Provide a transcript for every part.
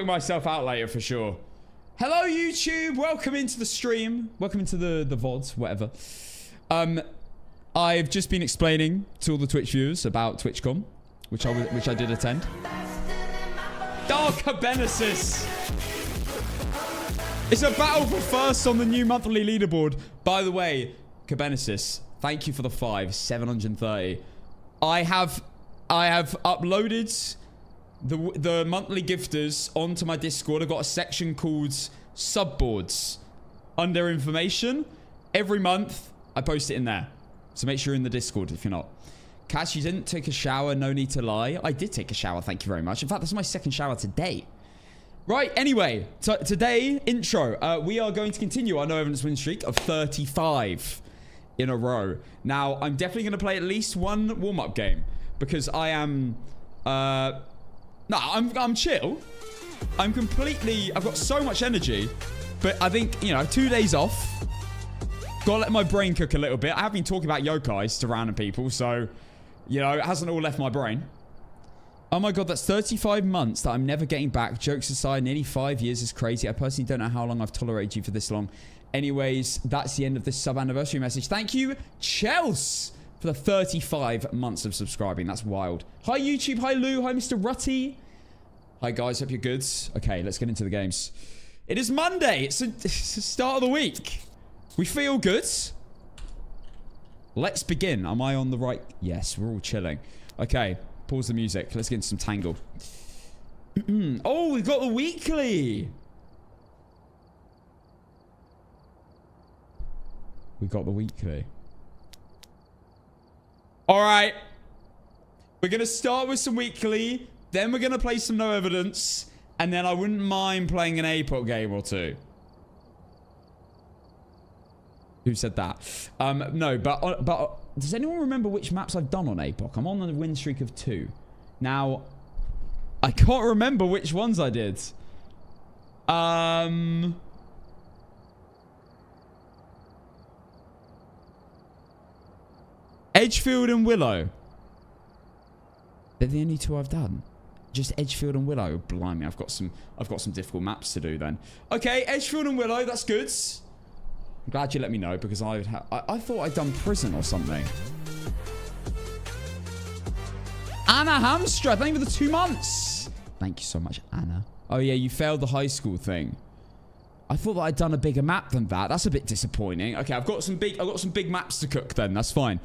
myself out later for sure. Hello, YouTube. Welcome into the stream. Welcome into the VODs, whatever. I've just been explaining to all the Twitch viewers about TwitchCon, which I did attend. Dark Cabenesis. It's a battle for first on the new monthly leaderboard. By the way, Cabenesis, thank you for the 730. I have uploaded the monthly gifters onto my Discord. I've got a section called subboards under information. Every month I post it in there, so make sure you're in the Discord if you're not. Cash, you didn't take a shower, no need to lie. I did take a shower, thank you very much. In fact, this is my second shower today. Right, anyway, today, intro. We are going to continue our no evidence win streak of 35 in a row. Now, I'm definitely going to play at least one warm-up game because I am... No, I'm chill. I've got so much energy. But I think, 2 days off. Gotta let my brain cook a little bit. I have been talking about yokais to random people, so, it hasn't all left my brain. Oh my god, that's 35 months that I'm never getting back. Jokes aside, nearly 5 years is crazy. I personally don't know how long I've tolerated you for this long. Anyways, that's the end of this sub-anniversary message. Thank you, Chels, for the 35 months of subscribing. That's wild. Hi, YouTube. Hi, Lou. Hi, Mr. Rutty. Hi, guys. Hope you're good. Okay, let's get into the games. It is Monday. It's the start of the week. We feel good. Let's begin. Am I on the right? Yes, we're all chilling. Okay, pause the music. Let's get into some Tangle. Oh, we've got the weekly. We got the weekly. All right. We're going to start with some weekly. Then we're going to play some no evidence. And then I wouldn't mind playing an Apoc game or two. Who said that? No, but does anyone remember which maps I've done on Apoc? I'm on a win streak of 2. Now, I can't remember which ones I did. Edgefield and Willow. They're the only 2 I've done. Just Edgefield and Willow. Blimey, I've got some difficult maps to do then. Okay, Edgefield and Willow, that's good. I'm glad you let me know because I thought I'd done prison or something. Anna Hamstra, thank you for the 2 months. Thank you so much, Anna. Oh yeah, you failed the high school thing. I thought that I'd done a bigger map than that. That's a bit disappointing. Okay, I've got some big maps to cook then. That's fine.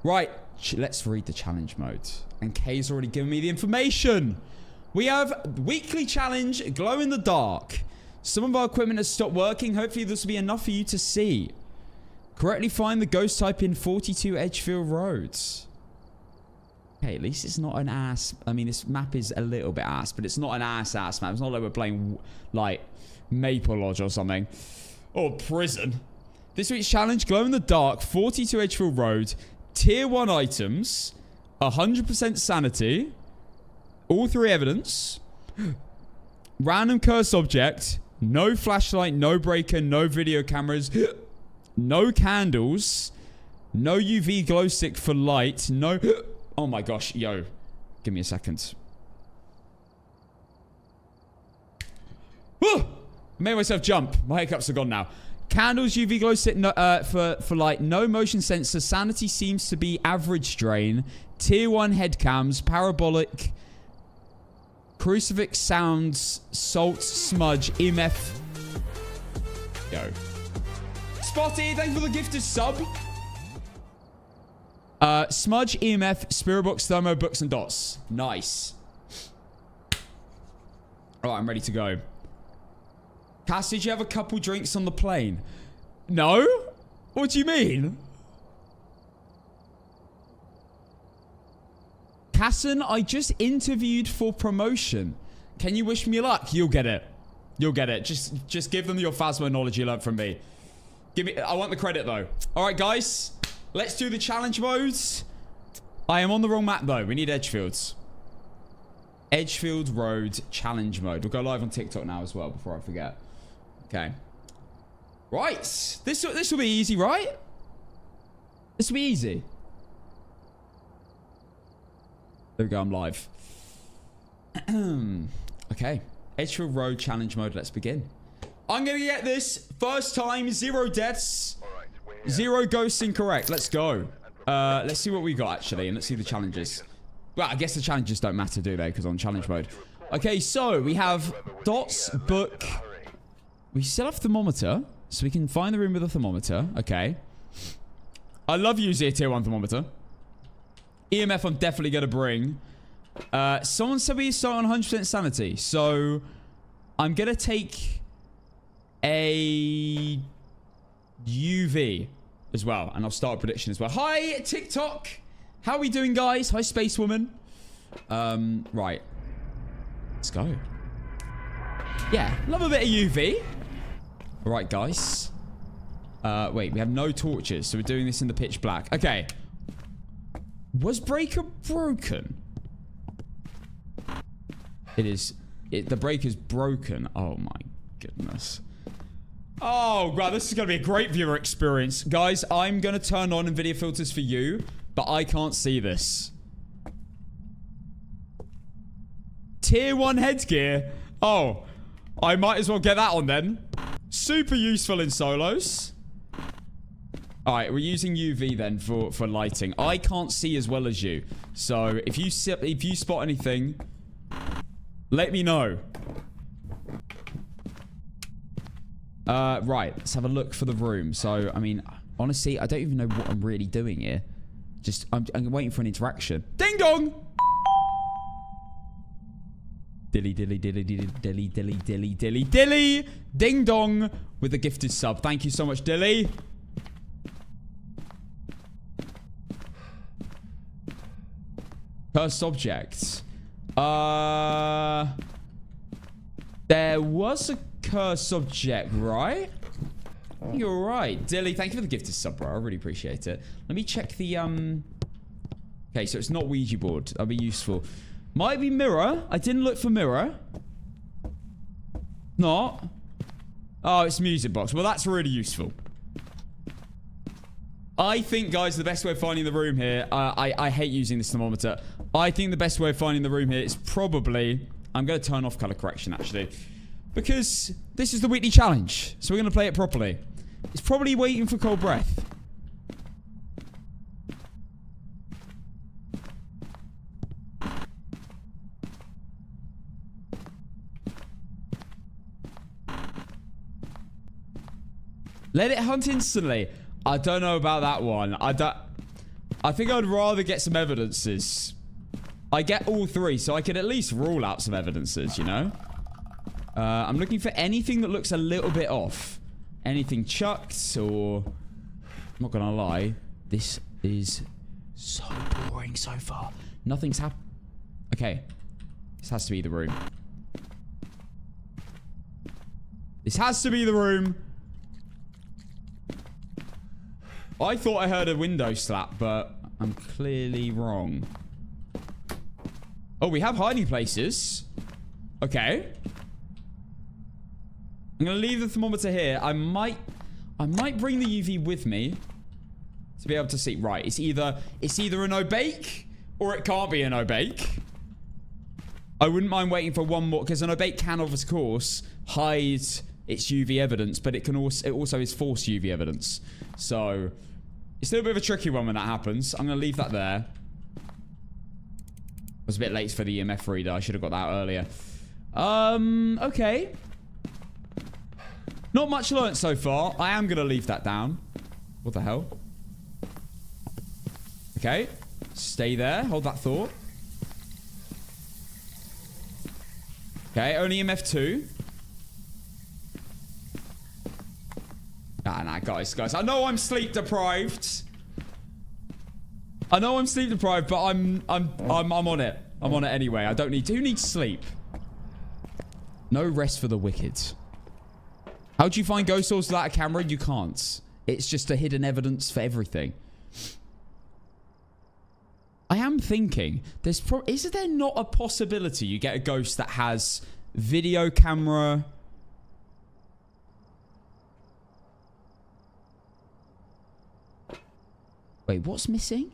Right, let's read the challenge mode. And Kay's already given me the information. We have weekly challenge, glow in the dark. Some of our equipment has stopped working. Hopefully this will be enough for you to see. Correctly find the ghost type in 42 Edgefield roads. Okay, at least it's not an ass. I mean, this map is a little bit ass, but it's not an ass map. It's not like we're playing, like, Maple Lodge or something. Or prison. This week's challenge, glow in the dark, 42 Edgefield road. Tier 1 items, 100% sanity, all 3 evidence, random cursed object, no flashlight, no breaker, no video cameras, no candles, no UV glow stick for light, no... Oh my gosh, yo, give me a second. Woo! Made myself jump. My hiccups are gone now. Candles, UV glow stick for light. No motion sensor. Sanity seems to be average drain. Tier 1 head cams. Parabolic. Crucifix sounds. Salt. Smudge. EMF. Yo. Spotty, thank you for the gifted sub. Smudge, EMF, Spirit Box, Thermo, Books, and Dots. Nice. Alright, I'm ready to go. Cass, did you have a couple drinks on the plane? No? What do you mean? Casson, I just interviewed for promotion. Can you wish me luck? You'll get it. You'll get it. Just give them your Phasmo knowledge you learned from me. I want the credit though. Alright guys, let's do the challenge modes. I am on the wrong map though. We need Edgefields. Edgefield Road challenge mode. We'll go live on TikTok now as well before I forget. Okay. Right. This will be easy, right? This will be easy. There we go. I'm live. Okay. Edgefield Road challenge mode. Let's begin. I'm going to get this. First time, 0 deaths. 0 ghosts incorrect. Let's go. Let's see what we got, actually. And let's see the challenges. Well, I guess the challenges don't matter, do they? Because on challenge mode. Okay, so we have dots, book. We still have thermometer. So we can find the room with a thermometer. Okay. I love using a tier 1 thermometer. EMF I'm definitely going to bring. Someone said we start on 100% sanity. So I'm going to take a UV as well. And I'll start a prediction as well. Hi, TikTok. How are we doing, guys? Hi, Space Woman. Right. Let's go. Yeah, love a bit of UV. All right, guys. Wait, we have no torches, so we're doing this in the pitch black. Okay. Was breaker broken? It is. The breaker's broken. Oh, my goodness. Oh, God, this is going to be a great viewer experience. Guys, I'm going to turn on NVIDIA filters for you, but I can't see this. Tier 1 headgear. Oh, I might as well get that on then. Super useful in solos. All right, we're using UV then for lighting. I can't see as well as you. So if you spot anything, let me know. Right, let's have a look for the room. So, I mean, honestly, I don't even know what I'm really doing here. Just, I'm waiting for an interaction. Ding dong! Dilly, dilly, dilly, dilly, dilly, dilly, dilly, dilly, dilly. Ding dong with a gifted sub. Thank you so much, Dilly. Cursed object. There was a cursed object, right? You're right. Dilly, thank you for the gifted sub, bro. I really appreciate it. Let me check the, Okay, so it's not Ouija board. That'll be useful. Might be mirror. I didn't look for mirror. Not. Oh, it's music box. Well, that's really useful. I think, guys, the best way of finding the room here... I hate using this thermometer. I think the best way of finding the room here is probably... I'm going to turn off color correction, actually. Because this is the weekly challenge. So we're going to play it properly. It's probably waiting for cold breath. Let it hunt instantly. I don't know about that one. I think I'd rather get some evidences. I get all 3, so I could at least rule out some evidences, you know? I'm looking for anything that looks a little bit off. Anything chucked or... I'm not gonna lie. This is so boring so far. Nothing's happened. Okay. This has to be the room. This has to be the room. I thought I heard a window slap, but I'm clearly wrong. Oh, we have hiding places. Okay. I'm going to leave the thermometer here. I might bring the UV with me to be able to see. Right, it's either an opaque or it can't be an opaque. I wouldn't mind waiting for one more, because an opaque can, of course, hide its UV evidence, but it also is false UV evidence. So... it's a little bit of a tricky one when that happens. I'm going to leave that there. I was a bit late for the EMF reader. I should have got that earlier. Okay. Not much learnt so far. I am going to leave that down. What the hell? Okay. Stay there. Hold that thought. Okay, only EMF 2. Nah, guys. I know I'm sleep deprived. But I'm on it. I'm on it anyway. I don't need to. Who needs sleep? No rest for the wicked. How do you find ghost source without a camera? You can't. It's just a hidden evidence for everything. I am thinking, is there not a possibility you get a ghost that has video camera? Wait, what's missing?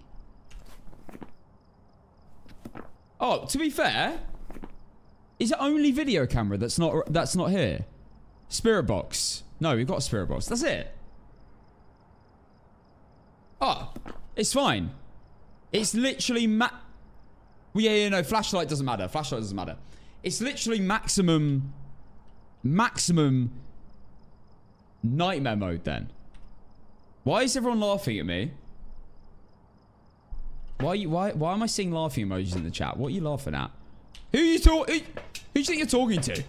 Oh, to be fair, Is it only video camera that's not here? Spirit box. No, we've got a spirit box. That's it. Oh, it's fine. It's literally yeah, no, flashlight doesn't matter. Flashlight doesn't matter. It's literally maximum nightmare mode then. Why is everyone laughing at me? Why am I seeing laughing emojis in the chat? What are you laughing at? Who do you think you're talking to?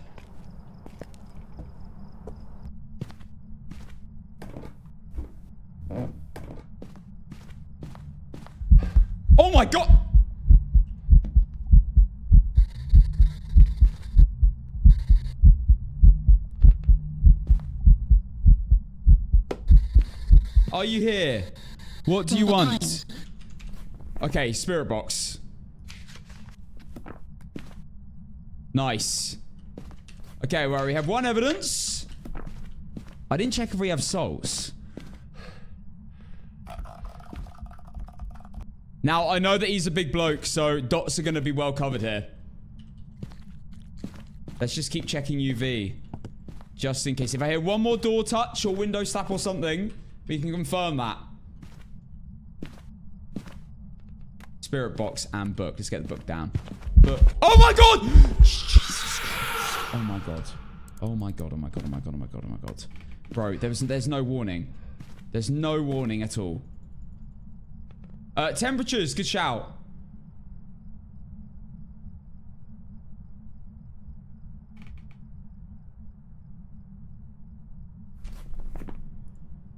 Oh my god! Are you here? What do you want? Okay, spirit box. Nice. Okay, well, we have one evidence. I didn't check if we have souls. Now, I know that he's a big bloke, so dots are going to be well covered here. Let's just keep checking UV. Just in case. If I hear one more door touch or window slap or something, we can confirm that. Spirit box and book. Let's get the book down. Book. Oh my god! Jesus Christ. Oh my god. Oh my god. Oh my god. Oh my god. Oh my god. Oh my god. Bro, there's no warning. There's no warning at all. Temperatures. Good shout.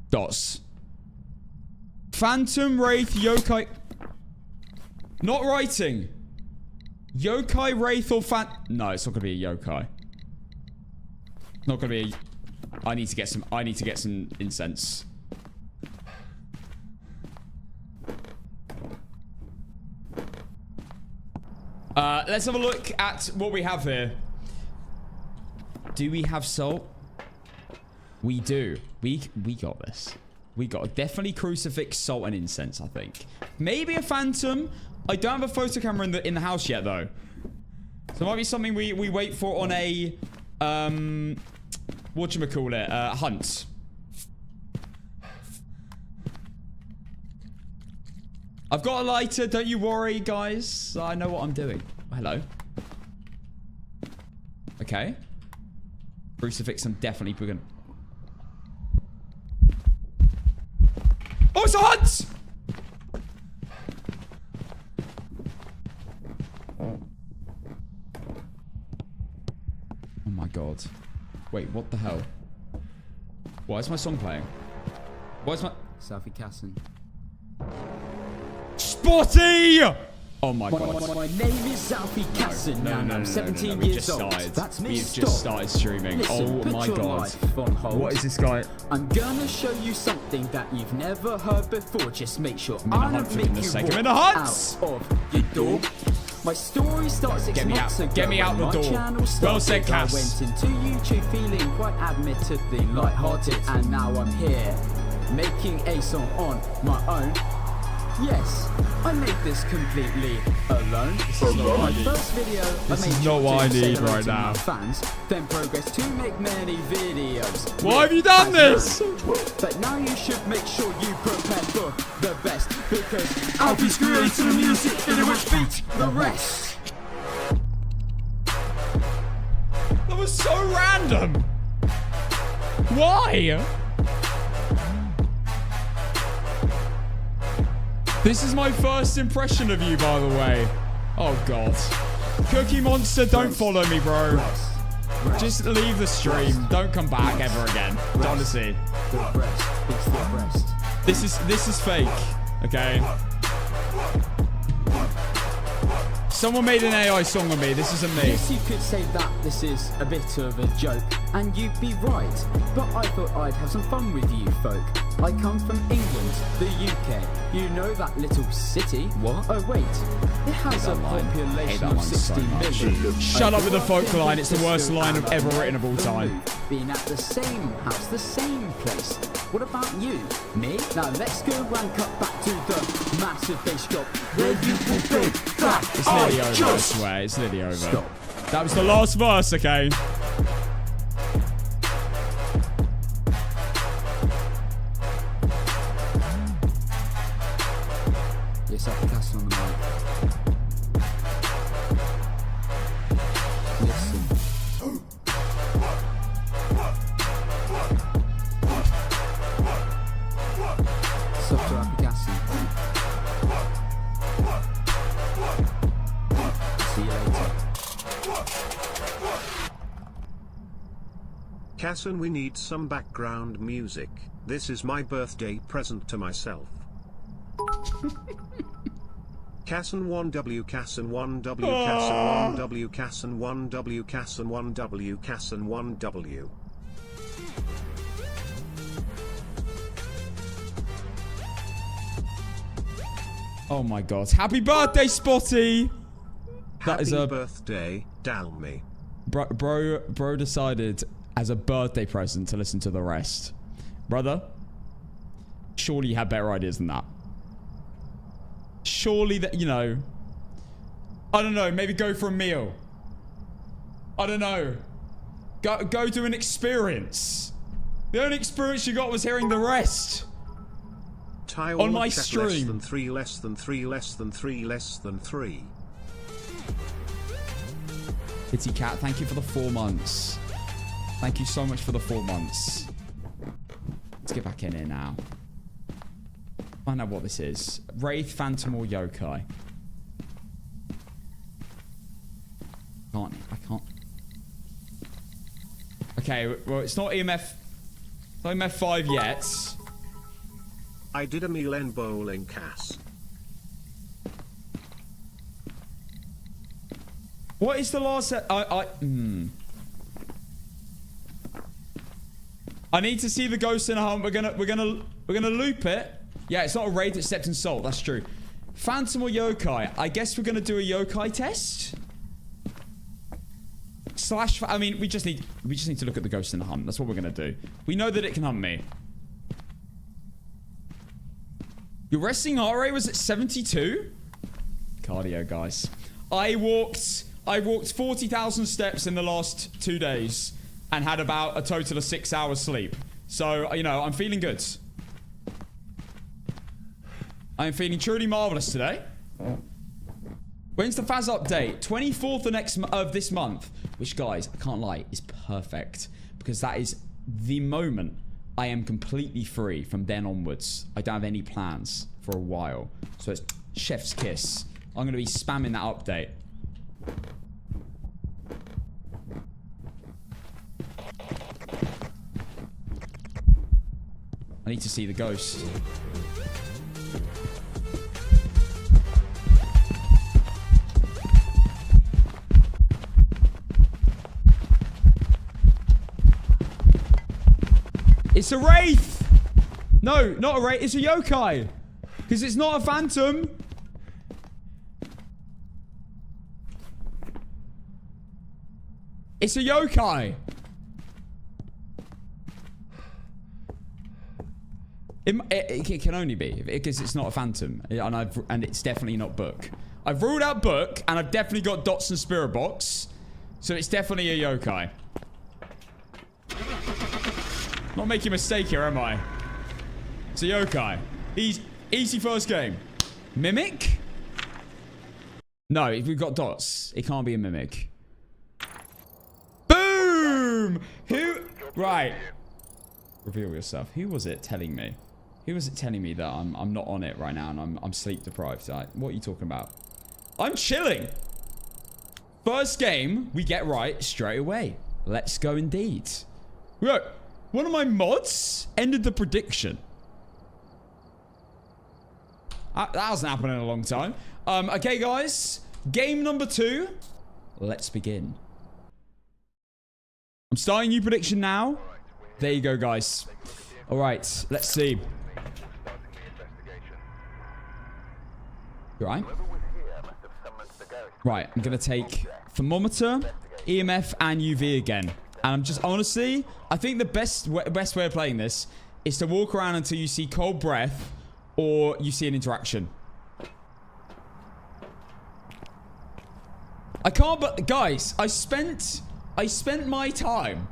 Dots. Phantom, Wraith, Yokai. Not writing. Yokai, Wraith, or No, it's not gonna be a yokai. Not gonna be a... I need to get some incense. Let's have a look at what we have here. Do we have salt? We do. We got this. We got definitely crucifix, salt, and incense, I think. Maybe a phantom. I don't have a photo camera in the house yet, though. So it might be something we wait for on a whatchamacallit, hunt. I've got a lighter, don't you worry, guys. I know what I'm doing. Hello. Okay. Crucifix, I'm definitely gonna... Oh, it's a hunt! Oh my god. Wait, what the hell? Why is my song playing? Why is my... Southie Casson. Spotty! Oh my god. My name is Southie Casson and I'm 17 years old. That's me. We've just started streaming. Listen, oh my god. What is this guy? I'm gonna show you something that you've never heard before. Just make sure I'm in a hunt for goodness sake. I'm in a hunt! Out of your door. My story starts 6 months ago. Get me out the door. Well said, Cass. I went into YouTube feeling quite admittedly lighthearted, and now I'm here making a song on my own. Yes, I made this completely alone. This is not my first video. This is not what I need right now. Fans, then progress to make many videos. Why have you done this? But now you should make sure you prepare for the best, because I'll be creating the music in which beats the rest. That was so random. Why? This is my first impression of you, by the way. Oh, God. Cookie Monster, don't follow me, bro. Just leave the stream. Don't come back ever again. Honestly. This is fake, okay? Someone made an AI song on me. This isn't me. Yes, you could say that this is a bit of a joke, and you'd be right. But I thought I'd have some fun with you folk. I come from England, the UK. You know that little city? What? Oh wait, it has a population of 60 million. Shut up with the folk line. It's the worst line I've ever written of all time. Being at the same house, the same place. What about you? Me? Now let's go and cut back to the massive bass drop where you will go back. It's nearly over, I swear. It's nearly over. Stop. That was the last verse, okay? Yes, I can cast on the mic. Listen. Softer Apicassi. See you later. Casson, we need some background music. This is my birthday present to myself. Casson 1W, Casson 1W, Casson 1W, Casson 1W, Casson 1W, Casson 1W. Oh my god. Happy birthday, Spotty! That is Happy a birthday, Dalmy. bro decided as a birthday present to listen to the rest. Brother, surely you had better ideas than that. Surely that, you know, I don't know, maybe go for a meal. I don't know. Go to an experience. The only experience you got was hearing the rest. On my stream. Less than 3, less than 3, less than 3, less than 3. Kitty Cat, thank you for the 4 months. Thank you so much for the 4 months. Let's get back in here now. Find out what this is. Wraith, Phantom, or Yokai. I can't. Okay, well, it's not EMF. It's not EMF 5 yet. I did a meal in bowling, Cass. What is the last? I need to see the ghost in a home. We're gonna loop it. Yeah, it's not a raid, it's stepped in salt. That's true. Phantom or yokai? I guess we're gonna do a yokai test. Slash. I mean, we just need to look at the ghost in the hunt. That's what we're gonna do. We know that it can hunt me. Your resting heart rate was at 72. Cardio, guys. I walked 40,000 steps in the last 2 days and had about a total of 6 hours sleep. So, you know, I'm feeling good. I am feeling truly marvelous today. When's the Faz update? 24th of this month. Which, guys, I can't lie, is perfect. Because that is the moment I am completely free from then onwards. I don't have any plans for a while. So it's chef's kiss. I'm going to be spamming that update. I need to see the ghost. It's a wraith! No, not a wraith. It's a yokai. Because it's not a phantom. It's a yokai. It can only be because it's not a phantom, and it's definitely not book. I've ruled out book, and I've definitely got dots and spirit box, so it's definitely a yokai. Not making a mistake here, am I? It's a yokai. Easy first game. Mimic? No, if we've got dots, it can't be a mimic. Boom! Who? Right. Reveal yourself. Who was it telling me? Who was it telling me that I'm not on it right now and I'm sleep deprived? What are you talking about? I'm chilling. First game we get right straight away. Let's go indeed. Look, one of my mods ended the prediction. That hasn't happened in a long time. Okay, guys. Game number 2. Let's begin. I'm starting new prediction now. There you go, guys. All right, let's see. Right. Right, I'm going to take thermometer, EMF, and UV again. And I'm just, honestly, I think the best way of playing this is to walk around until you see cold breath or you see an interaction. I can't, but guys, I spent my time.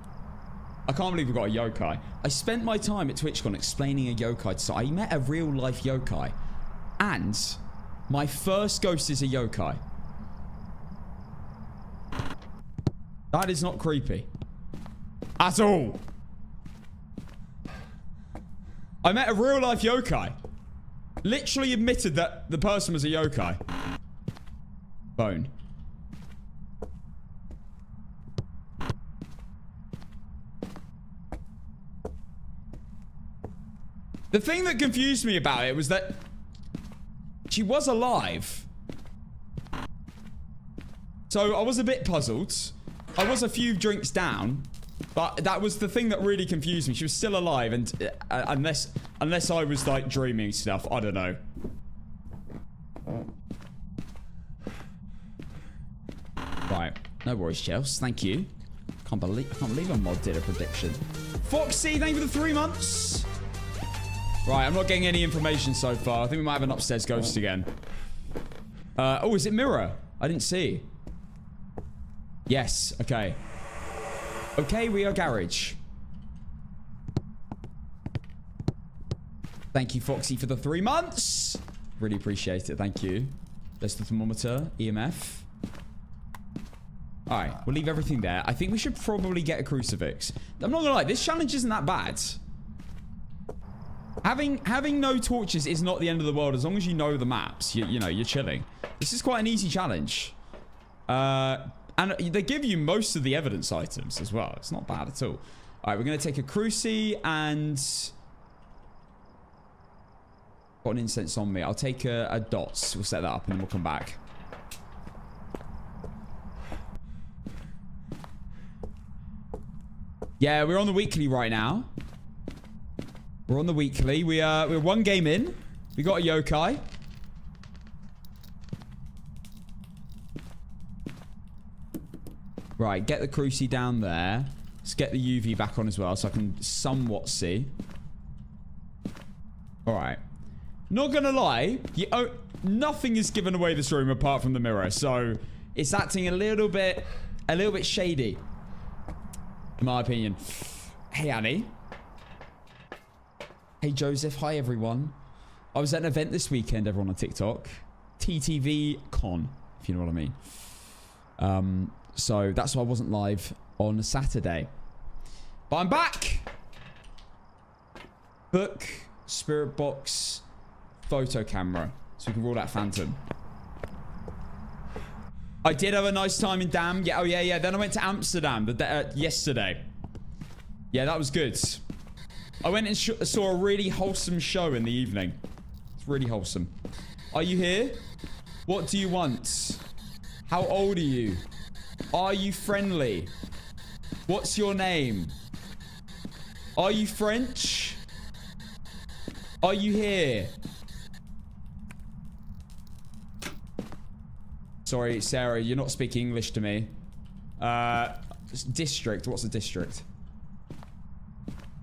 I can't believe we got a yokai. I spent my time at TwitchCon explaining a yokai. So I met a real life yokai. And my first ghost is a yokai. That is not creepy. At all. I met a real life yokai. Literally admitted that the person was a yokai. Bone. The thing that confused me about it was that she was alive. So I was a bit puzzled. I was a few drinks down, but that was the thing that really confused me. She was still alive, and unless I was like dreaming stuff, I don't know. Right, no worries, Chels. Thank you. I can't believe a mod did a prediction. Foxy, thank you for the 3 months. Right, I'm not getting any information so far. I think we might have an upstairs ghost again. Oh, is it mirror? I didn't see. Yes, okay. Okay, we are garage. Thank you, Foxy, for the 3 months. Really appreciate it. Thank you. There's the thermometer, EMF. All right, we'll leave everything there. I think we should probably get a crucifix. I'm not gonna lie, this challenge isn't that bad. Having no torches is not the end of the world as long as you know the maps. You know, you're chilling. This is quite an easy challenge. And they give you most of the evidence items as well. It's not bad at all. All right, we're going to take a cruci and... Got an incense on me. I'll take a dots. We'll set that up and then we'll come back. Yeah, we're on the weekly right now. We're on the weekly. We're 1 game in. We got a yokai. Right, get the cruci down there. Let's get the UV back on as well so I can somewhat see. Alright. Not gonna lie, nothing is giving away this room apart from the mirror, so it's acting a little bit shady. In my opinion. Hey, Annie. Hey, Joseph. Hi, everyone. I was at an event this weekend, everyone on TikTok. TTV Con, if you know what I mean. So that's why I wasn't live on Saturday. But I'm back. Book, spirit box, photo camera. So we can rule out Phantom. I did have a nice time in Dam. Yeah, oh yeah. Then I went to Amsterdam yesterday. Yeah, that was good. I went and saw a really wholesome show in the evening. It's really wholesome. Are you here? What do you want? How old are you? Are you friendly? What's your name? Are you French? Are you here? Sorry, Sarah, you're not speaking English to me. District. What's a district?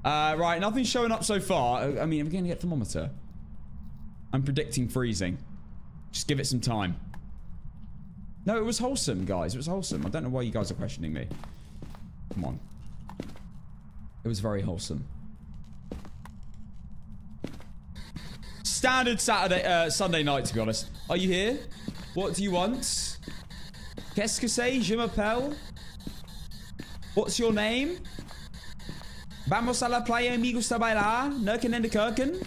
Right, nothing's showing up so far. I mean, I'm going to get thermometer. I'm predicting freezing. Just give it some time. No, it was wholesome, guys. It was wholesome. I don't know why you guys are questioning me. Come on. It was very wholesome. Standard Sunday night, to be honest. Are you here? What do you want? Qu'est-ce que c'est? Je m'appelle. What's your name? Vamos a la playa, me gusta bailar. Nurken and Kirken.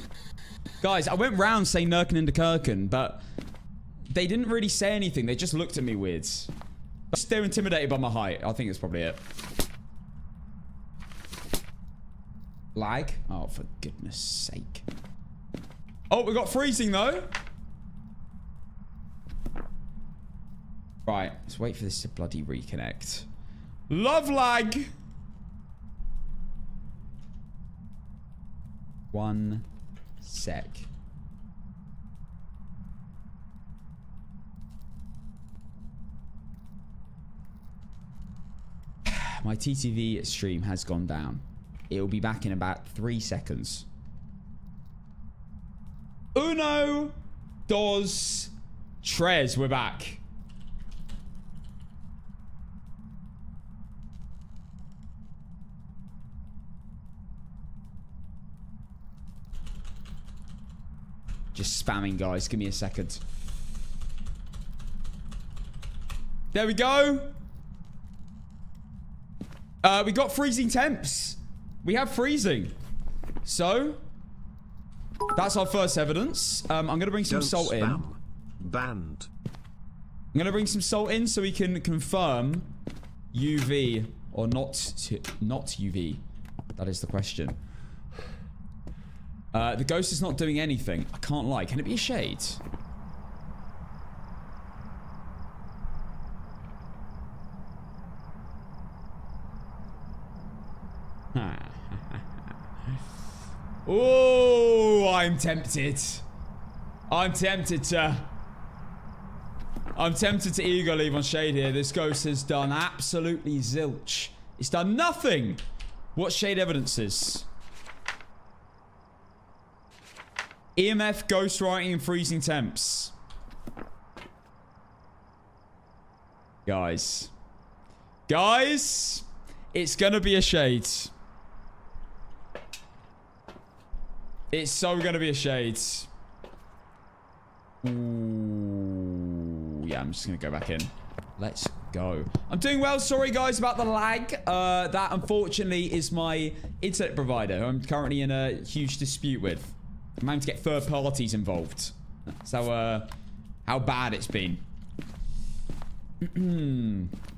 Guys, I went round saying Nurken and Kirken, but they didn't really say anything. They just looked at me weird. They're intimidated by my height. I think that's probably it. Lag? Oh, for goodness sake. Oh, we got freezing, though. Right, let's wait for this to bloody reconnect. Love lag! 1 sec. My TTV stream has gone down. It will be back in about 3 seconds. Uno, dos, tres. We're back. Just spamming, guys. Give me a second. There we go. We got freezing temps. We have freezing. So, that's our first evidence. I'm going to bring some salt in. Banned. I'm going to bring some salt in so we can confirm UV or not UV. That is the question. The ghost is not doing anything. I can't lie. Can it be a shade? Oh, I'm tempted. I'm tempted to ego leave on shade here. This ghost has done absolutely zilch. It's done nothing. What shade evidence is? EMF, ghost writing, and freezing temps. Guys. Guys, it's gonna be a shade. It's so gonna be a shade. Ooh, yeah, I'm just gonna go back in. Let's go. I'm doing well. Sorry, guys, about the lag. That, unfortunately, is my internet provider, who I'm currently in a huge dispute with. I'm having to get third parties involved. So, how bad it's been.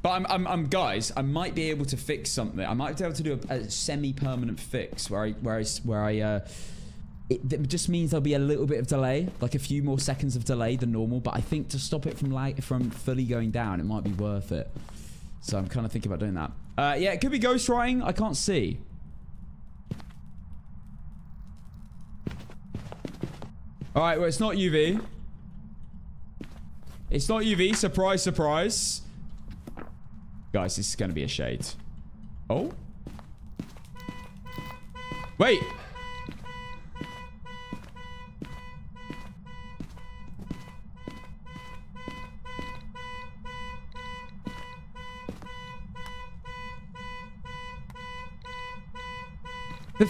But guys, I might be able to fix something. I might be able to do a semi-permanent fix it just means there'll be a little bit of delay, like a few more seconds of delay than normal. But I think to stop it from fully going down, it might be worth it. So I'm kind of thinking about doing that. Yeah, it could be ghostwriting. I can't see. All right, well, it's not UV. It's not UV. Surprise, surprise. Guys, this is going to be a shade. Oh. Wait. The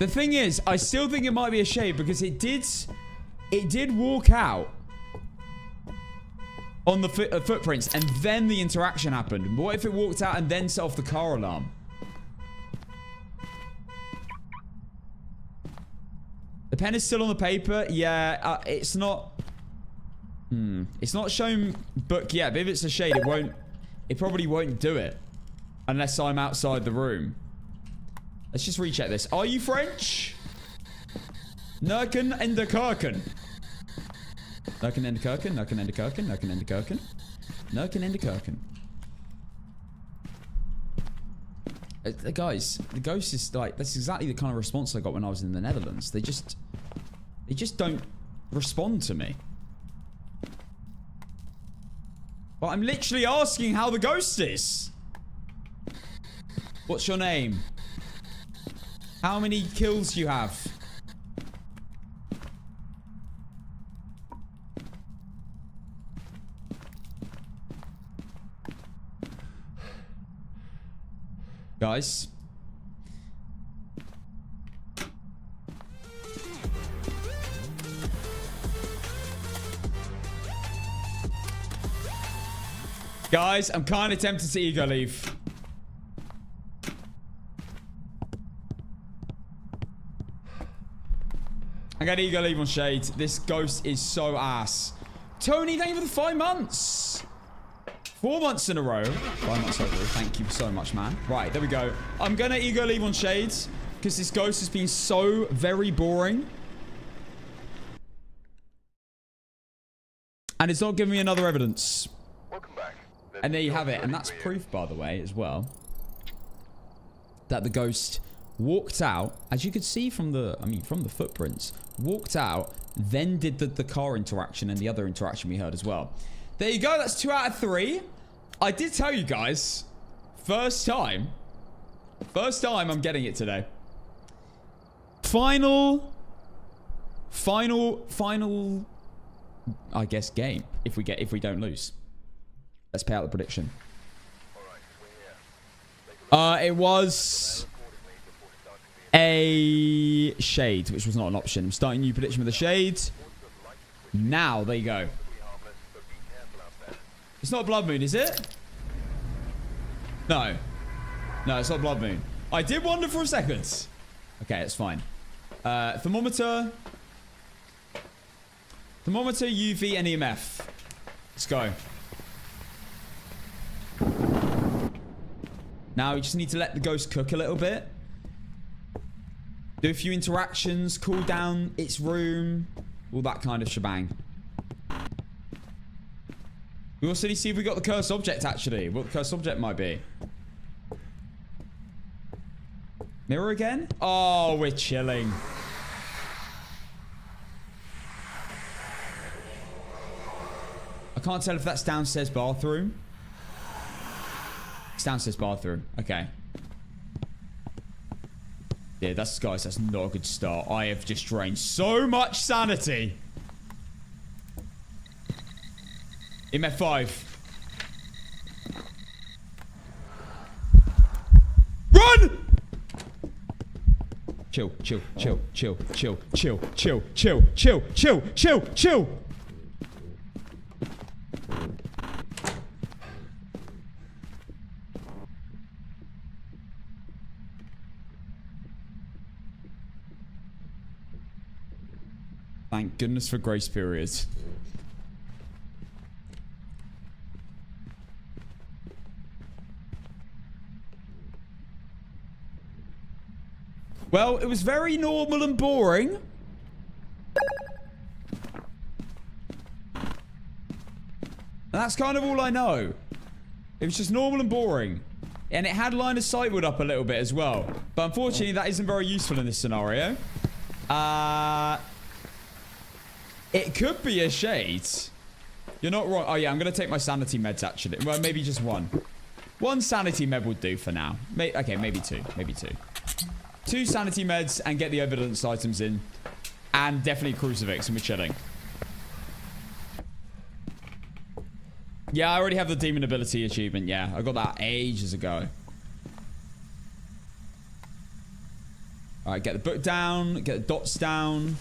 thing is, I still think it might be a shade because it did walk out on the footprints and then the interaction happened. What if it walked out and then set off the car alarm? The pen is still on the paper. Yeah, it's not. It's not shown book yet. But if it's a shade, it probably won't do it unless I'm outside the room. Let's just recheck this. Are you French? Nurken en de Kerken. Nurken en de Kerken. Nurken en de Kerken. Nurken en de Kerken. Nurken en de Kerken. Guys, the ghost is like, that's exactly the kind of response I got when I was in the Netherlands. They just don't respond to me. Well, I'm literally asking how the ghost is. What's your name? How many kills do you have? Guys. Guys, I'm kind of tempted to ego leave. I got ego leave on shade. This ghost is so ass. Tony, thank you for the 5 months. 4 months in a row. 5 months over. Thank you so much, man. Right, there we go. I'm gonna ego leave on shades because this ghost has been so very boring. And it's not giving me another evidence. Welcome back. And there you have it. And that's proof, by the way, as well, that the ghost walked out, as you could see from the, from the footprints, walked out, then did the car interaction and the other interaction we heard as well. There you go. That's 2 out of 3. I did tell you guys, first time I'm getting it today. Final, I guess, game. If we don't lose, let's pay out the prediction. It was a a shade, which was not an option. I'm starting new prediction with a shade. Now, there you go. It's not a blood moon, is it? No. No, it's not blood moon. I did wonder for a second. Okay, it's fine. Thermometer. Thermometer, UV, and EMF. Let's go. Now, we just need to let the ghost cook a little bit. Do a few interactions. Cool down its room. All that kind of shebang. We also need to see if we got the cursed object, actually. What the cursed object might be. Mirror again? Oh, we're chilling. I can't tell if that's downstairs bathroom. It's downstairs bathroom. Okay. Yeah, guys, that's not a good start. I have just drained so much sanity. EMF 5. Run! Chill, chill, chill, chill, chill, chill, chill, chill, chill, chill, chill, chill. Thank goodness for grace periods. Well, it was very normal and boring. And that's kind of all I know. It was just normal and boring. And it had line of sight wood up a little bit as well. But unfortunately, that isn't very useful in this scenario. It could be a shade. You're not wrong. Oh, yeah, I'm going to take my sanity meds, actually. Well, maybe just one. One sanity med would do for now. Okay, maybe two. Maybe two. 2 sanity meds and get the evidence items in. And definitely crucifix, and we're chilling. Yeah, I already have the demon ability achievement. Yeah, I got that ages ago. Alright, get the book down. Get the dots down.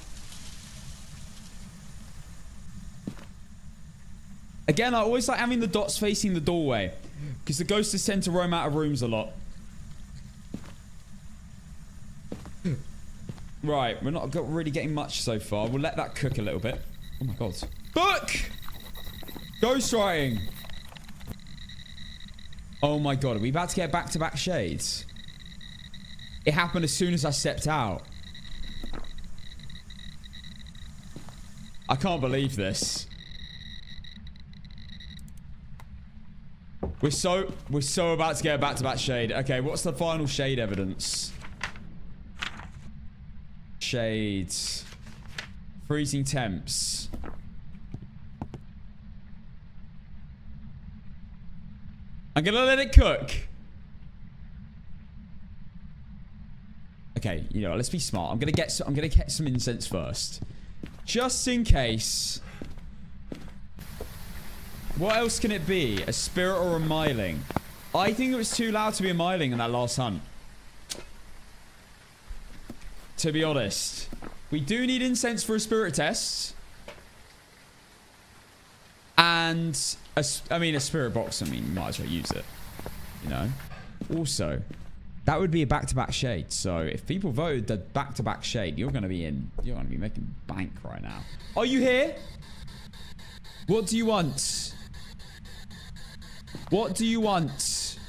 Again, I always like having the dots facing the doorway. Because the ghosts tend to roam out of rooms a lot. Right, we're not really getting much so far. We'll let that cook a little bit. Oh my god. Book! Ghostwriting. Oh my god, are we about to get back-to-back shades? It happened as soon as I stepped out. I can't believe this. We're so about to get a back-to-back shade. Okay, what's the final shade evidence? Shades. Freezing temps. I'm gonna let it cook. Okay, you know, let's be smart. I'm gonna get some incense first, just in case. What else can it be? A spirit or a myling? I think it was too loud to be a myling in that last hunt. To be honest, we do need incense for a spirit test, and a spirit box. I mean, might as well use it. You know. Also, that would be a back-to-back shade. So if people voted the back-to-back shade, you're gonna be making bank right now. Are you here? What do you want? What do you want?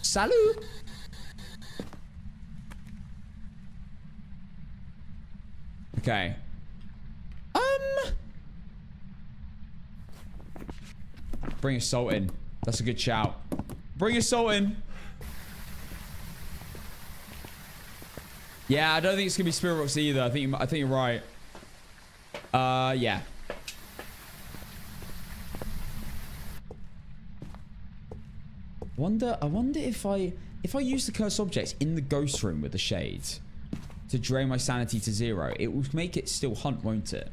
Salut. Okay. Bring a salt in. That's a good shout. Bring a salt in. Yeah, I don't think it's gonna be spirit box either. I think you're right. Yeah. I wonder if I use the cursed objects in the ghost room with the shades to drain my sanity to 0, it will make it still hunt, won't it?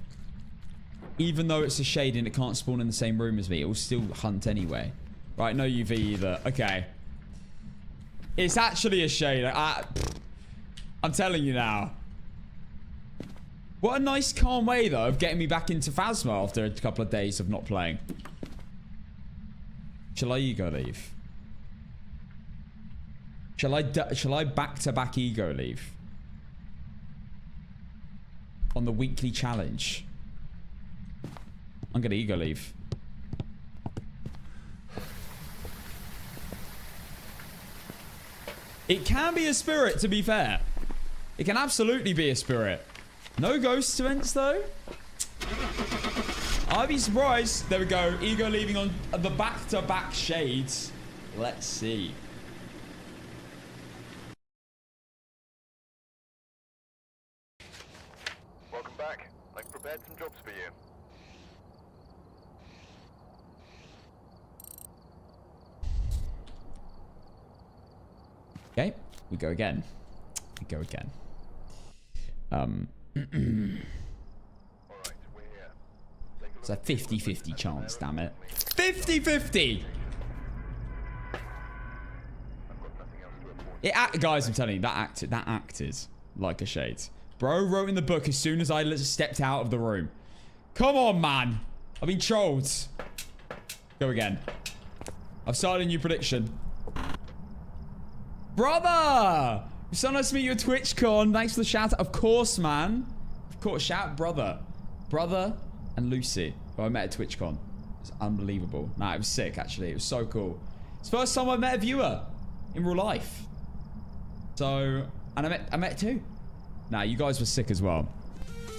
Even though it's a shade and it can't spawn in the same room as me, it will still hunt anyway. Right, no UV either. Okay. It's actually a shade. I'm telling you now. What a nice calm way though of getting me back into Phasma after a couple of days of not playing. Shall I ego leave? Shall I back-to-back ego leave? On the weekly challenge. I'm gonna ego leave. It can be a spirit, to be fair. It can absolutely be a spirit. No ghost events, though. I'd be surprised. There we go. Ego leaving on the back-to-back shades. Let's see. Welcome back. I've prepared some jobs for you. Okay, we go again. We go again. It's a 50-50 chance, damn it. 50-50! Guys, I'm telling you, that acted like a shade. Bro wrote in the book as soon as I stepped out of the room. Come on, man. I've been trolled. Go again. I've started a new prediction. Brother! It's so nice to meet you at TwitchCon. Thanks for the shout out. Of course, man. Of course, shout out brother. Brother and Lucy, who I met at TwitchCon. It's unbelievable. Nah, it was sick, actually. It was so cool. It's the first time I met a viewer in real life. So, and I met two. Nah, you guys were sick as well.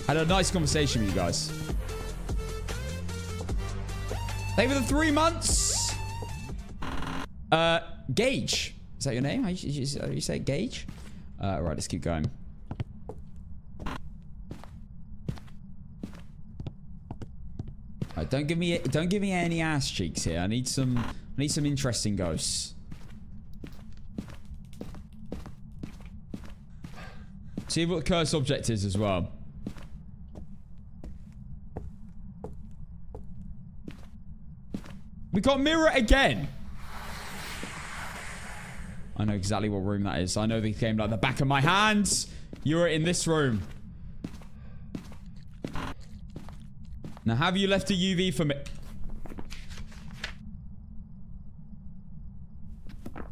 Had a nice conversation with you guys. Thank you for the 3 months. Gage. Is that your name? How you say it? Gage? Right, let's keep going. Right, don't give me any ass cheeks here. I need some interesting ghosts. See what the cursed object is as well. We got mirror again. I know exactly what room that is. I know the game like the back of my hands. You're in this room. Now, have you left a UV for me?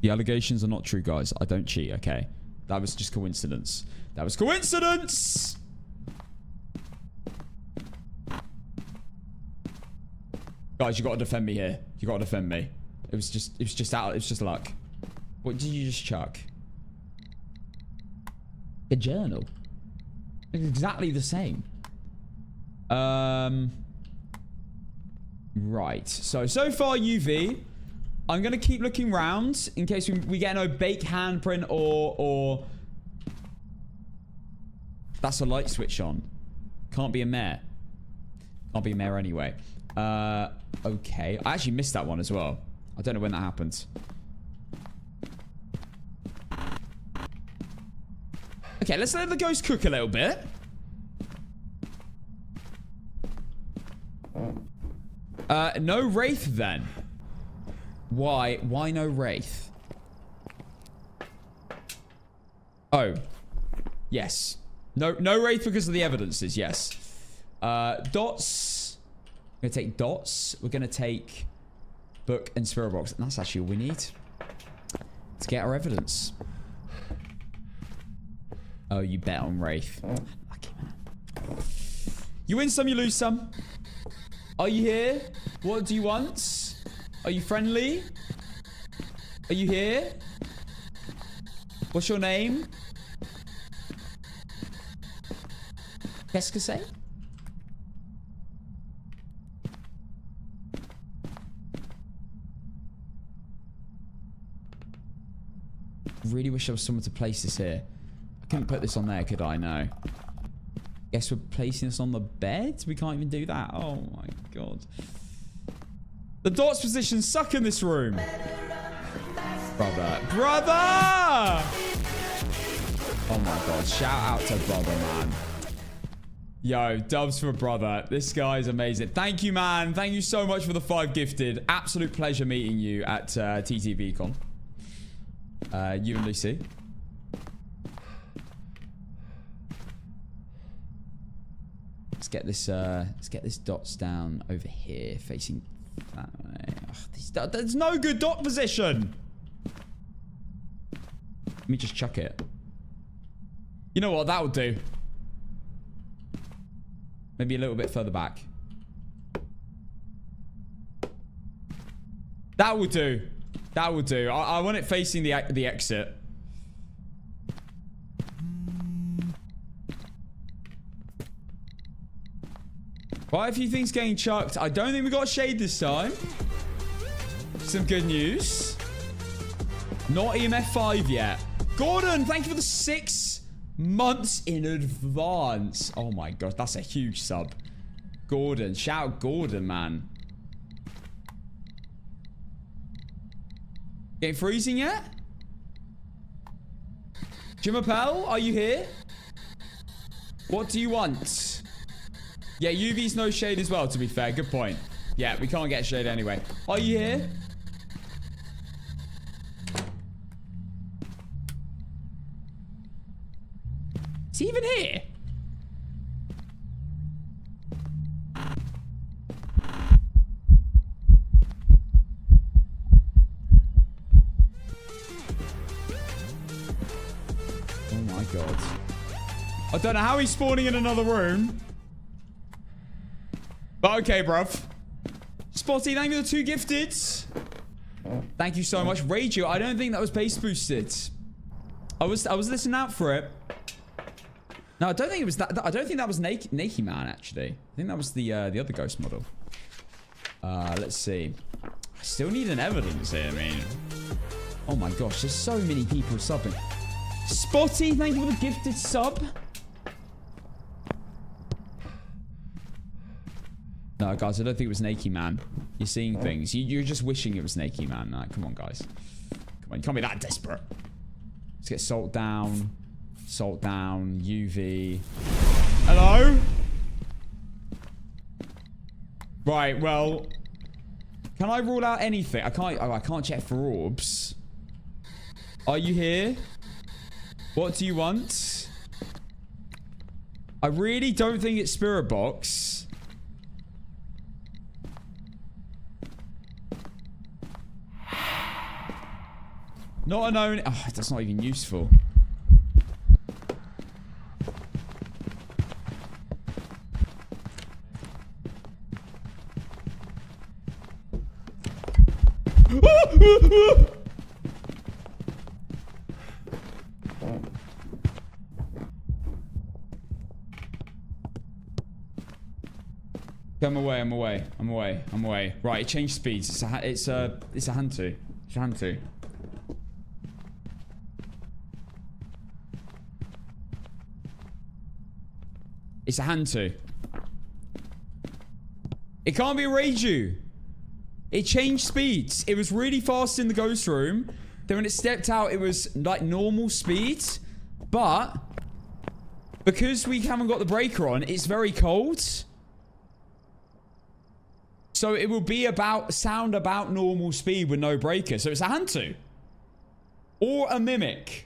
The allegations are not true, guys. I don't cheat, okay? That was just coincidence. That was coincidence! Guys, you gotta defend me here. You gotta defend me. It was just luck. What did you just chuck? A journal. It's exactly the same. Right. So far UV. I'm gonna keep looking round in case we get no bake handprint or that's a light switch on. Can't be a mare. Can't be a mare anyway. Okay. I actually missed that one as well. I don't know when that happened. Okay, let's let the ghost cook a little bit. No Wraith then. Why? Why no Wraith? Oh. Yes. No Wraith because of the evidences, yes. Dots. We're gonna take dots. We're gonna take book and spirit box. And that's actually all we need to get our evidence. Oh, you bet on Wraith. Lucky man. You win some, you lose some. Are you here? What do you want? Are you friendly? Are you here? What's your name? Qu'est-ce que c'est? Really wish there was someone to place this here. I couldn't put this on there, could I? No. Guess we're placing this on the bed? We can't even do that. Oh my god. The dots positions suck in this room. Brother. Brother! Oh my god. Shout out to brother, man. Yo, dubs for brother. This guy's amazing. Thank you, man. Thank you so much for the 5 gifted. Absolute pleasure meeting you at TTVCon. You and Lucy. Let's get this dots down over here, facing that way. Ugh, there's no good dot position. Let me just chuck it. You know what? That will do. Maybe a little bit further back. That will do. That will do. I want it facing the exit. Quite a few things getting chucked. I don't think we got shade this time. Some good news. Not EMF 5 yet. Gordon, thank you for the 6 months in advance. Oh my gosh, that's a huge sub. Gordon, shout out Gordon, man. Getting freezing yet? Jim Appel, are you here? What do you want? Yeah, UV's no shade as well, to be fair. Good point. Yeah, we can't get shade anyway. Are you here? Is he even here? Oh my god. I don't know how he's spawning in another room. But okay, bruv. Spotty, thank you for the 2 gifted. Thank you so much. Radio, I don't think that was base boosted. I was listening out for it. No, I don't think it was that. I don't think that was Nakey Man, actually. I think that was the other ghost model. Let's see. I still need an evidence here, I mean. Oh my gosh, there's so many people subbing. Spotty, thank you for the gifted sub. No, guys, I don't think it was Nakey Man. You're seeing things. You're just wishing it was Nakey Man. Like, come on, guys. Come on, you can't be that desperate. Let's get salt down. Salt down. UV. Hello? Right, well. Can I rule out anything? I can't. Oh, I can't check for orbs. Are you here? What do you want? I really don't think it's Spirit Box. Not a known. Oh, that's not even useful. I'm away. I'm away. I'm away. I'm away. Right, it changed speeds. It's a Hantu. It's a Hantu. It's a Hantu. It can't be a Reiju. It changed speeds. It was really fast in the ghost room. Then when it stepped out, it was like normal speed. But because we haven't got the breaker on, it's very cold. So it will be sound about normal speed with no breaker. So it's a Hantu. Or a Mimic.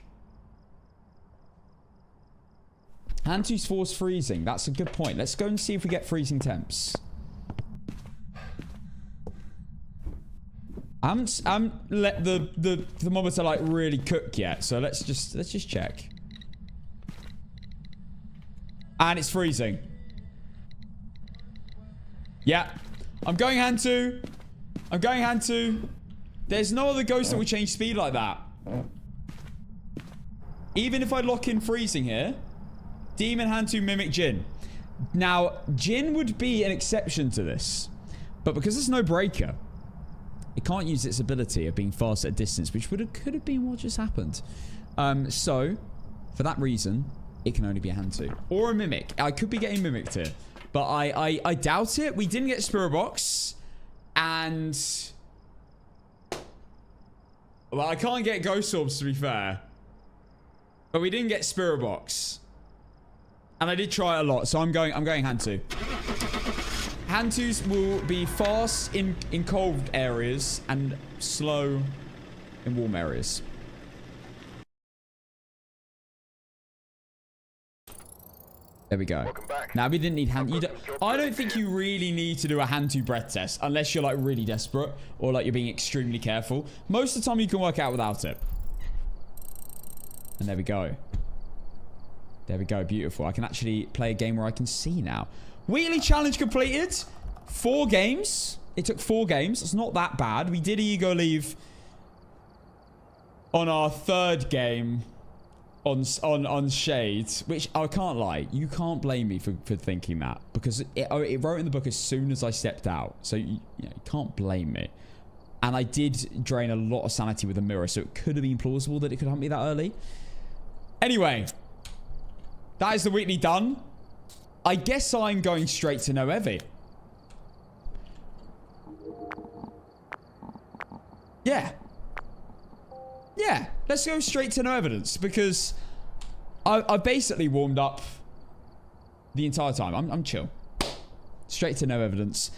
Hantu's force freezing. That's a good point. Let's go and see if we get freezing temps. I haven't let the thermometer like really cook yet. So let's just check. And it's freezing. Yeah. I'm going Hantu. I'm going Hantu. There's no other ghost that will change speed like that. Even if I lock in freezing here. Demon, Hantu, Mimic, Jinn. Now, Jinn would be an exception to this. But because there's no breaker, it can't use its ability of being fast at a distance, which could have been what just happened. So, for that reason, it can only be a Hantu. Or a Mimic. I could be getting mimicked here. But I doubt it. We didn't get Spirit Box. And... well, I can't get Ghost Orbs, to be fair. But we didn't get Spirit Box. And I did try it a lot. So I'm going Hantu. Hantus will be fast in cold areas and slow in warm areas. There we go. Welcome back. Now we didn't need hand. I've got some jobs I ready don't for think you. you really need to do a hand to breath test unless you're like really desperate or like you're being extremely careful. Most of the time you can work out without it. And there we go. There we go. Beautiful. I can actually play a game where I can see now. Weekly challenge completed. 4 games. It took 4 games. It's not that bad. We did ego leave on our 3rd game on Shades, which I can't lie. You can't blame me for thinking that because it wrote in the book as soon as I stepped out. So you can't blame me. And I did drain a lot of sanity with a mirror, so it could have been plausible that it could hunt me that early. Anyway, that is the weekly done. I guess I'm going straight to no heavy. Yeah. Yeah, let's go straight to no evidence because I basically warmed up the entire time. I'm chill. Straight to no evidence.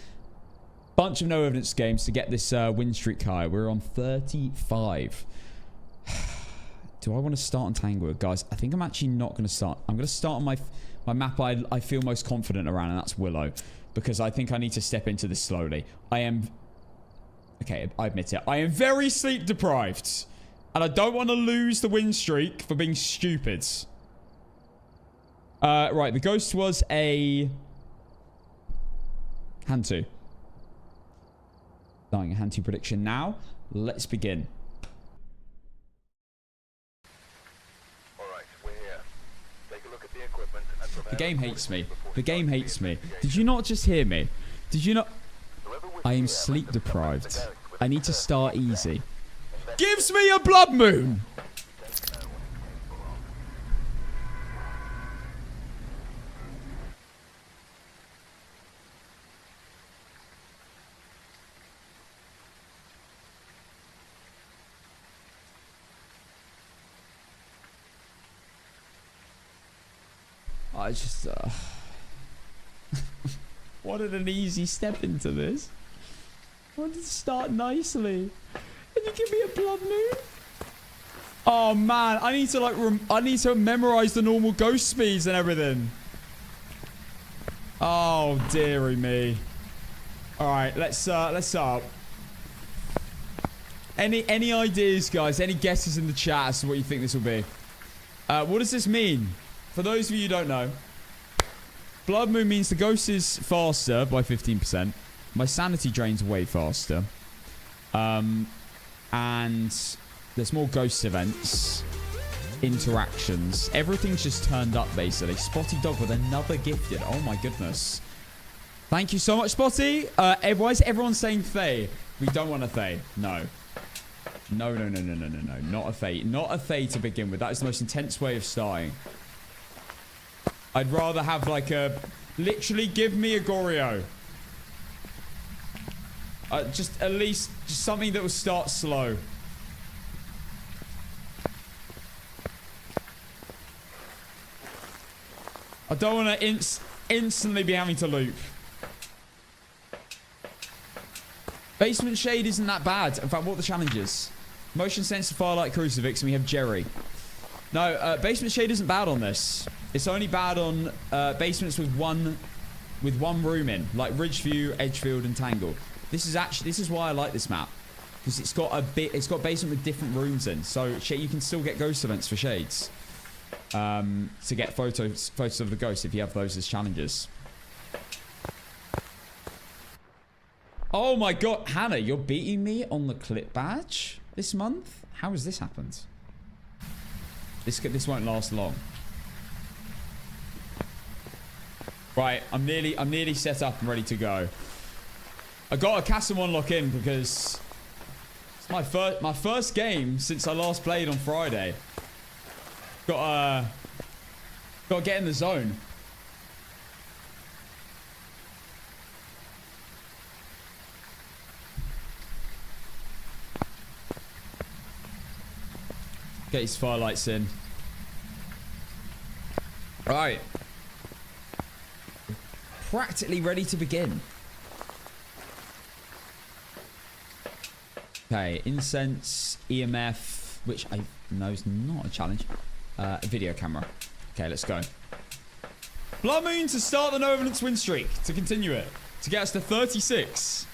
Bunch of no evidence games to get this win streak high. We're on 35. Do I want to start on Tanglewood? Guys, I think I'm actually not going to start. I'm going to start on my map I feel most confident around, and that's Willow. Because I think I need to step into this slowly. I am... Okay, I admit it. I am very sleep deprived. And I don't want to lose the win streak for being stupid. Right, the ghost was a... Hand 2. Starting a hand 2 prediction now. Let's begin. Alright, we're here. Take a look at the equipment and prepare The game hates me. The game hates the me. investigation. Did you not just hear me? Did you not... Whoever was I am here sleep must have come into the deprived. garage with I a need to first start class easy. set. Gives me a blood moon! I just... wanted an easy step into this. I wanted to start nicely. And you give me a blood moon? Oh man, I need to like I need to memorize the normal ghost speeds and everything. Oh dearie me. Alright, let's start. Any ideas, guys? Any guesses in the chat as to what you think this will be? What does this mean? For those of you who don't know, blood moon means the ghost is faster by 15%. My sanity drains way faster. And there's more ghost events. Interactions. Everything's just turned up, basically. Spotty Dog with another gifted. Oh, my goodness. Thank you so much, Spotty. Why is everyone saying Fae? We don't want a Fae. No. No. Not a Fae. Not a Fae to begin with. That is the most intense way of starting. I'd rather have, like, a... Literally, give me a Goryo. Just at least just something that will start slow. I don't want to instantly be having to loop. Basement Shade isn't that bad. In fact, what are the challenges? Motion Sensor, Firelight, Crucifix, and we have Jerry. No, Basement Shade isn't bad on this. It's only bad on basements with one room in, like Ridgeview, Edgefield, and Tangle. This is why I like this map, because it's got basement with different rooms in, so you can still get ghost events for Shades. To get photos of the ghost if you have those as challenges. Oh my god, Hannah, you're beating me on the clip badge this month? How has this happened? This won't last long. Right, I'm nearly set up and ready to go. I got a Castle 1 lock in because it's my first game since I last played on Friday. Got to get in the zone. Get his firelights in. Right. Practically ready to begin. Okay, incense, EMF, which I know is not a challenge. Video camera. Okay, let's go. Blood Moon to start the no evidence win streak. To continue it. To get us to 36.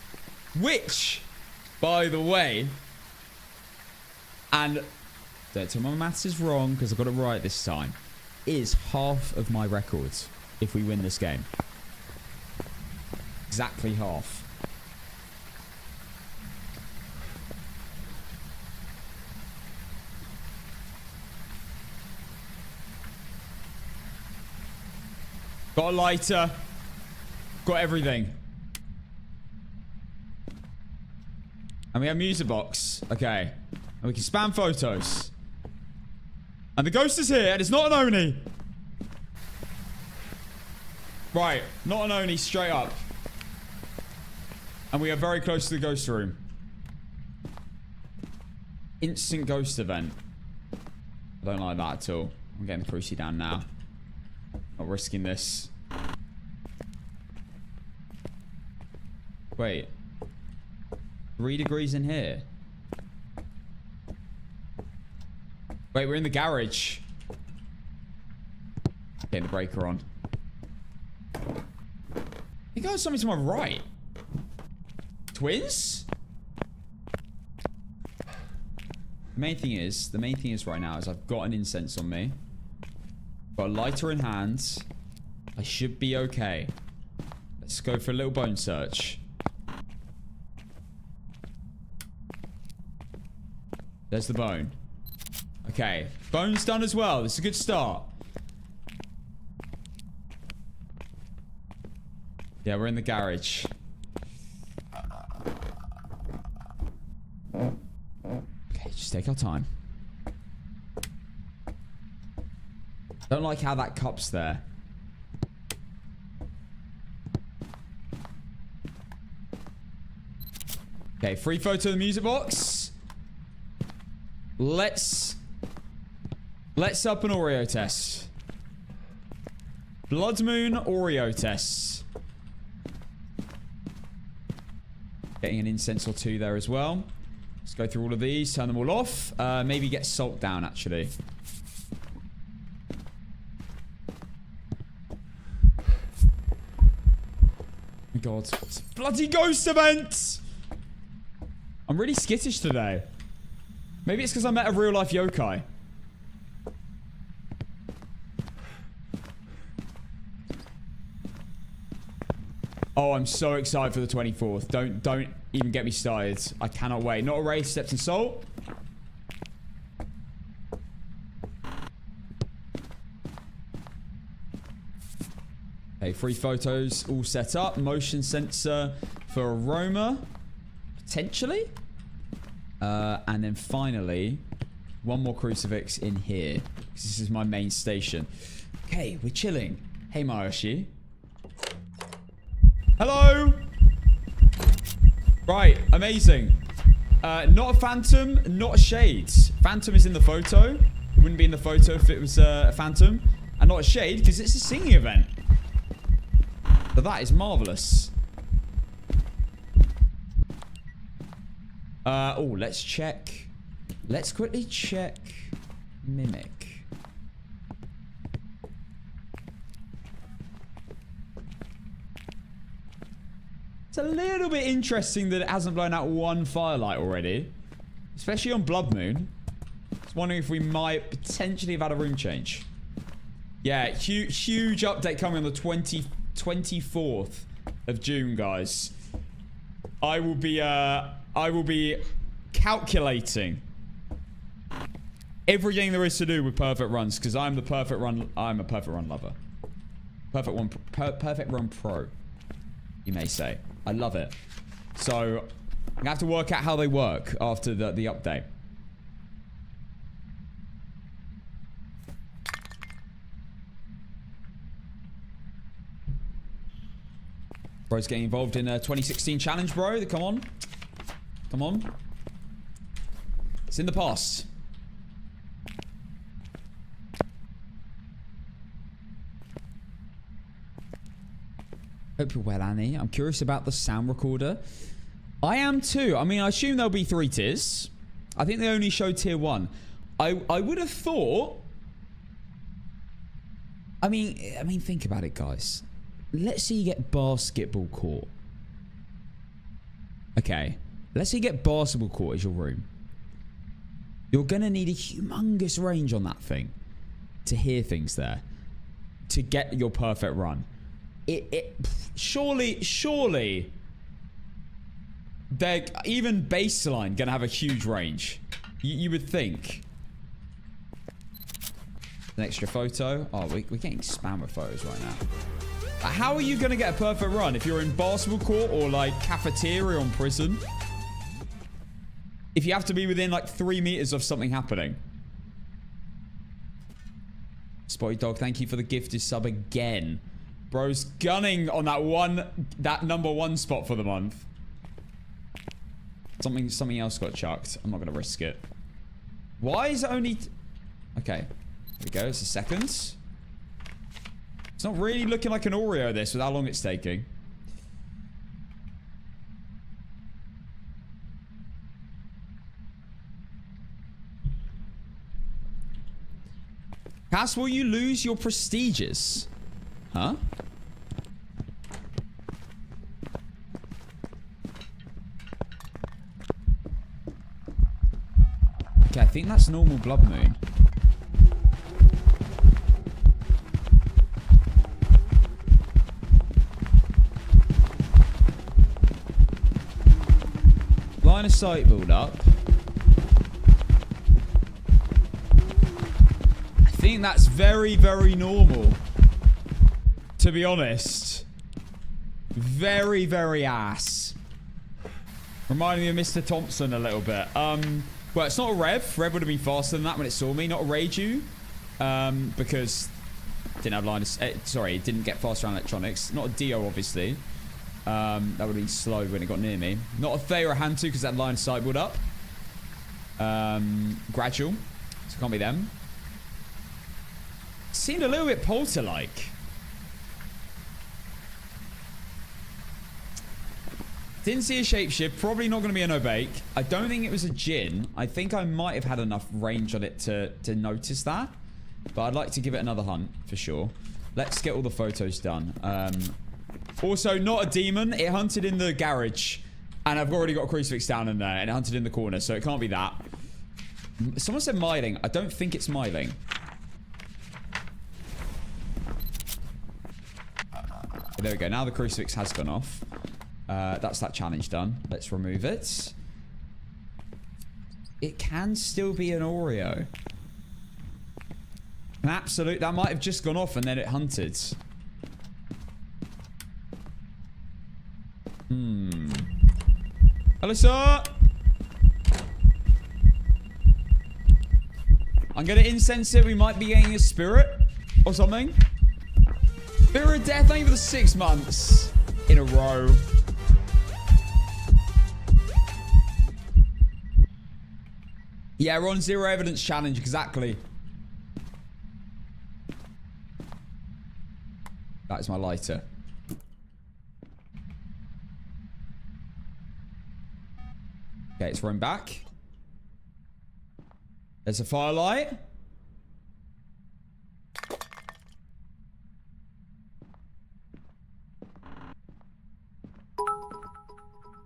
Which, by the way... And... don't tell me my maths is wrong, because I got it right this time. Is half of my records if we win this game. Exactly half. Got a lighter. Got everything. And we have music box. Okay. And we can spam photos. And the ghost is here, and it's not an Oni. Right. Not an Oni, straight up. And we are very close to the ghost room. Instant ghost event. I don't like that at all. I'm getting the cruci down now. Not risking this. Wait. 3 degrees in here. Wait, we're in the garage. Getting the breaker on. You got something to my right. Twins? The main thing is right now is I've got an incense on me. Got a lighter in hand. I should be okay. Let's go for a little bone search. There's the bone. Okay. Bone's done as well. This is a good start. Yeah, we're in the garage. Okay, just take our time. Don't like how that cup's there. Okay, free photo of the music box. Let's up an Oreo test. Blood Moon Oreo tests. Getting an incense or two there as well. Let's go through all of these, turn them all off. Maybe get salt down, actually. Oh my god. It's a bloody ghost event! I'm really skittish today. Maybe it's because I met a real life yokai. Oh, I'm so excited for the 24th. Don't even get me started. I cannot wait. Not a race, steps and salt. Okay, free photos all set up. Motion sensor for aroma. Potentially. And then finally, one more crucifix in here. Because this is my main station. Okay, we're chilling. Hey, Mayoshi. Hello! Right, amazing. Not a phantom, not a shade. Phantom is in the photo. It wouldn't be in the photo if it was a phantom. And not a shade, because it's a singing event. So that is marvellous. Oh, let's check. Let's quickly check Mimic. It's a little bit interesting that it hasn't blown out one firelight already. Especially on Blood Moon. I was wondering if we might potentially have had a room change. Yeah, huge update coming on the 24th of June, guys. I will be calculating everything there is to do with perfect runs, because I'm a perfect run lover. Perfect run pro, you may say. I love it. So I'm gonna have to work out how they work after the update. Bro's getting involved in a 2016 challenge, bro. Come on. Come on. It's in the past. Hope you're well, Annie. I'm curious about the sound recorder. I am too. I mean, I assume there'll be 3 tiers. I think they only show tier 1. I would have thought I mean, think about it, guys. Let's say you get basketball court. Okay. Let's say you get basketball court as your room. You're going to need a humongous range on that thing to hear things there. To get your perfect run. Surely, they're even baseline going to have a huge range. You would think. An extra photo. Oh, we're getting spam with photos right now. How are you going to get a perfect run if you're in basketball court or like cafeteria on prison? If you have to be within like 3 meters of something happening. Spotty Dog, thank you for the gifted sub again. Bro's gunning on that number 1 spot for the month. Something else got chucked. I'm not going to risk it. Why is it only... Okay. Here we go. It's a second. It's not really looking like an Oreo, this, with how long it's taking. Cass, will you lose your prestiges? Huh? Okay, I think that's normal blood moon. Line of sight build up. I think that's very, very normal. To be honest. Very, very ass. Reminding me of Mr. Thompson a little bit. Well, it's not a Rev. Rev would have been faster than that when it saw me. Not a Reiju. Because it didn't have line of... sorry, it didn't get faster on electronics. Not a Dio, obviously. That would have been slow when it got near me. Not a Thay or a Hantu because that line of sight would up. Gradual. So it can't be them. Seemed a little bit polter-like. Didn't see a shapeshift. Probably not going to be an Obake. I don't think it was a Jinn. I think I might have had enough range on it to notice that. But I'd like to give it another hunt, for sure. Let's get all the photos done. Also, not a demon. It hunted in the garage. And I've already got a crucifix down in there. And it hunted in the corner, so it can't be that. Someone said Myling. I don't think it's Myling. There we go. Now the crucifix has gone off. That's that challenge done. Let's remove it. It can still be an Oreo. An absolute... That might have just gone off and then it hunted. Hello, sir. I'm going to incense it. We might be getting a spirit or something. Spirit of Death, thank you for the 6 months in a row. Yeah, we're on zero evidence challenge, exactly. That is my lighter. Okay, it's run back. There's a firelight.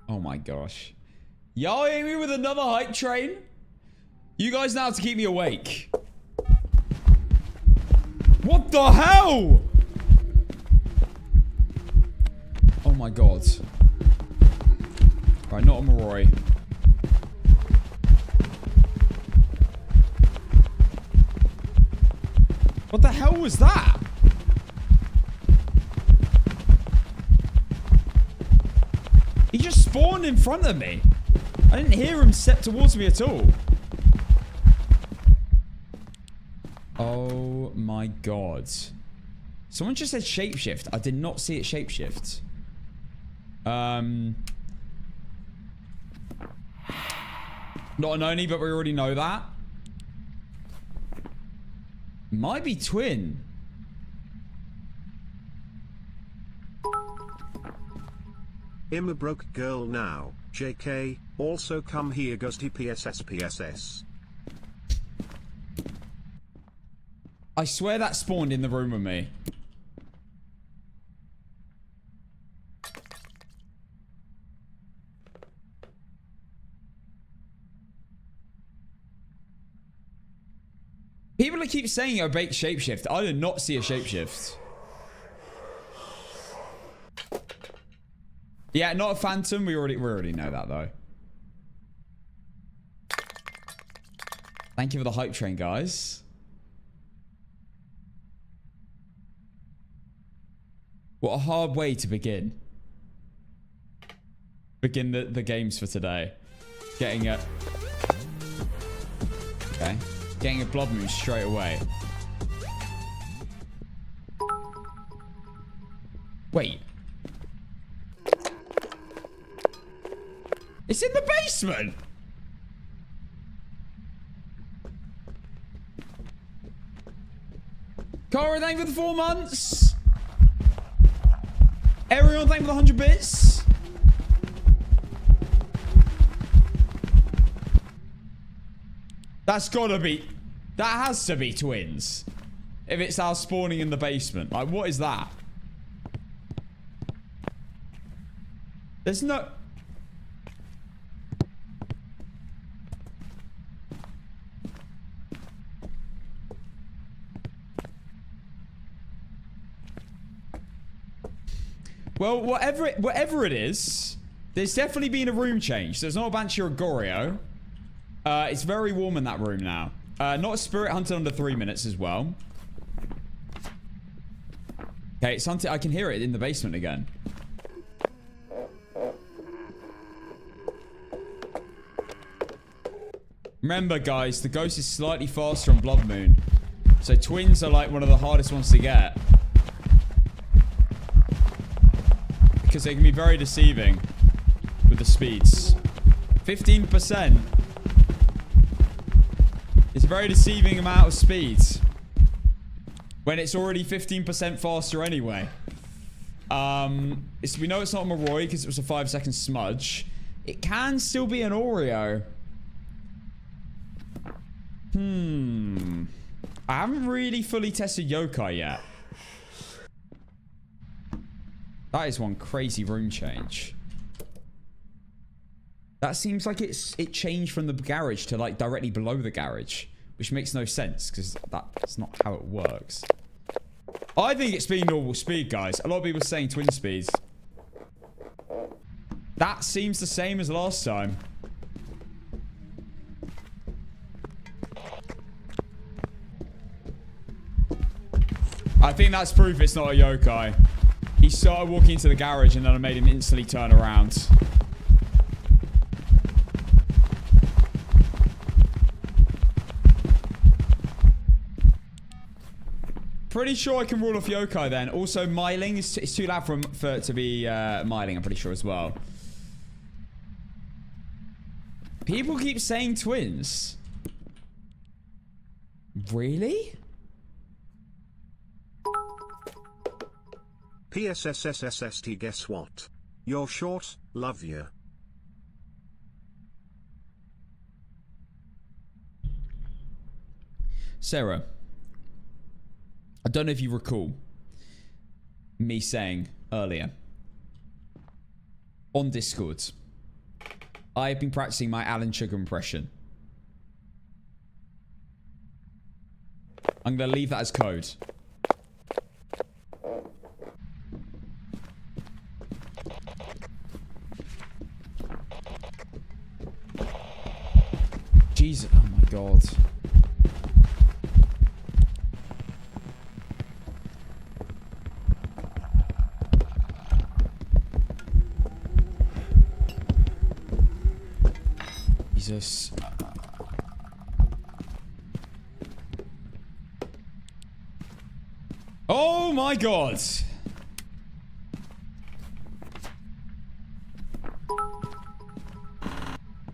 Oh my gosh. Y'all hit me with another hype train? You guys know how to keep me awake. What the hell? Oh my god. Right, not a Moroi. What the hell was that? He just spawned in front of me. I didn't hear him step towards me at all. Oh my god. Someone just said shapeshift. I did not see it shapeshift. Not an Oni, but we already know that. Might be twin. I'm a broke girl now, JK, also come here Ghosty PSS. I swear that spawned in the room with me. People that keep saying a bait shapeshift. I did not see a shapeshift. Yeah, not a phantom. We already know that though. Thank you for the hype train, guys. What a hard way to begin. Begin the games for today. Getting a... Okay. Getting a blood moon straight away. Wait. It's in the basement! Cara, thank you for the 4 months. Ariel, thank you for the 100 bits. That's gotta be... That has to be twins. If it's our spawning in the basement. Like, what is that? There's no... Well, whatever it is, there's definitely been a room change. There's not a Banshee or a Goryo. It's very warm in that room now. Not a Spirit hunted under 3 minutes as well. Okay, it's hunted. I can hear it in the basement again. Remember, guys, the ghost is slightly faster on Blood Moon. So twins are like one of the hardest ones to get. Because they can be very deceiving with the speeds. 15%. It's a very deceiving amount of speed. When it's already 15% faster anyway. We know it's not a Moroi because it was a 5-second smudge. It can still be an Oreo. I haven't really fully tested Yokai yet. That is one crazy room change. That seems like it changed from the garage to like directly below the garage, which makes no sense because that's not how it works. I think it's been normal speed, guys. A lot of people are saying twin speeds. That seems the same as last time. I think that's proof it's not a yokai. He started walking into the garage and then I made him instantly turn around. Pretty sure I can rule off yokai then. Also, miling is too loud for to be miling, I'm pretty sure as well. People keep saying twins. Really? PSSSSST, guess what? You're short, love you. Sarah, I don't know if you recall me saying earlier on Discord, I've been practicing my Alan Sugar impression. I'm going to leave that as code. Jesus, oh my god. Jesus. Oh my god.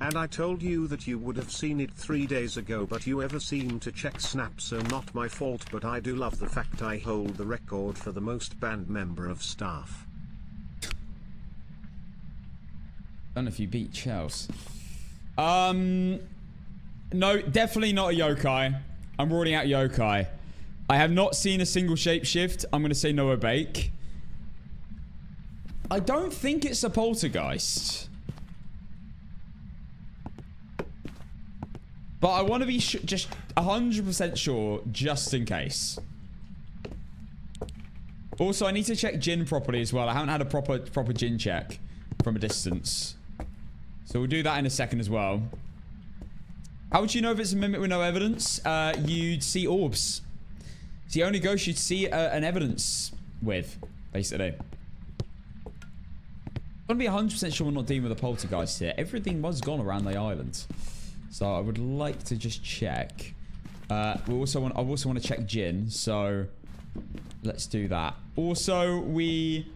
And I told you that you would have seen it 3 days ago, but you ever seem to check snaps, so not my fault, but I do love the fact I hold the record for the most banned member of staff. Don't know if you beat Chels. No, definitely not a yokai. I'm ruling out yokai. I have not seen a single shapeshift. I'm going to say Noah Bake. I don't think it's a poltergeist. But I want to be just 100% sure, just in case. Also, I need to check Jin properly as well. I haven't had a proper Jin check from a distance. So we'll do that in a second as well. How would you know if it's a mimic with no evidence? You'd see orbs. It's the only ghost you'd see an evidence with, basically. I'm going to be 100% sure we're not dealing with a poltergeist here. Everything was gone around the island. So I would like to just check. I also want to check Jin. So let's do that. Also, we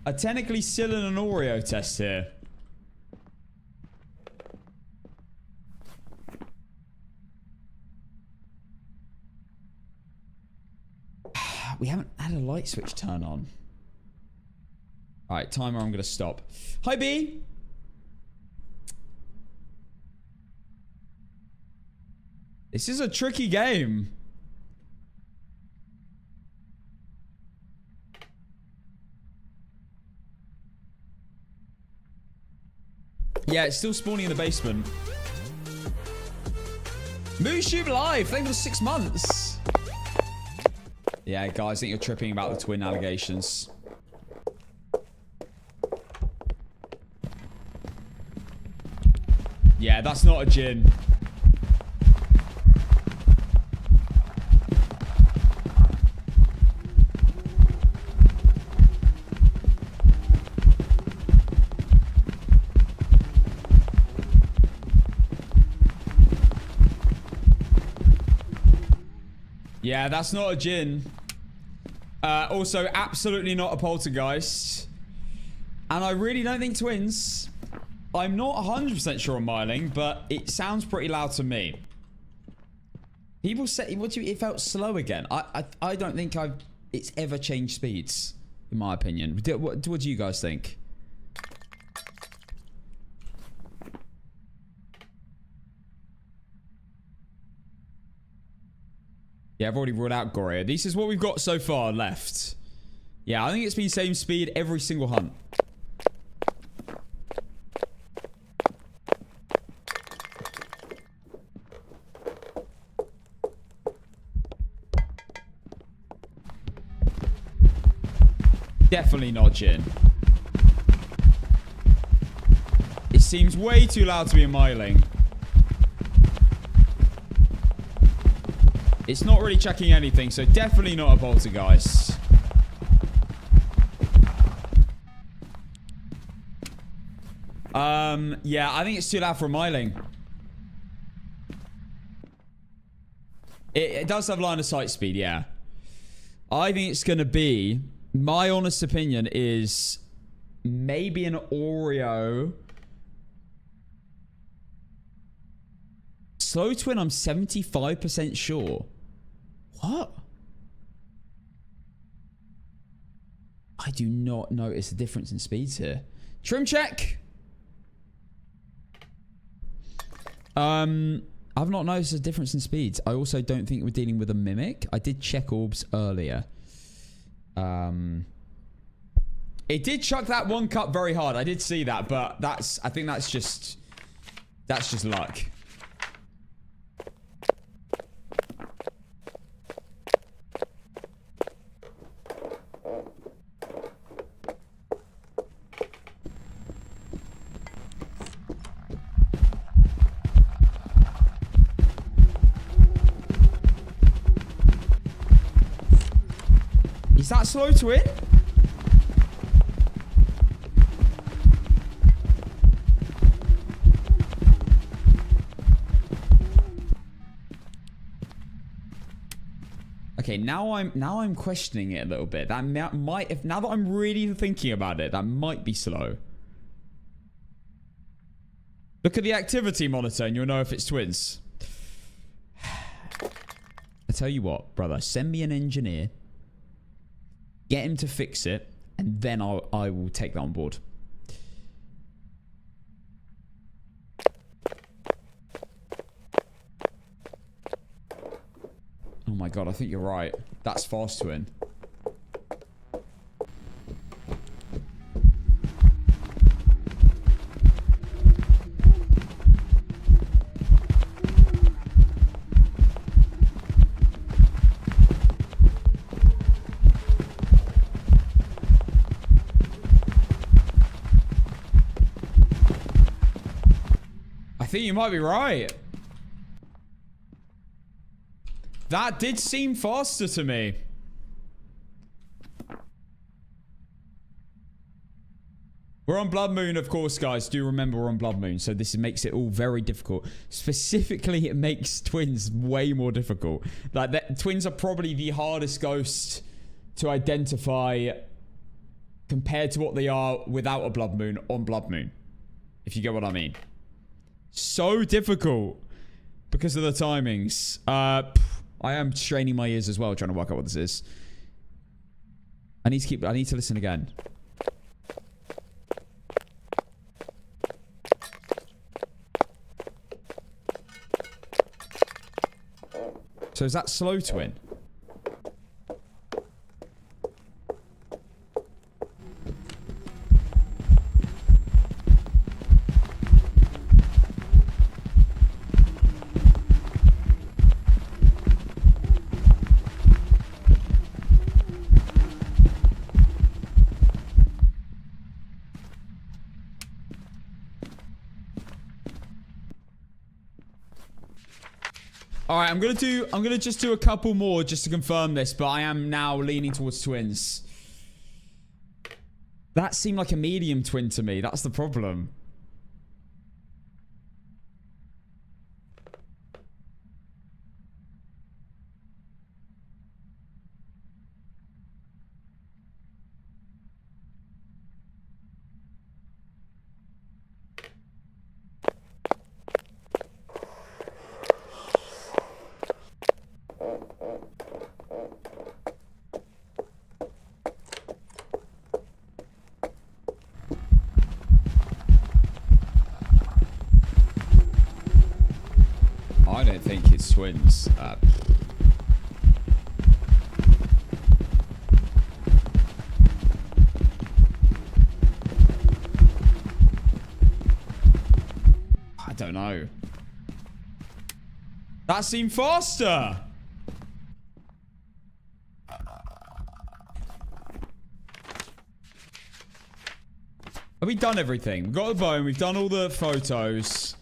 are technically still in an Oreo test here. We haven't had a light switch turn on. Alright, timer, I'm going to stop. Hi, B. This is a tricky game. Yeah, it's still spawning in the basement. MooShoot Live, thank you for 6 months. Yeah, guys, I think you're tripping about the twin allegations. Yeah, that's not a Jin. Yeah, that's not a Jin. Also, absolutely not a poltergeist. And I really don't think twins. I'm not 100% sure on Myling, but it sounds pretty loud to me. People say, it felt slow again. I don't think it's ever changed speeds, in my opinion. What do you guys think? Yeah, I've already ruled out Goria. This is what we've got so far left. Yeah, I think it's been same speed every single hunt. Definitely not Jin. It seems way too loud to be a Myling. It's not really checking anything, so definitely not a poltergeist. Yeah, I think it's too loud for a Myling. It does have line of sight speed, yeah. I think it's going to be... My honest opinion is maybe an Oreo. Slow twin, I'm 75% sure. What? I do not notice a difference in speeds here. Trim check. I've not noticed a difference in speeds. I also don't think we're dealing with a mimic. I did check orbs earlier. It did chuck that one cup very hard. I did see that, but I think that's just luck. Is that slow twin? Okay, now I'm questioning it a little bit. That might, now that I'm really thinking about it, that might be slow. Look at the activity monitor and you'll know if it's twins. I tell you what, brother, send me an engineer. Get him to fix it, and then I will take that on board. Oh my god, I think you're right. That's fast twin. I think you might be right. That did seem faster to me. We're on Blood Moon, of course, guys. Do remember we're on Blood Moon, so this makes it all very difficult. Specifically, it makes twins way more difficult. Like, twins are probably the hardest ghost to identify compared to what they are without a Blood Moon on Blood Moon. If you get what I mean. So difficult because of the timings. I am straining my ears as well, trying to work out what this is. I need to listen again. So is that slow twin? Alright, I'm gonna just do a couple more just to confirm this, but I am now leaning towards twins. That seemed like a medium twin to me. That's the problem. I don't think it's twins. I don't know. That seemed faster. Have we done everything? We've got the bone. We've done all the photos.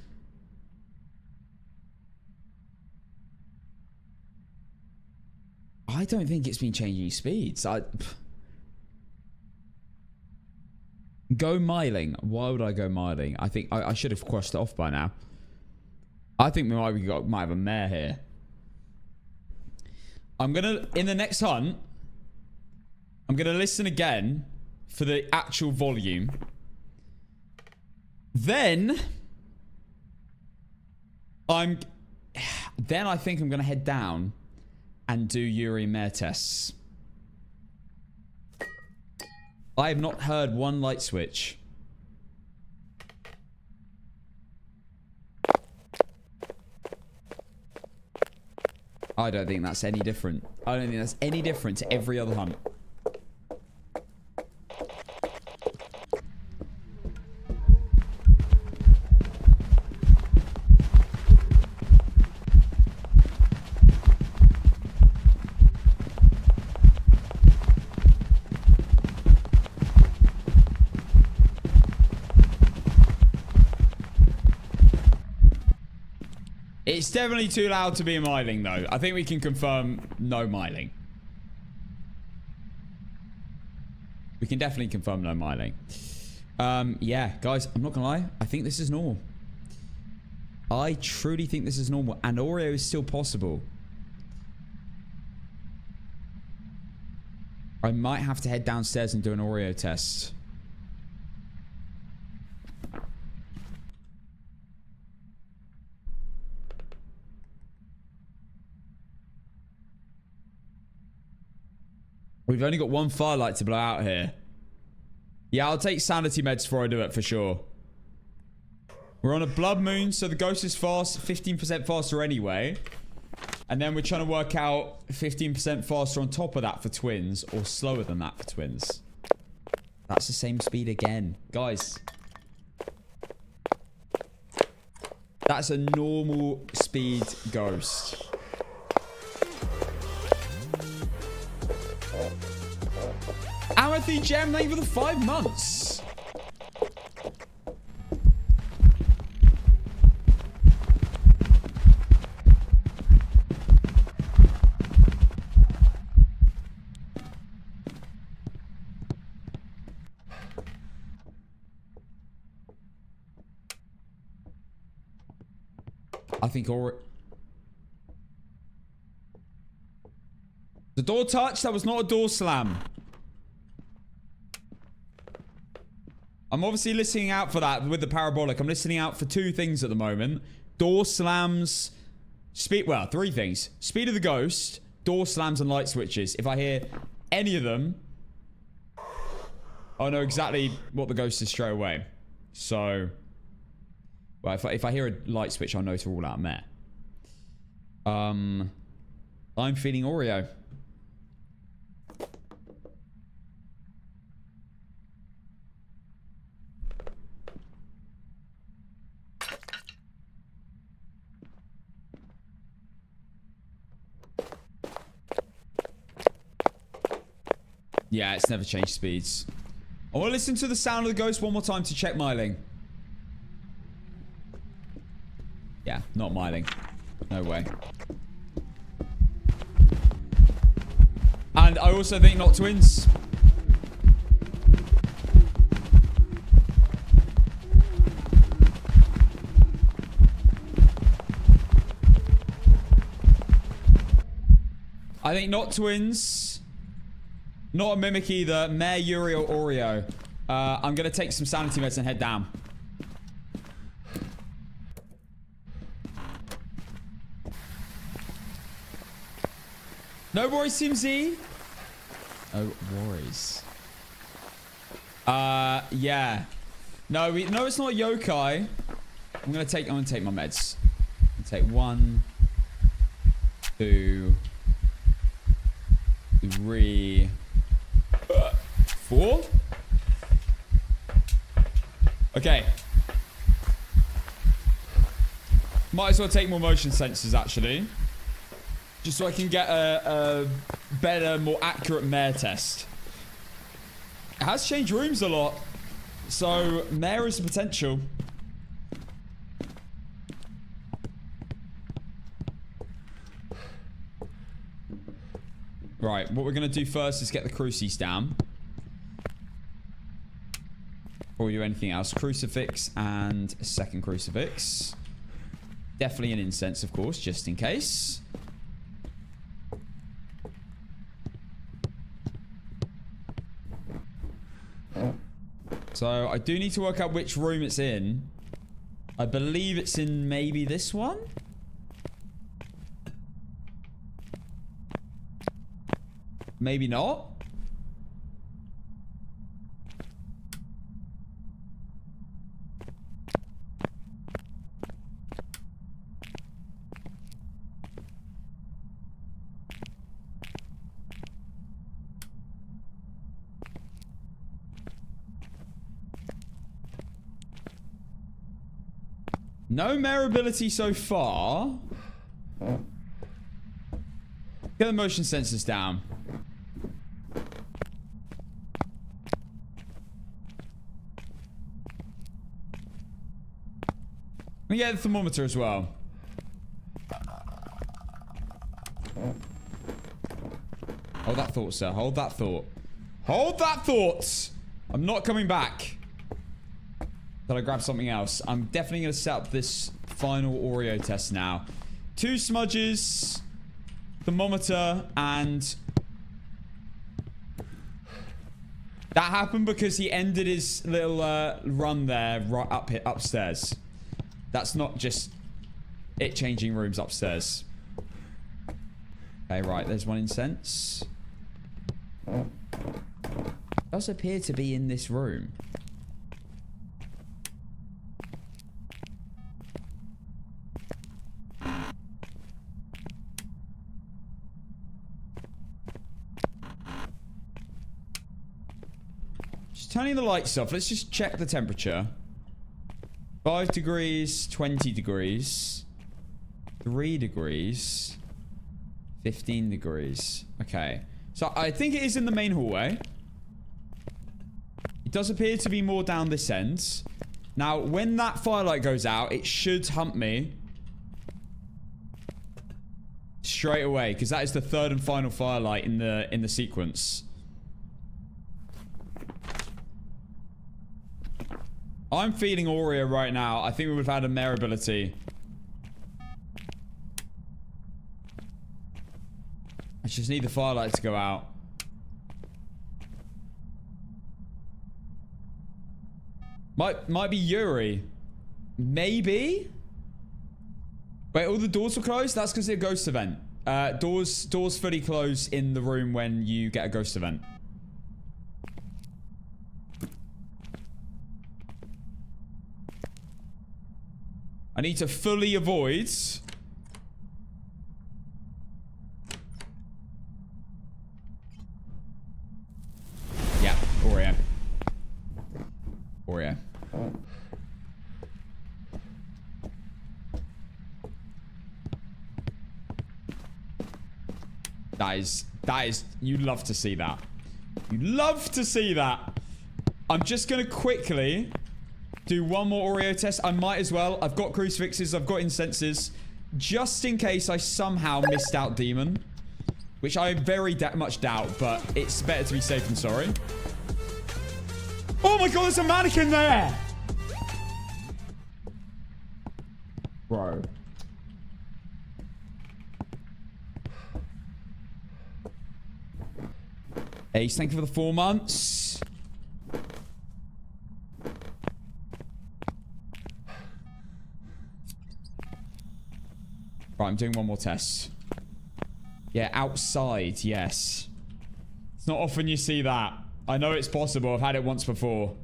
I don't think it's been changing speeds. Go miling. Why would I go miling? I think I should have crossed it off by now. I think we might have a mare here. I'm gonna, in the next hunt, I'm gonna listen again for the actual volume. Then I think I'm gonna head down and do Yuri mare tests. I have not heard one light switch. I don't think that's any different. I don't think that's any different to every other hunt. It's definitely too loud to be miling, though. I think we can confirm no miling. We can definitely confirm no miling. Yeah, guys, I'm not gonna lie. I think this is normal. I truly think this is normal. And Oreo is still possible. I might have to head downstairs and do an Oreo test. We've only got one firelight to blow out here. Yeah, I'll take sanity meds before I do it for sure. We're on a blood moon, so the ghost is fast, 15% faster anyway. And then we're trying to work out 15% faster on top of that for twins, or slower than that for twins. That's the same speed again. Guys. That's a normal speed ghost. Amethy Gem, thank you for the 5 months. I think the door touch, that was not a door slam. I'm obviously listening out for that with the parabolic. I'm listening out for 2 things at the moment. Door slams, well, 3 things. Speed of the ghost, door slams, and light switches. If I hear any of them, I'll know exactly what the ghost is straight away. So, well, if I hear a light switch, I'll know to rule out mare. I'm feeling Oreo. Yeah, it's never changed speeds. I want to listen to the sound of the ghost one more time to check miling. Yeah, not miling. No way. And I also think not twins. I think not twins. Not a mimic either. Mare, Yuri, or Oreo. I'm going to take some sanity meds and head down. No worries, Simsy. No worries. Yeah. No, it's not yokai. I'm gonna take my meds. Take 1, 2, 3, 4. Okay. Might as well take more motion sensors, actually. Just so I can get a better, more accurate mare test. It has changed rooms a lot. So, mare is the potential. Right, what we're going to do first is get the crucis down. Before we do anything else. Crucifix and a second crucifix. Definitely an incense, of course, just in case. So, I do need to work out which room it's in. I believe it's in maybe this one? Maybe not. No mare ability so far. Get the motion sensors down. Let me get the thermometer as well. Hold that thought, sir. Hold that thought. Hold that thought! I'm not coming back. Till I grab something else. I'm definitely going to set up this final Oreo test now. 2 smudges, thermometer, and... That happened because he ended his little run there right up here, upstairs. That's not just it changing rooms upstairs. Okay, right. There's one incense. Does appear to be in this room. Just turning the lights off. Let's just check the temperature. 5 degrees, 20 degrees, 3 degrees, 15 degrees. Okay. So I think it is in the main hallway. It does appear to be more down this end. Now, when that firelight goes out, it should hump me straight away, because that is the third and final firelight in the sequence. I'm feeling Oreo right now. I think we would have had a mare ability. I just need the firelight to go out. Might be Yuri. Maybe? Wait, all the doors were closed? That's because it's a ghost event. Doors fully close in the room when you get a ghost event. I need to fully avoid... Yeah, Oreo. Oreo. That is, you'd love to see that. You'd love to see that. I'm just gonna quickly do one more Oreo test. I might as well. I've got crucifixes, I've got incenses, just in case I somehow missed out demon, which I very much doubt, but it's better to be safe than sorry. Oh my god, there's a mannequin there! Bro. Ace, thank you for the 4 months. Right, I'm doing one more test. Yeah, outside, yes. It's not often you see that. I know it's possible. I've had it once before.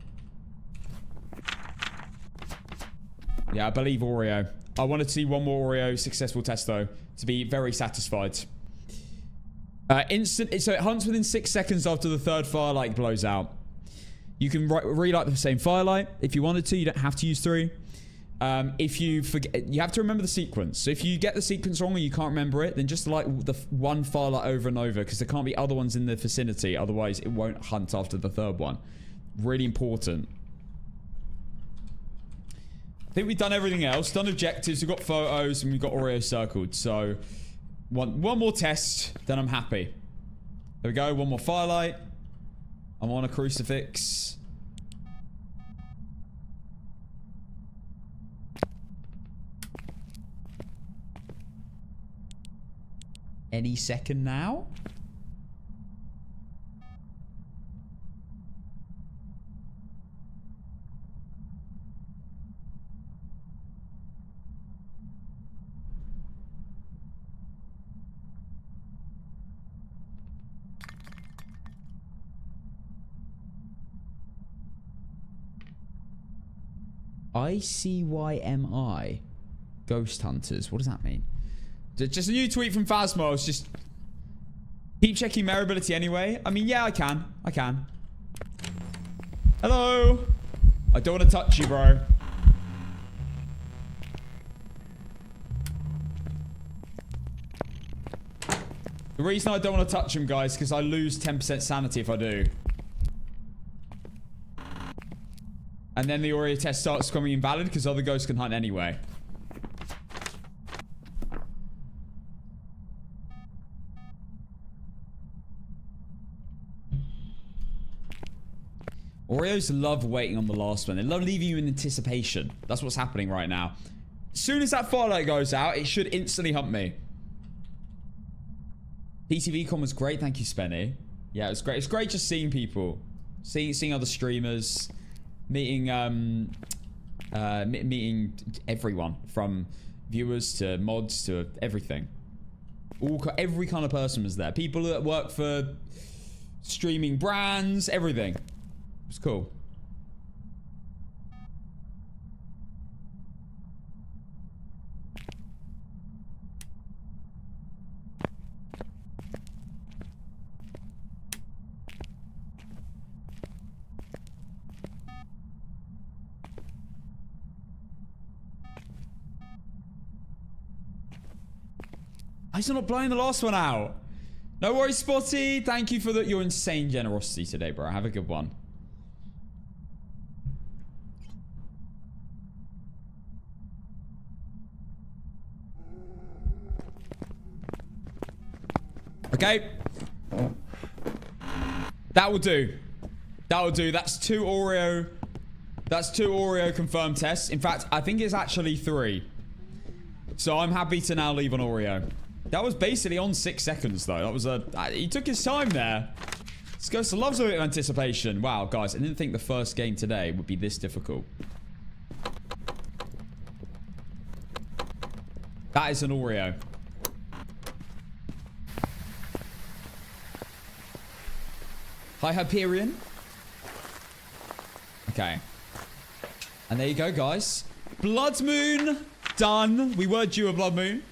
Yeah, I believe Oreo. I wanted to see one more Oreo successful test, though, to be very satisfied. So it hunts within 6 seconds after the third firelight blows out. You can relight the same firelight if you wanted to. You don't have to use 3. If you forget, you have to remember the sequence. So if you get the sequence wrong or you can't remember it, then just light the one firelight over and over, because there can't be other ones in the vicinity. Otherwise, it won't hunt after the third one. Really important. I think we've done everything else. Done objectives. We've got photos and we've got Oreo circled. So one more test, then I'm happy. There we go. One more firelight. I'm on a crucifix. Any second now? ICYMI. Ghost Hunters. What does that mean? Just a new tweet from Phasmos. Just keep checking Merability anyway. I mean, yeah, I can. I can. Hello. I don't want to touch you, bro. The reason I don't want to touch him, guys, is because I lose 10% sanity if I do. And then the Oreo test starts becoming invalid because other ghosts can hunt anyway. Oreos love waiting on the last one. They love leaving you in anticipation. That's what's happening right now. As soon as that firelight goes out, it should instantly hump me. PTVCon was great. Thank you, Spenny. Yeah, it was great. It's great just seeing people. Seeing other streamers. Meeting meeting everyone. From viewers to mods to everything. Every kind of person was there. People that work for streaming brands. Everything. It was cool. Why is he not blowing the last one out? No worries, Spotty. Thank you for your insane generosity today, bro. Have a good one. Okay. That will do. That will do. That's 2 Oreo. That's 2 Oreo confirmed tests. In fact, I think it's actually 3. So I'm happy to now leave on Oreo. That was basically on 6 seconds, though. That was he took his time there. This ghost loves a bit of anticipation. Wow, guys. I didn't think the first game today would be this difficult. That is an Oreo. Hi, Hyperion. Okay. And there you go, guys. Blood Moon. Done. We were due a Blood Moon.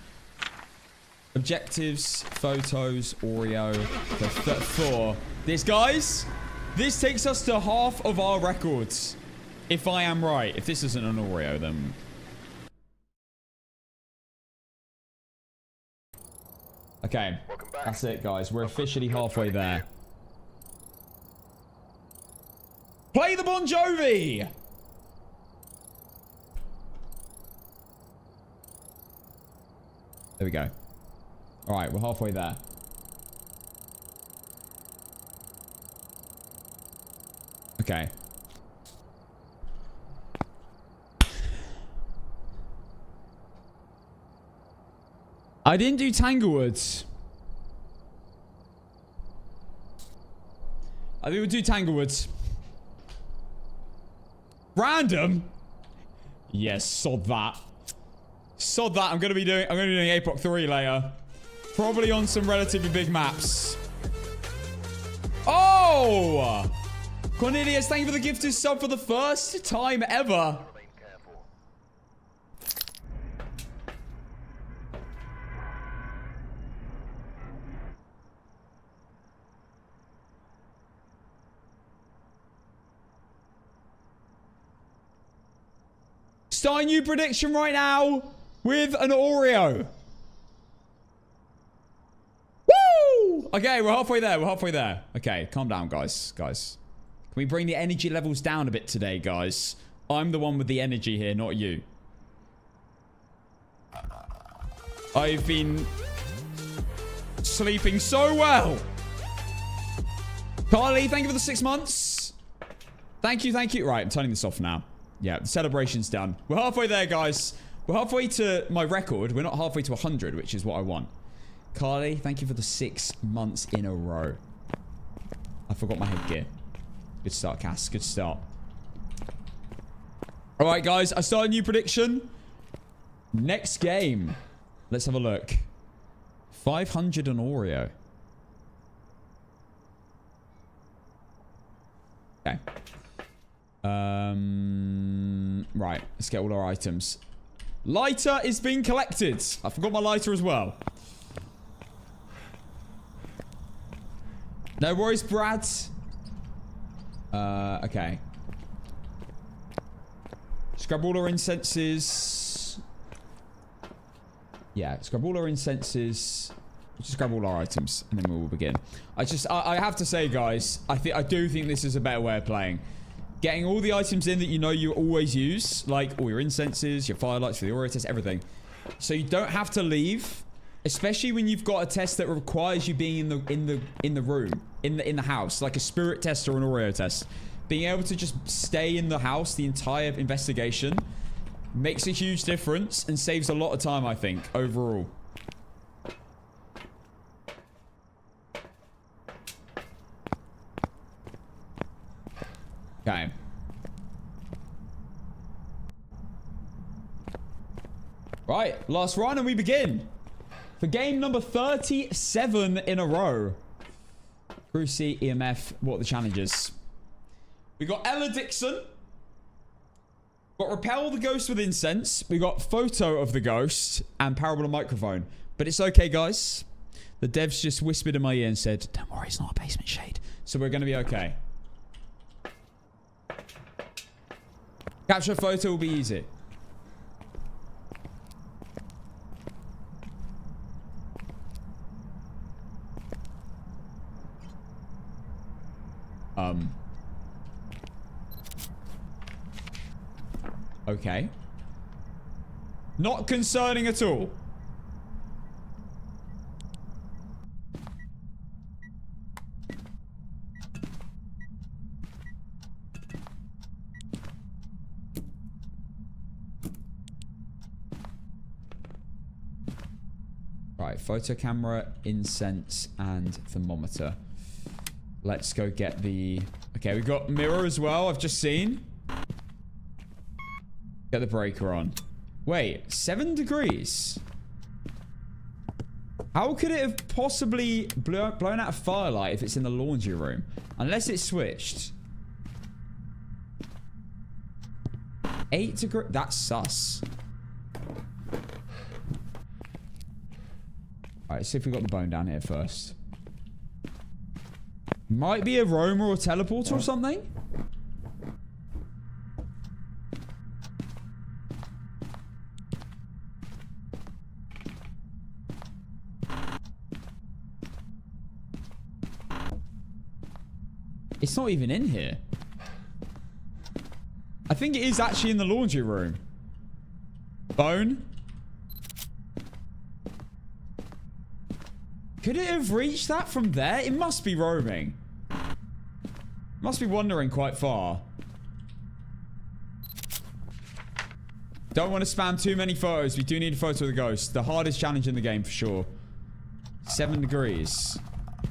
Objectives, photos, Oreo. 4. This, guys, this takes us to half of our records. If I am right. If this isn't an Oreo, then... Okay. That's it, guys. We're officially halfway there. Play the Bon Jovi! There we go. Alright, we're halfway there. Okay. I didn't do Tanglewood. I think we'll do Tanglewood. Random? Yes, sod that. Sod that. I'm gonna be doing Apoc 3 later. Probably on some relatively big maps. Oh! Cornelius, thank you for the gifted sub for the first time ever. Start a new prediction right now with an Oreo. Woo! Okay, we're halfway there. We're halfway there. Okay, calm down, guys. Guys. Can we bring the energy levels down a bit today, guys? I'm the one with the energy here, not you. I've been sleeping so well. Carly, thank you for the 6 months. Thank you, thank you. Right, I'm turning this off now. Yeah, the celebration's done. We're halfway there, guys. We're halfway to my record. We're not halfway to 100, which is what I want. Carly, thank you for the 6 months in a row. I forgot my headgear. Good start, Cass. Good start. All right, guys. I start a new prediction. Next game. Let's have a look. 500 on Oreo. Okay. Right. Let's get all our items. Lighter is being collected. I forgot my lighter as well. No worries, Brad. Okay. Scrub all our incenses. Yeah, scrub all our incenses. Just grab all our items and then we will begin. I have to say, guys, I do think this is a better way of playing. Getting all the items in that you know you always use, like all your incenses, your firelights for the Oreo test, everything. So you don't have to leave, especially when you've got a test that requires you being in the room, in the house, like a spirit test or an Oreo test. Being able to just stay in the house the entire investigation makes a huge difference and saves a lot of time, I think, overall. Okay. Right, last run and we begin. For game number 37 in a row. Brucey, EMF, what are the challenges? We got Ella Dixon. Got Repel the Ghost with Incense. We got Photo of the Ghost and Parable Microphone. But it's okay, guys. The devs just whispered in my ear and said, don't worry, it's not a basement shade. So we're going to be okay. Capture a photo will be easy. Okay. Not concerning at all. Right, photo camera, incense, and thermometer. Let's go get the... Okay, we've got mirror as well, I've just seen. Get the breaker on. Wait, 7 degrees? How could it have possibly blown out a firelight if it's in the laundry room? Unless it's switched. 8 degrees? That's sus. Alright, let's see if we got the bone down here first. Might be a roamer or teleporter or something? It's not even in here. I think it is actually in the laundry room. Bone. Could it have reached that from there? It must be roaming. Must be wandering quite far. Don't want to spam too many photos. We do need a photo of the ghost. The hardest challenge in the game for sure. 7 degrees.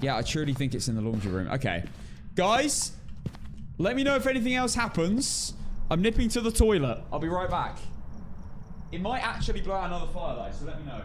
Yeah, I truly think it's in the laundry room. Okay. Guys, let me know if anything else happens. I'm nipping to the toilet. I'll be right back. It might actually blow out another firelight, so let me know.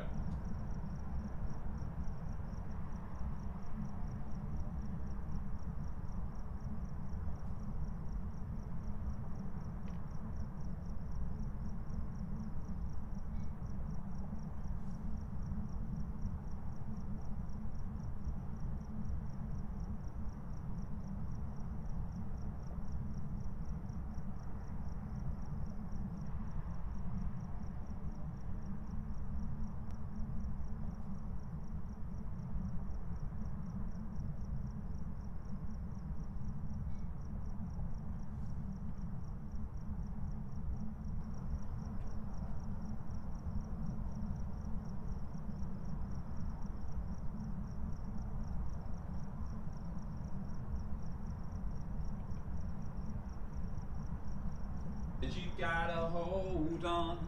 You gotta hold on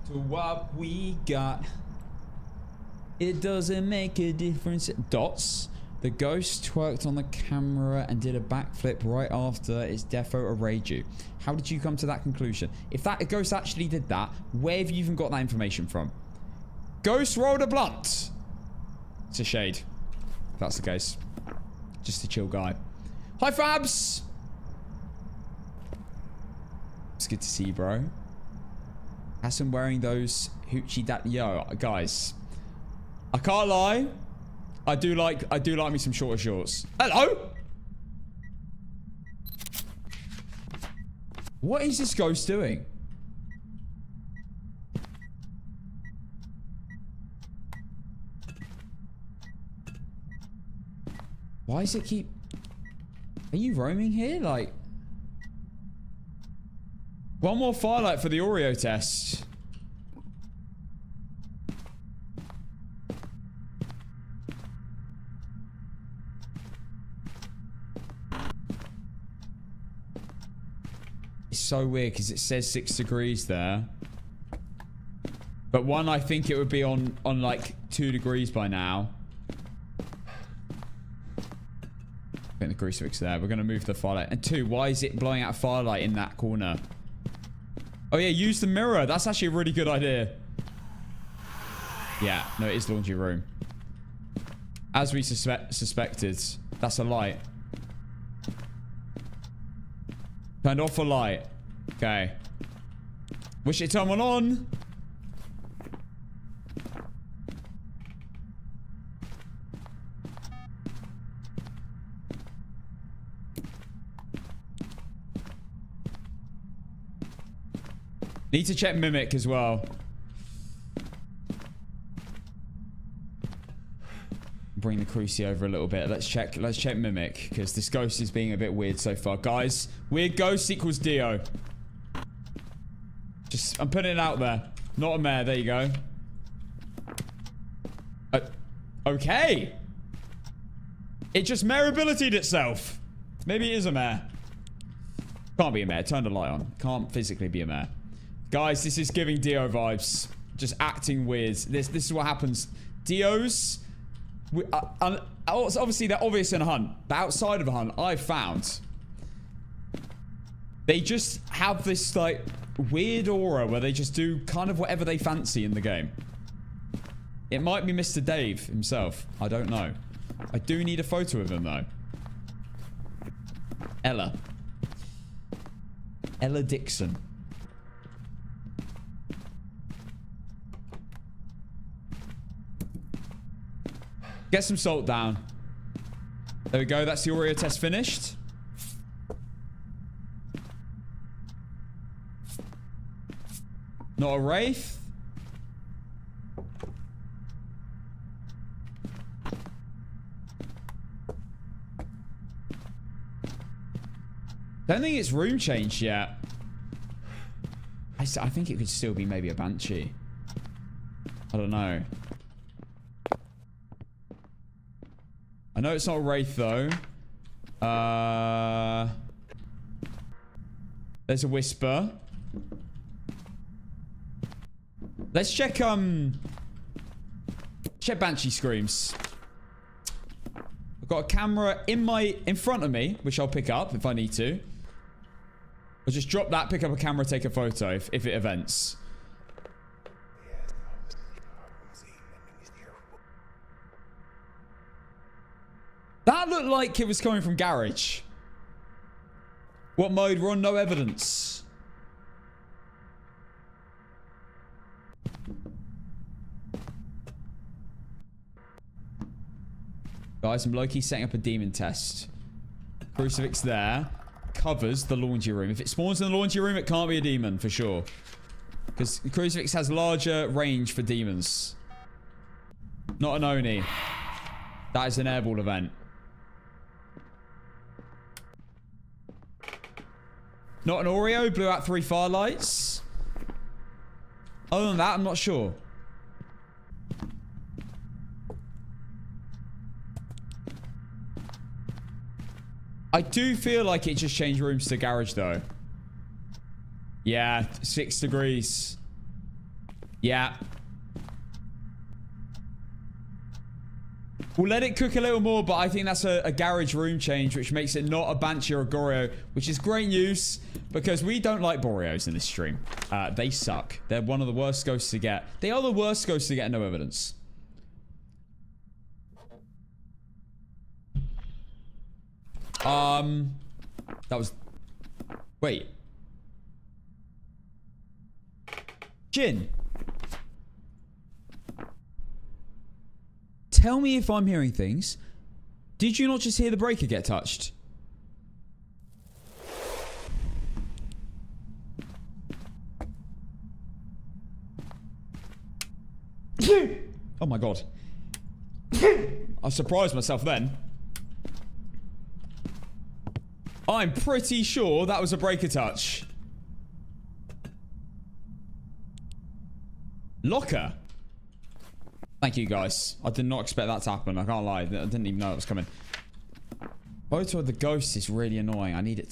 to what we got. It doesn't make a difference. Dots. The ghost twerked on the camera and did a backflip right after its defo arrayed you. How did you come to that conclusion? If that ghost actually did that, where have you even got that information from? Ghost rolled a blunt. It's a shade. If that's the case. Just a chill guy. Hi, Fabs. It's good to see you, bro. Hassan wearing those hoochie dat. Yo, guys, I can't lie. I do like me some shorter shorts. Hello. What is this ghost doing? Why does it keep... Are you roaming here? Like... One more firelight for the Oreo test. It's so weird because it says 6 degrees there. But one, I think it would be on like 2 degrees by now. I think the grease fix there. We're going to move the firelight. And 2, why is it blowing out a firelight in that corner? Oh yeah, use the mirror. That's actually a really good idea. Yeah, no, it is laundry room. As we suspected. That's a light. Turned off a light. Okay. Wish it turn one on. Need to check Mimic as well. bring the cruci over a little bit. Let's check Mimic, because this ghost is being a bit weird so far. Guys, weird ghost equals Dio. Just, I'm putting it out there. Not a mare. There you go. Okay. It just mare-abilitied itself. Maybe it is a mare. Can't be a mare. Turn the light on. Can't physically be a mare. Guys, this is giving Dio vibes. Just acting weird. This is what happens. Dios... obviously, they're obvious in a hunt. But outside of a hunt, I've found... they just have this, like, weird aura where they just do kind of whatever they fancy in the game. It might be Mr. Dave himself. I don't know. I do need a photo of him, though. Ella. Ella Dixon. Get some salt down. There we go. That's the Oreo test finished. Not a wraith. Don't think it's room changed yet. I think it could still be maybe a banshee. I don't know. I know it's not a wraith though. There's a whisper. Let's check banshee screams. I've got a camera in front of me, which I'll pick up if I need to. I'll just drop that, pick up a camera, take a photo if it events. That looked like it was coming from garage. What mode? We're on no evidence. Guys, I'm low-key setting up a demon test. Crucifix there. Covers the laundry room. If it spawns in the laundry room, it can't be a demon for sure. Because Crucifix has larger range for demons. Not an Oni. That is an airball event. Not an Oreo. Blew out 3 firelights. Other than that, I'm not sure. I do feel like it just changed rooms to garage, though. Yeah, 6 degrees. Yeah. We'll let it cook a little more, but I think that's a garage room change, which makes it not a Banshee or a Goreo, which is great news, because we don't like Boreos in this stream. They suck. They're one of the worst ghosts to get. They are the worst ghosts to get, no evidence. That was... Wait. Jin. Tell me if I'm hearing things. Did you not just hear the breaker get touched? Oh my god. I surprised myself then. I'm pretty sure that was a breaker touch. Locker. Thank you, guys. I did not expect that to happen. I can't lie. I didn't even know it was coming. Photo of the ghost is really annoying. I need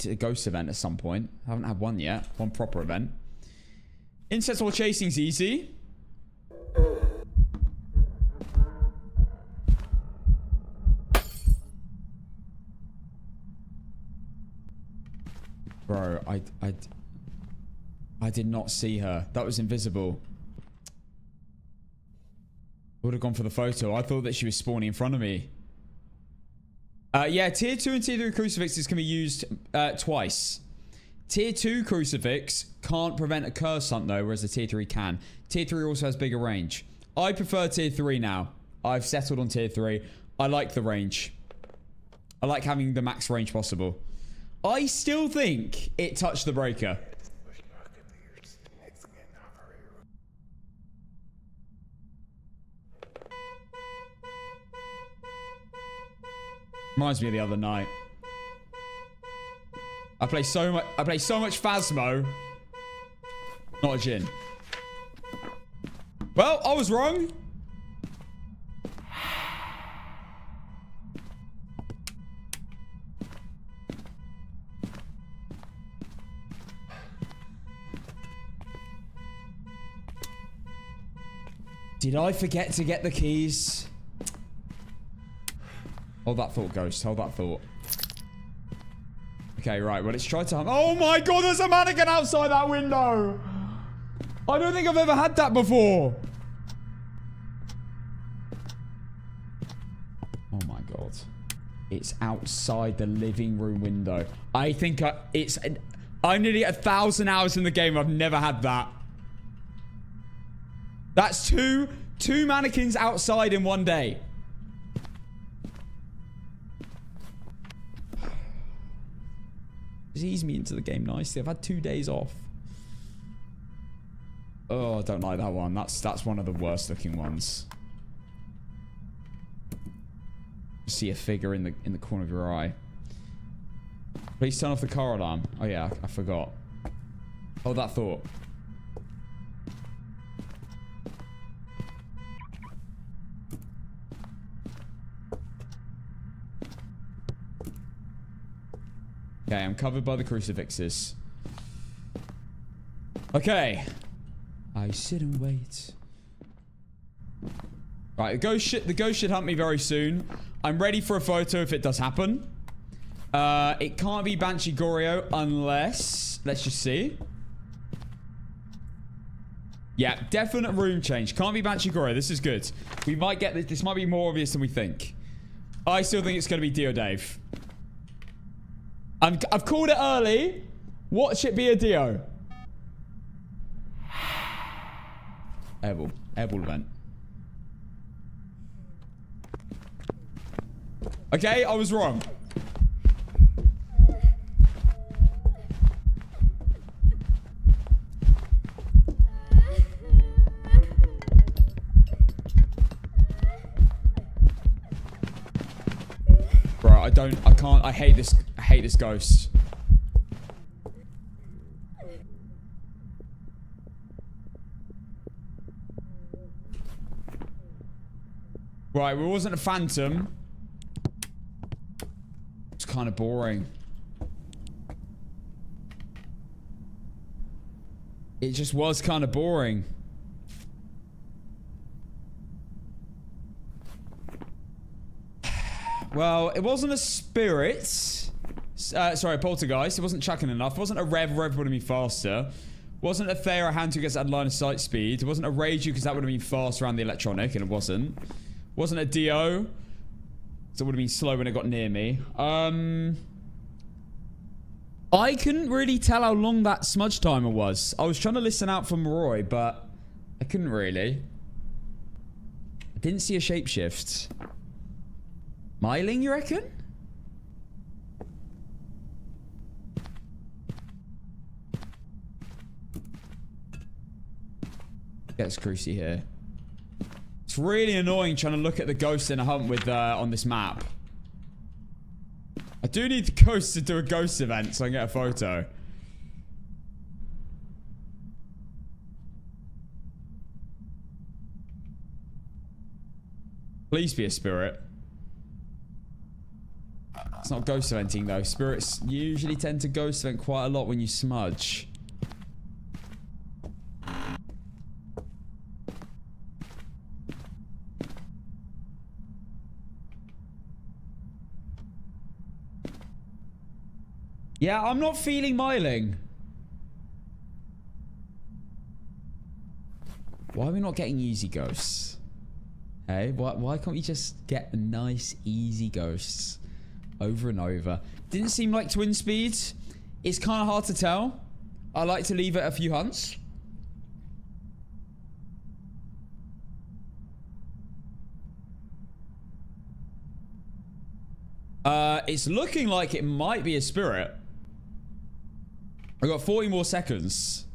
a ghost event at some point. I haven't had one yet. One proper event. Insects or chasing's easy. Bro, I did not see her. That was invisible. Would have gone for the photo. I thought that she was spawning in front of me. Yeah, tier 2 and tier 3 crucifixes can be used twice. Tier 2 crucifix can't prevent a curse hunt though, whereas the tier 3 can. Tier 3 also has bigger range. I prefer tier 3 now. I've settled on tier 3. I like the range. I like having the max range possible. I still think it touched the breaker. Reminds me of the other night. I play so much Phasmo. Not a gin. Well, I was wrong. Did I forget to get the keys? Hold that thought, Ghost. Hold that thought. Okay, right. Well, let's try to... Oh my god, there's a mannequin outside that window! I don't think I've ever had that before. Oh my god. It's outside the living room window. I think I'm nearly 1,000 hours in the game. I've never had that. That's two mannequins outside in one day. Just ease me into the game nicely. I've had 2 days off. Oh, I don't like that one. That's one of the worst looking ones. See a figure in the corner of your eye. Please turn off the car alarm. Oh yeah, I forgot. Hold that thought. Okay, I'm covered by the crucifixes. Okay. I sit and wait. Right, the ghost should hunt me very soon. I'm ready for a photo if it does happen. It can't be Banshee Goryo unless... Let's just see. Yeah, definite room change. Can't be Banshee Goryo. This is good. We might get this. This might be more obvious than we think. I still think it's going to be Dio Dave. I've called it early. Watch it be a Dio. Airball event. Okay, I was wrong. Bro, I hate this ghost. Right, it wasn't a phantom. It's kind of boring. It just was kind of boring. Well, it wasn't a spirit. Sorry, a poltergeist. It wasn't chucking enough. It wasn't a rev would have been faster. It wasn't a Thera hand because it had line of sight speed. It wasn't a Rage because that would have been fast around the electronic, and it wasn't. It wasn't a Dio. So it would have been slow when it got near me. I couldn't really tell how long that smudge timer was. I was trying to listen out for Roy, but I couldn't really. I didn't see a shapeshift. Myling, you reckon? Gets Crucy here. It's really annoying trying to look at the ghost in a hunt with on this map. I do need the ghost to do a ghost event so I can get a photo. Please be a spirit. It's not ghost eventing though. Spirits usually tend to ghost event quite a lot when you smudge. Yeah, I'm not feeling Myling. Why are we not getting easy ghosts? Hey, why can't we just get nice, easy ghosts over and over? Didn't seem like twin speeds. It's kind of hard to tell. I like to leave it a few hunts. It's looking like it might be a spirit. I got 40 more seconds.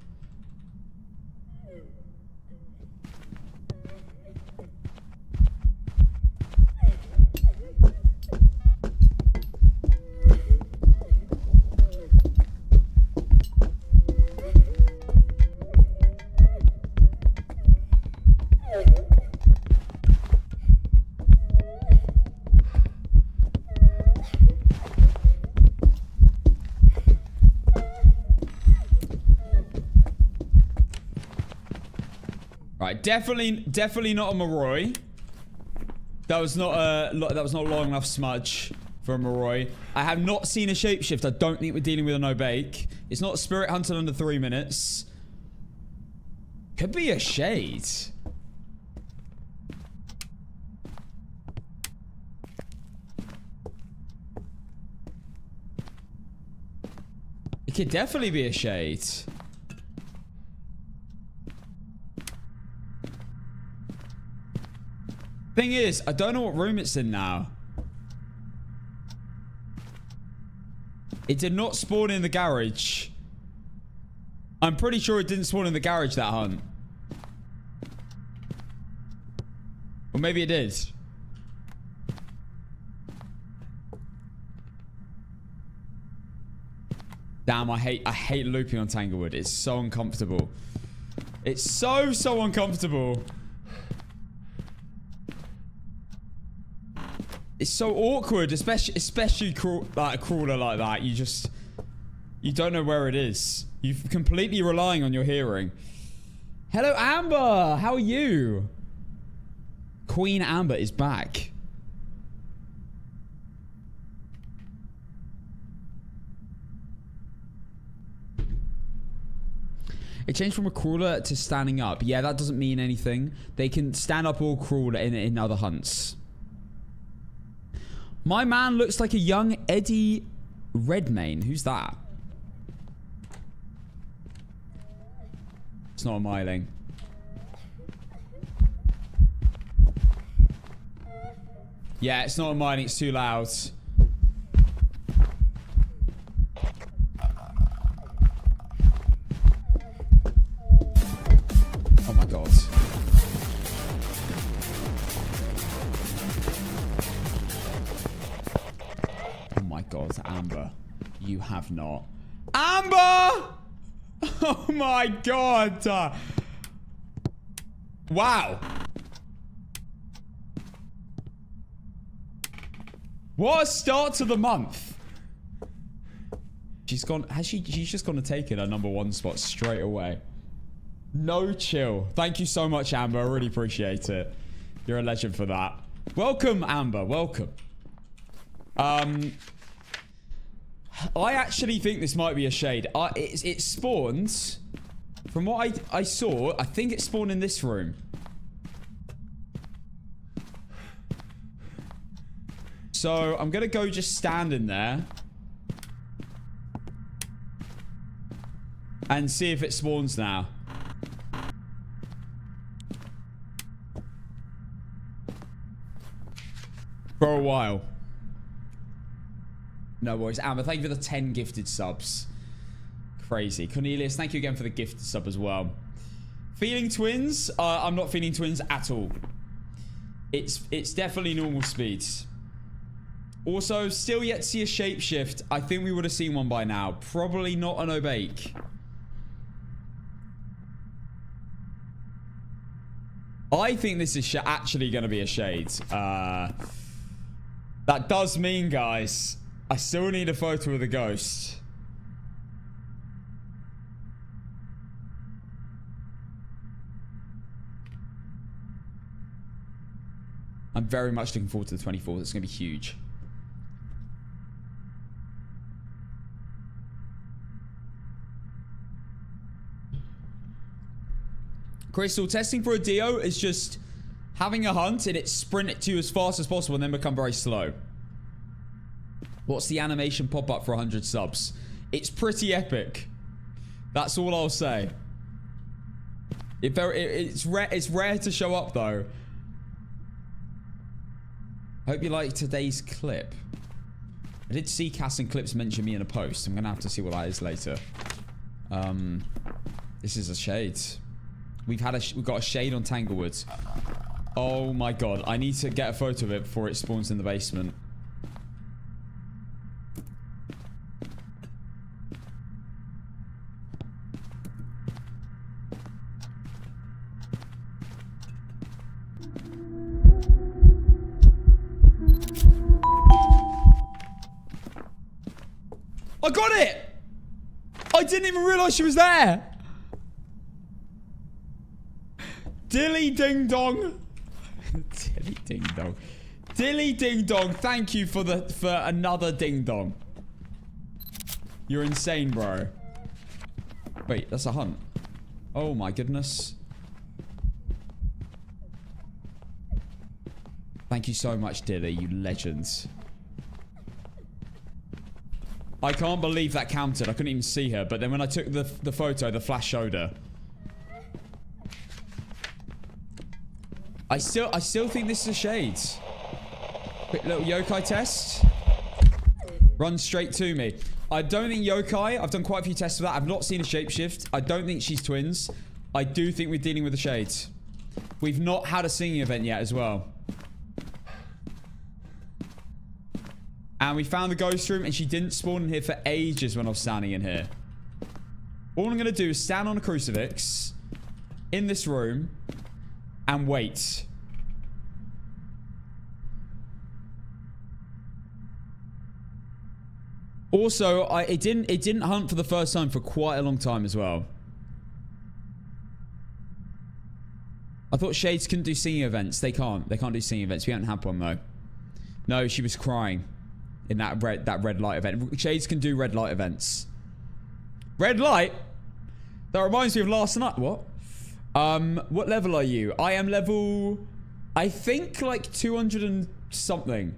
Right, definitely not a Moroi. That was not a long enough smudge for a Moroi. I have not seen a shapeshift. I don't think we're dealing with an Obake. It's not a spirit hunter under 3 minutes. Could be a shade. It could definitely be a shade. Thing is, I don't know what room it's in now. It did not spawn in the garage. I'm pretty sure it didn't spawn in the garage, that hunt. Or maybe it did. Damn, I hate looping on Tanglewood. It's so uncomfortable. It's so uncomfortable. It's so awkward, especially like a crawler like that. You don't know where it is. You're completely relying on your hearing. Hello, Amber. How are you? Queen Amber is back. It changed from a crawler to standing up. Yeah, that doesn't mean anything. They can stand up or crawl in other hunts. My man looks like a young Eddie Redmayne. Who's that? It's not a Myling. Yeah, it's not a Myling. It's too loud. Oh my god. Oh my god, Amber. You have not. Amber! Oh my god. Wow. What a start to the month. She's gone. She's just gonna take it her #1 spot straight away. No chill. Thank you so much, Amber. I really appreciate it. You're a legend for that. Welcome, Amber. Welcome. I actually think this might be a shade. It spawned. From what I saw, I think it spawned in this room. So I'm gonna go just stand in there and see if it spawns now. For a while. No worries. Amber, thank you for the 10 gifted subs. Crazy. Cornelius, thank you again for the gifted sub as well. Feeling twins? I'm not feeling twins at all. It's definitely normal speeds. Also, still yet to see a shapeshift. I think we would have seen one by now. Probably not an Obake. I think this is actually going to be a shade. That does mean, guys, I still need a photo of the ghost. I'm very much looking forward to the 24th. It's going to be huge. Crystal, testing for a Dio is just having a hunt and it sprint it to you as fast as possible and then become very slow. What's the animation pop up for 100 subs? It's pretty epic. That's all I'll say. It's rare to show up though. Hope you like today's clip. I did see Cass and Clips mention me in a post. I'm gonna have to see what that is later. This is a shade. We've got a shade on Tanglewood. Oh my god, I need to get a photo of it before it spawns in the basement. I got it! I didn't even realize she was there! Dilly ding dong. Dilly ding dong. Dilly ding dong. Thank you for another ding dong. You're insane, bro. Wait, that's a hunt. Oh my goodness. Thank you so much, Dilly, you legends. I can't believe that counted. I couldn't even see her, but then when I took the photo, the flash showed her. I still think this is a shade. Quick little yokai test. Run straight to me. I don't think yokai. I've done quite a few tests with that. I've not seen a shapeshift. I don't think she's twins. I do think we're dealing with a shade. We've not had a singing event yet as well. And we found the ghost room, and she didn't spawn in here for ages when I was standing in here. All I'm going to do is stand on a crucifix in this room and wait. Also, it didn't hunt for the first time for quite a long time as well. I thought shades couldn't do singing events. They can't. They can't do singing events. We haven't had one though. No, she was crying in that red light event. Shades can do red light events. Red light? That reminds me of last night. What? What level are you? I am level, I think like 200 and something.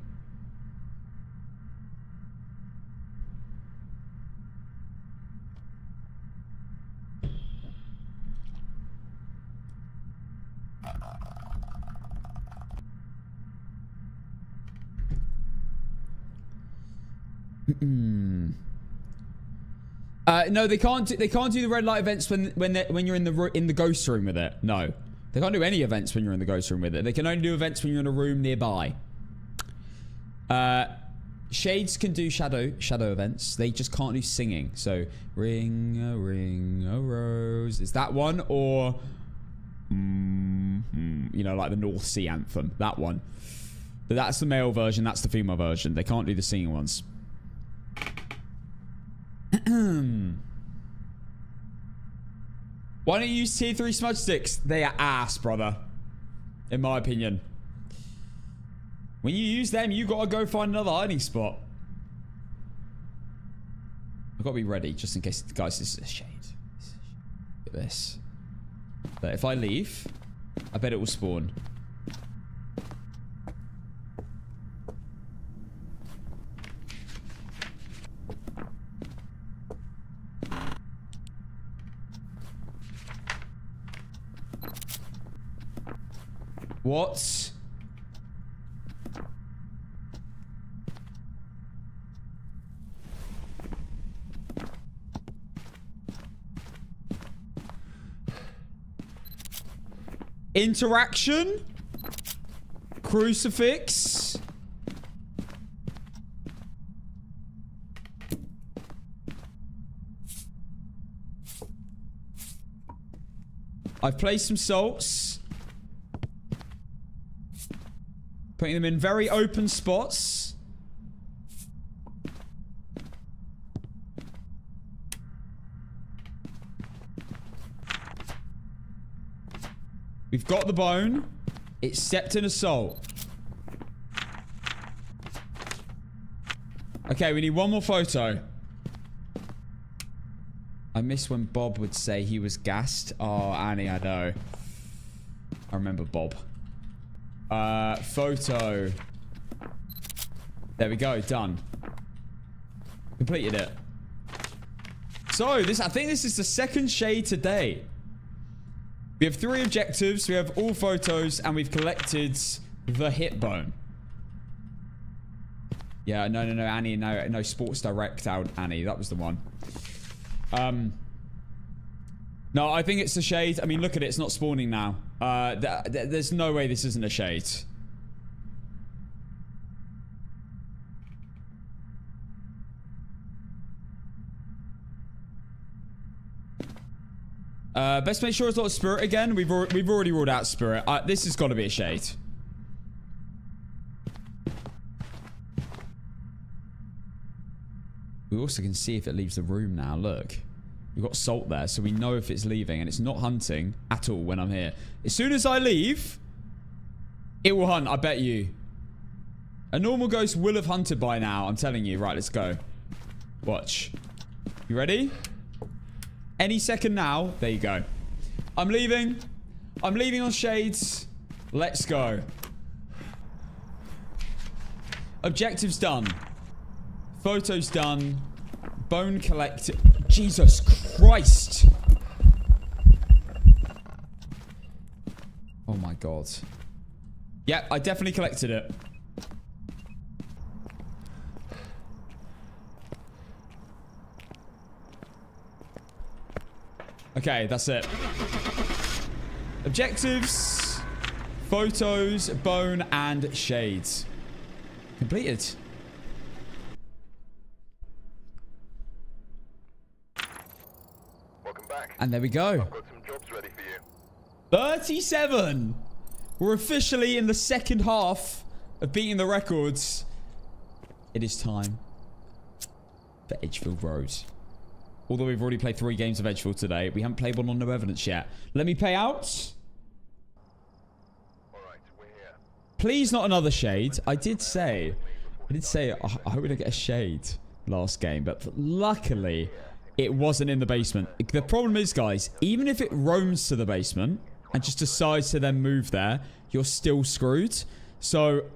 No, they can't do the red light events when you're in the ghost room with it. No, they can't do any events when you're in the ghost room with it. They can only do events when you're in a room nearby. Shades can do shadow events. They just can't do singing. So ring a rose. Is that one or you know, like the North Sea anthem? That one. But that's the male version. That's the female version. They can't do the singing ones. Why don't you use tier 3 smudge sticks? They are ass, brother. In my opinion. When you use them, you gotta go find another hiding spot. I've gotta be ready, just in case. Guys, this is a shade. Look at this. But if I leave, I bet it will spawn. What? Interaction? Crucifix? I've placed some salts. Putting them in very open spots. We've got the bone. It's stepped in a salt. Okay, we need one more photo. I miss when Bob would say he was gassed. Oh, Annie, I know. I remember Bob. Photo. There we go, done. Completed it. So, I think this is the second shade today. We have 3 objectives, we have all photos, and we've collected the hip bone. Yeah, no, Annie, no, Sports Direct out, Annie, that was the one. No, I think it's a shade. I mean, look at it, it's not spawning now. There's no way this isn't a shade. Best make sure it's not a spirit again. We've already ruled out spirit. This has got to be a shade. We also can see if it leaves the room now. Look. We've got salt there, so we know if it's leaving. And it's not hunting at all when I'm here. As soon as I leave, it will hunt, I bet you. A normal ghost will have hunted by now, I'm telling you. Right, let's go. Watch. You ready? Any second now. There you go. I'm leaving. I'm leaving on shades. Let's go. Objectives done. Photos done. Bone collected. Jesus Christ. Oh my god. Yep, I definitely collected it. Okay, that's it. Objectives, photos, bone, and shades. Completed. Welcome back. And there we go. I've got some jobs ready for you. 37. We're officially in the second half of beating the records. It is time for Edgefield Road. Although we've already played 3 games of Edgefield today, we haven't played one on No Evidence yet. Let me pay out. Alright, we're here. Please not another shade. I did say I hope we don't get a shade last game, but luckily it wasn't in the basement. The problem is, guys, even if it roams to the basement and just decides to then move there, you're still screwed. So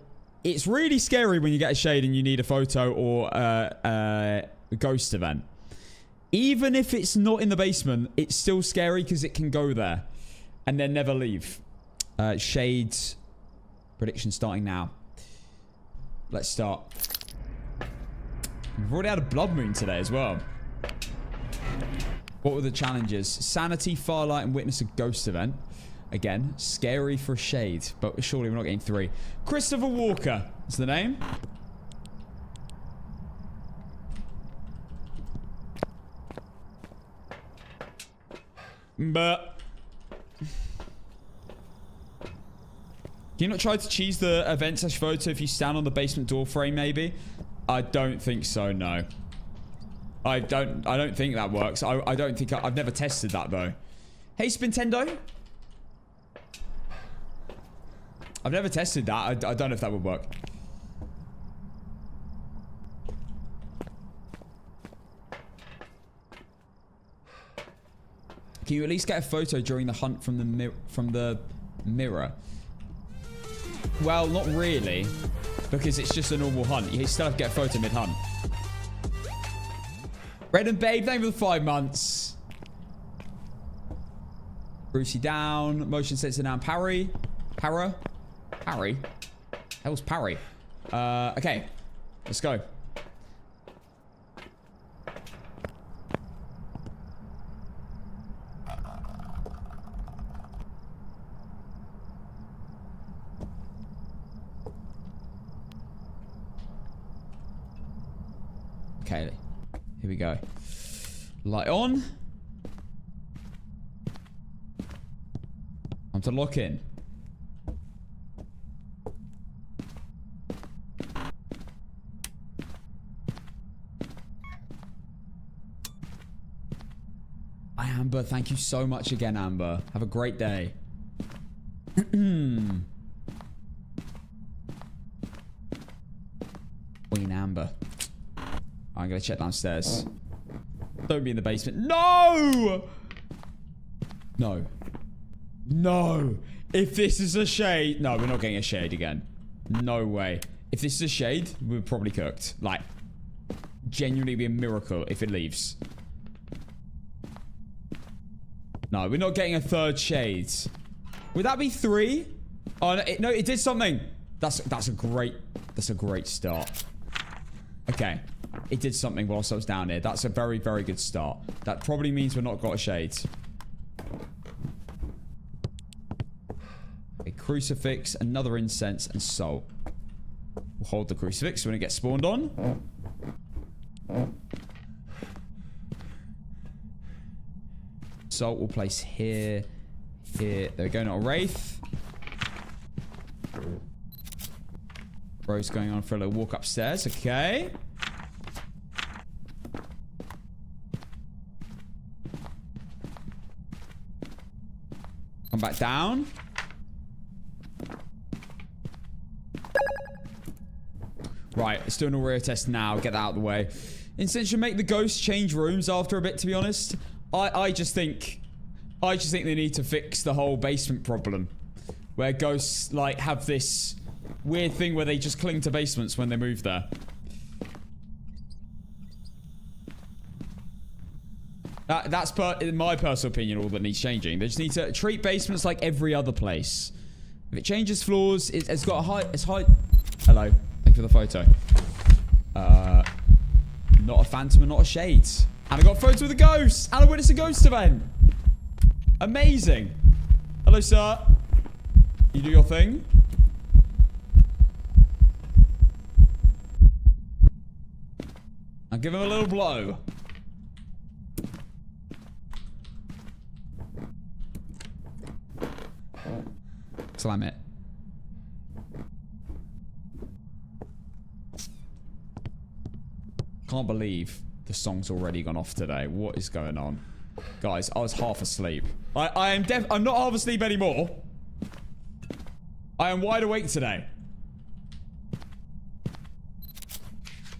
it's really scary when you get a shade and you need a photo or a ghost event. Even if it's not in the basement, it's still scary because it can go there and then never leave. Shades prediction starting now. Let's start. We've already had a blood moon today as well. What were the challenges? Sanity, Firelight, and witness a ghost event. Again, scary for a shade, but surely we're not getting 3. Christopher Walker is the name. But can you not try to cheese the event / photo if you stand on the basement door frame, maybe? I don't think so, no. I don't think that works. I don't think I've never tested that though. Hey Spintendo. I've never tested that. I don't know if that would work. Can you at least get a photo during the hunt from the mirror? Well, not really, because it's just a normal hunt. You still have to get a photo mid-hunt. Red and Babe, thank you for the 5 months. Brucey down. Motion sensor down. Parry. Para. Parry. Hell's Parry. Okay. Let's go. Okay, here we go. Light on. Time to lock in. Hi, Amber. Thank you so much again, Amber. Have a great day. Queen Amber. I'm gonna check downstairs. Don't be in the basement. No! No. No. If this is a shade... No, we're not getting a shade again. No way. If this is a shade, we're probably cooked. Like, genuinely be a miracle if it leaves. No, we're not getting a 3rd shade. Would that be 3? Oh, no, it did something. That's a great start. Okay. It did something whilst I was down here. That's a very, very good start. That probably means we've not got a shade. A crucifix, another incense, and salt. We'll hold the crucifix when it gets spawned on. Salt we'll place here. Here. There we go, not a wraith. Bro's going on for a little walk upstairs. Okay. come back down. Right, let's do an Oreo test now. Get that out of the way. Instead, should make the ghosts change rooms after a bit, to be honest. I just think they need to fix the whole basement problem. Where ghosts, like, have this weird thing where they just cling to basements when they move there. That's in my personal opinion, all that needs changing. They just need to treat basements like every other place. If it changes floors, it's got a high... It's high... Hello. Thank you for the photo. Not a phantom and not a shade. And I got a photo with a ghost. And I witnessed a ghost event. Amazing. Hello, sir. You do your thing. I'll give him a little blow. Slam it. Can't believe the song's already gone off today. What is going on? Guys, I was half asleep. I'm not half asleep anymore. I am wide awake today.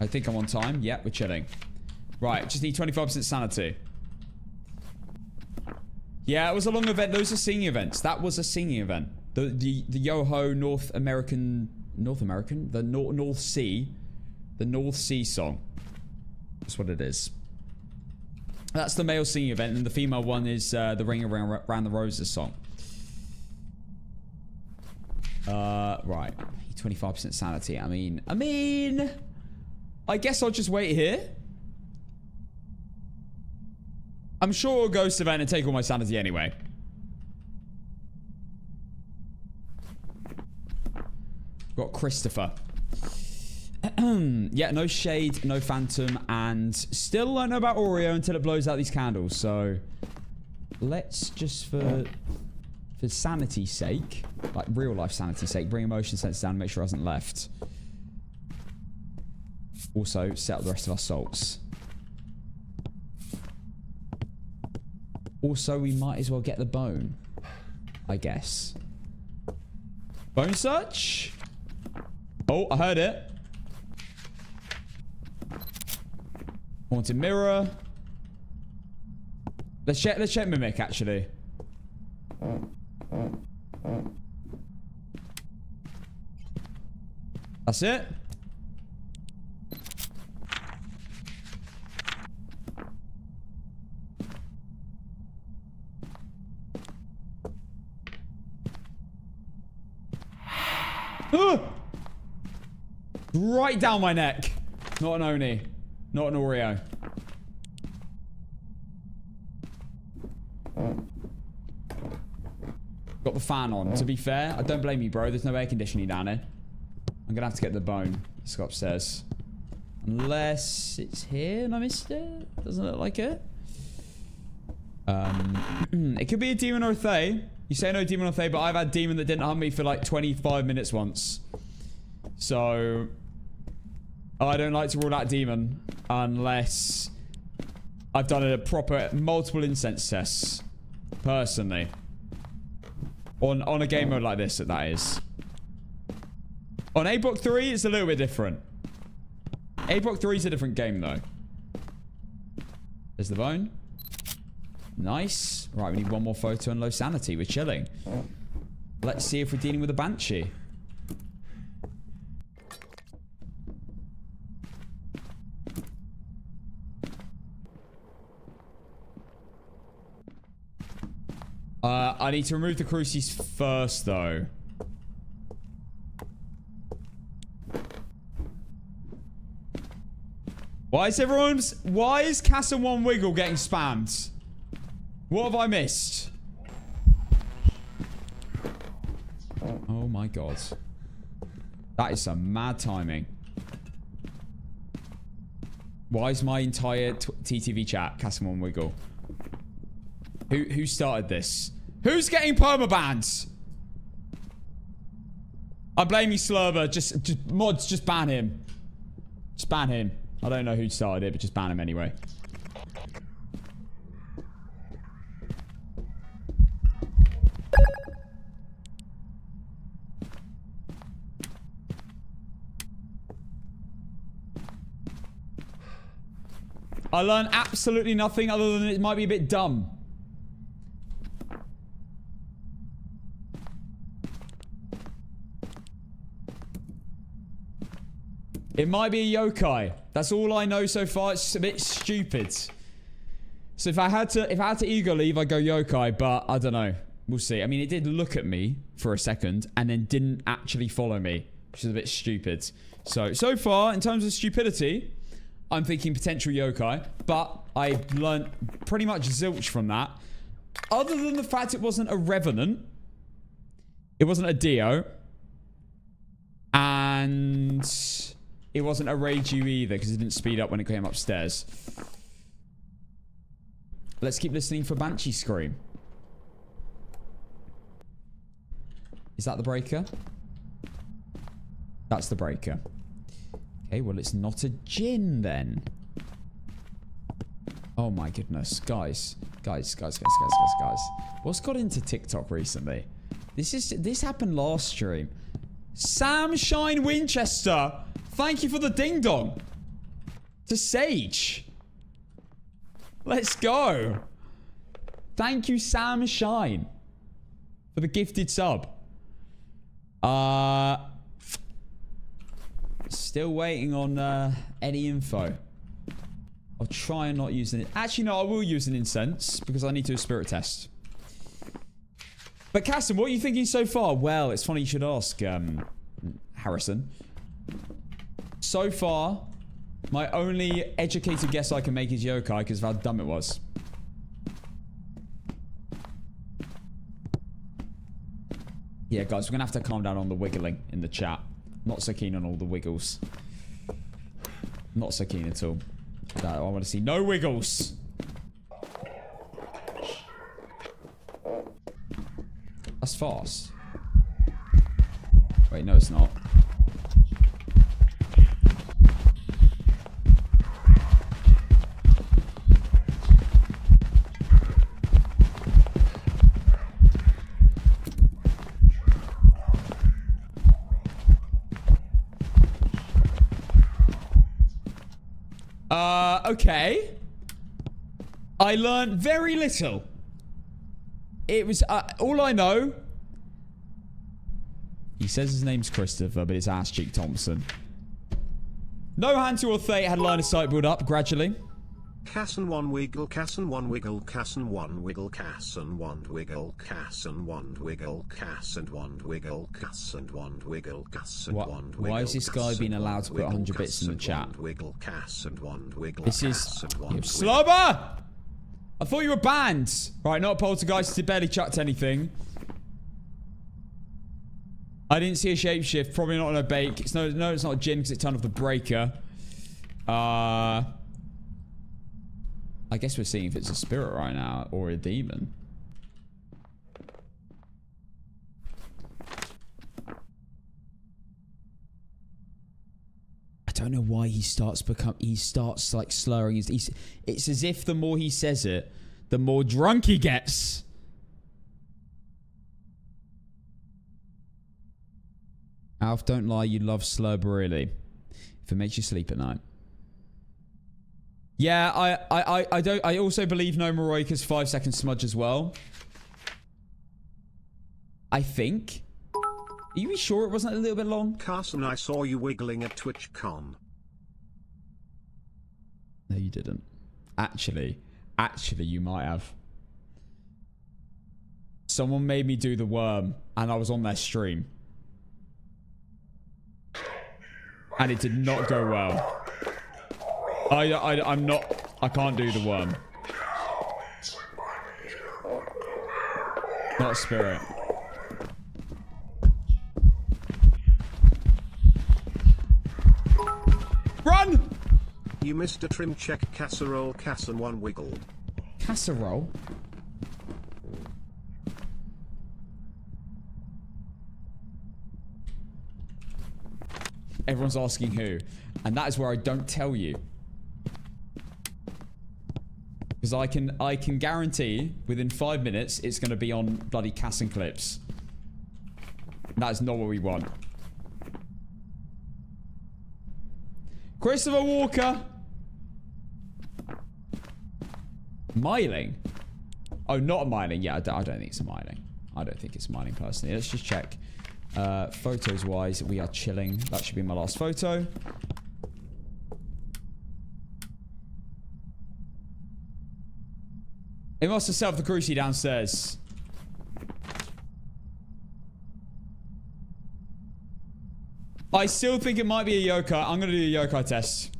I think I'm on time. Yep, we're chilling. Right, just need 25% sanity. Yeah, it was a long event. Those are singing events. That was a singing event. The Yoho North Sea song. That's what it is. That's the male singing event, and the female one is the Ring Around the Roses song. Right. 25% sanity. I mean, I guess I'll just wait here. I'm sure I'll ghost event and take all my sanity anyway. Got Christopher. Yeah, no shade, no phantom, and still don't know about Oreo until it blows out these candles. So let's just for sanity's sake, like real life sanity's sake, bring emotion sense down and make sure it hasn't left. Also, set up the rest of our salts. Also, we might as well get the bone, I guess. Bone search? Oh, I heard it. Haunted mirror. Let's check mimic, actually. That's it. Right down my neck. Not an Oni. Not an Oreo. Got the fan on. To be fair, I don't blame you, bro. There's no air conditioning down here. I'm gonna have to get the bone. Let's go upstairs. Unless it's here and I missed it. Doesn't look like it. It could be a demon or a Thay. You say no demon or Thay, but I've had demon that didn't hunt me for like 25 minutes once. So I don't like to rule out demon unless I've done a proper multiple incense tests personally on a game mode like this. That is on Apoc 3. It's a little bit different. Apoc 3 is a different game though. There's the bone. Nice. Right, we need one more photo and low sanity. We're chilling. Let's see if we're dealing with a banshee. I need to remove the crucies first, though. Why is Castle 1 Wiggle getting spammed? What have I missed? Oh my god. That is some mad timing. Why is my entire TTV chat Castle 1 Wiggle? Who started this? Who's getting permabans? I blame you, Slurber. Just mods, just ban him. Just ban him. I don't know who started it, but just ban him anyway. I learned absolutely nothing other than it might be a bit dumb. It might be a yokai. That's all I know so far. It's just a bit stupid. So if I had to ego leave, I'd go yokai, but I don't know. We'll see. I mean, it did look at me for a second and then didn't actually follow me, which is a bit stupid. So far, in terms of stupidity, I'm thinking potential yokai, but I learned pretty much zilch from that. Other than the fact it wasn't a revenant, it wasn't a dio, and it wasn't a Reiju either because it didn't speed up when it came upstairs. Let's keep listening for Banshee Scream. Is that the breaker? That's the breaker. Okay, well, it's not a Djinn then. Oh my goodness. Guys. What's got into TikTok recently? This happened last stream. Sam Shine Winchester. Thank you for the ding dong. To Sage. Let's go. Thank you, Sam Shine, for the gifted sub. Still waiting on any info. I'll try and not use it. Actually, no, I will use an incense because I need to do a spirit test. But Casson, what are you thinking so far? Well, it's funny you should ask, Harrison. So far, my only educated guess I can make is yokai because of how dumb it was. Yeah, guys, we're going to have to calm down on the wiggling in the chat. Not so keen on all the wiggles. Not so keen at all. I want to see no wiggles. That's fast. Wait, no, it's not. Okay. I learned very little. It was, all I know. He says his name's Christopher, but it's Ass Cheek Thompson. No hand to or Thay had line of sight build up gradually. Casson one wiggle, Casson one wiggle, Casson one wiggle, Casson one wiggle, Casson one wiggle, Casson one wiggle, Casson one wiggle, Casson one wiggle. Why is this guy being allowed to put 100 bits in the chat? This is Slobber! I thought you were banned. Right, not a poltergeist. He barely chucked anything. I didn't see a shapeshift. Probably not on a bake. It's no, it's not a Djinn because it turned off the breaker. I guess we're seeing if it's a spirit right now or a demon. I don't know why he starts like slurring his. It's as if the more he says it, the more drunk he gets. Alf, don't lie. You love slurb really. If it makes you sleep at night. Yeah, I also believe No Moroika's 5 second smudge as well. I think. Are you sure it wasn't a little bit long? Carson, I saw you wiggling at TwitchCon. No, you didn't. Actually, you might have. Someone made me do the worm, and I was on their stream. And it did not go well. I'm not... I can't do the worm. Not a spirit. Run! You missed a trim check casserole, Casson one wiggle. Casserole? Everyone's asking who. And that is where I don't tell you. Because I can guarantee within 5 minutes it's going to be on bloody Casson clips. That is not what we want. Christopher Walker. Miling? Oh, not a miling. Yeah, I don't think it's a miling. I don't think it's miling personally. Let's just check. Photos wise, we are chilling. That should be my last photo. It must have set up the crucie downstairs. I still think it might be a yokai. I'm going to do a yokai test.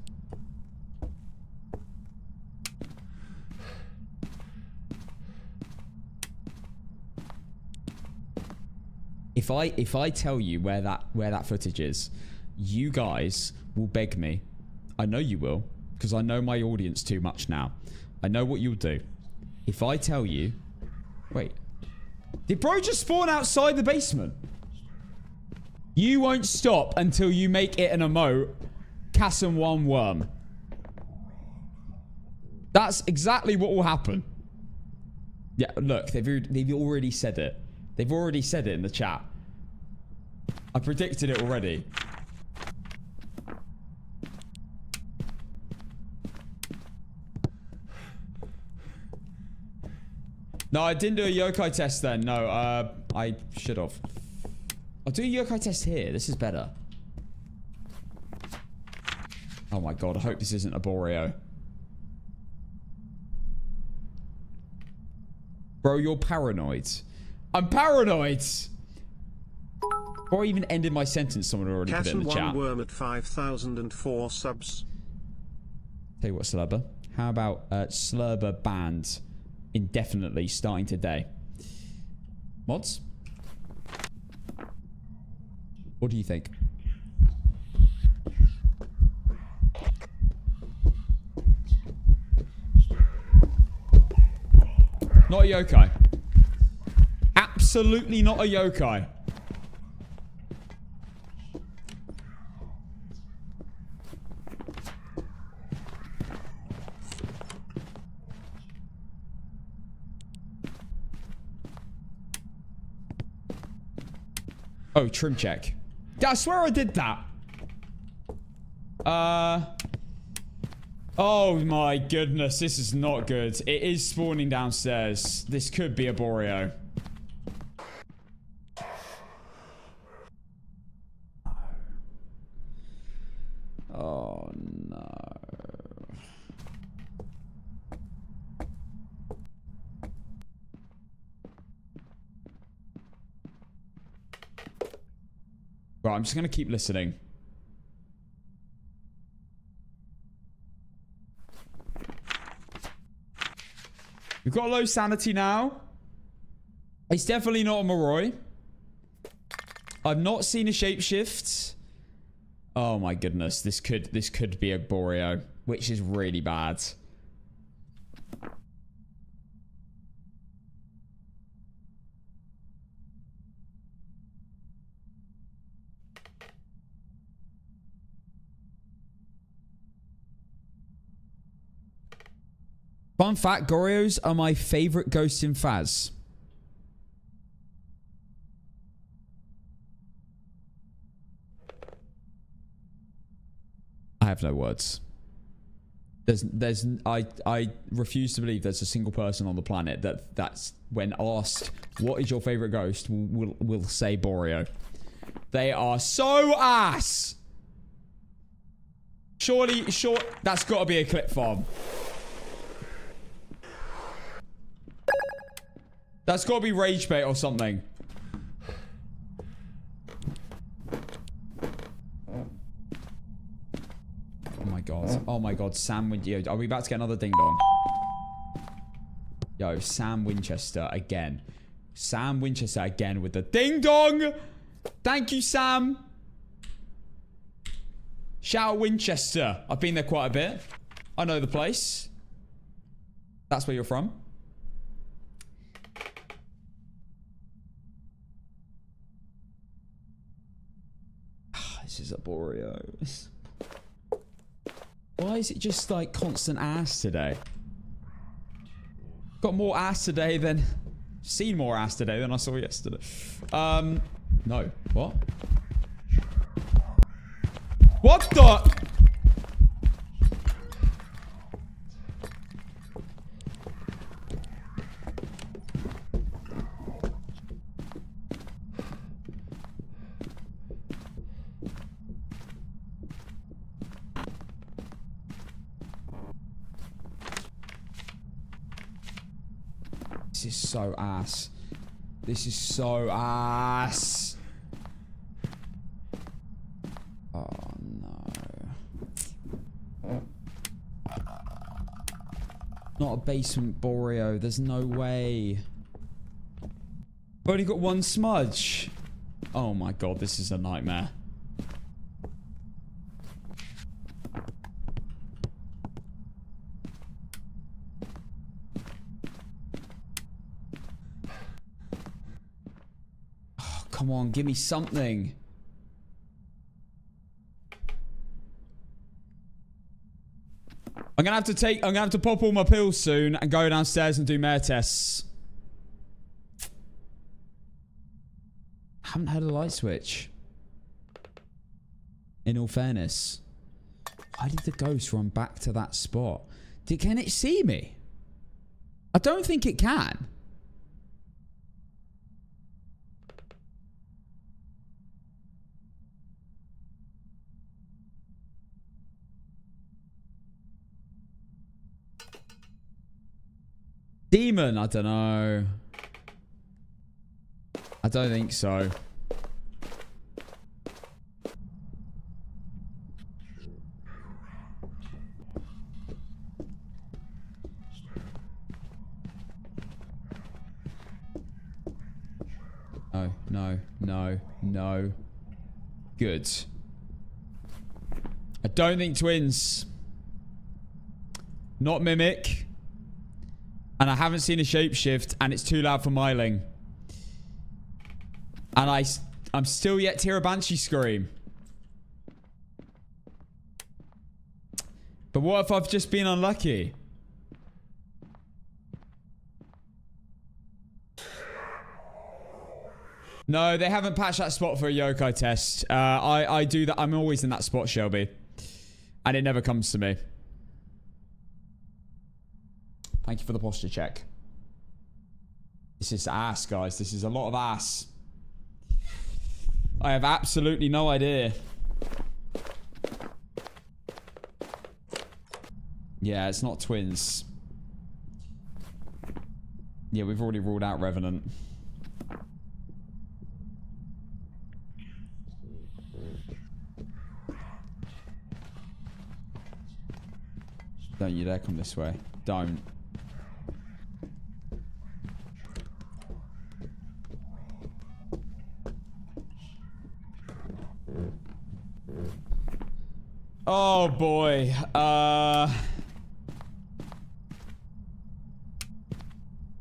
If I tell you where that footage is, you guys will beg me. I know you will, because I know my audience too much now. I know what you'll do. If I tell you... Wait. Did bro just spawn outside the basement? You won't stop until you make it an emote. Kassam 1 worm. That's exactly what will happen. Yeah, look, they've already said it. They've already said it in the chat. I predicted it already. No, I didn't do a yokai test then. No, I should have. I'll do a yokai test here. This is better. Oh my god, I hope this isn't a Boreo. Bro, you're paranoid. I'm paranoid! Before I even ended my sentence, someone already put it in the chat. One worm at 5,004 subs. Tell you what, Slurber. How about Slurber banned indefinitely starting today? Mods? What do you think? Not a yokai. Absolutely not a yokai. Oh, trim check. I swear I did that. Oh my goodness, this is not good. It is spawning downstairs. This could be a Boreo. Oh no. Right, I'm just going to keep listening. We've got low sanity now. It's definitely not a Moroi. I've not seen a shapeshift. Oh my goodness, this could be a Boreo, which is really bad. Fun fact, Gorios are my favorite ghosts in Faz. I have no words. I refuse to believe there's a single person on the planet that's when asked what is your favorite ghost will say Boreo. They are so ass. Surely, that's got to be a clip farm. That's got to be rage bait or something. Oh my god. Oh my god. Sam Winchester. Are we about to get another ding dong? Yo, Sam Winchester again. Sam Winchester again with the ding dong. Thank you, Sam. Shout out Winchester. I've been there quite a bit. I know the place. That's where you're from. This is a Boreo. Why is it just like constant ass today? Got more ass today than... Seen more ass today than I saw yesterday. No. What? What the... This is so ass. This is so ass. Oh, no. Not a basement Boreo. There's no way. I've only got one smudge. Oh my god, this is a nightmare. Oh, come on, give me something. I'm gonna have to pop all my pills soon and go downstairs and do mare tests. Haven't heard a light switch. In all fairness. Why did the ghost run back to that spot? Can it see me? I don't think it can. Demon, I don't know. I don't think so. No, no, no, no. Good. I don't think twins. Not mimic. And I haven't seen a shapeshift, and it's too loud for Myling. And I'm still yet to hear a banshee scream. But what if I've just been unlucky? No, they haven't patched that spot for a yokai test. I do that. I'm always in that spot, Shelby. And it never comes to me. Thank you for the posture check. This is ass, guys. This is a lot of ass. I have absolutely no idea. Yeah, it's not twins. Yeah, we've already ruled out Revenant. Don't you dare come this way. Don't. Oh boy.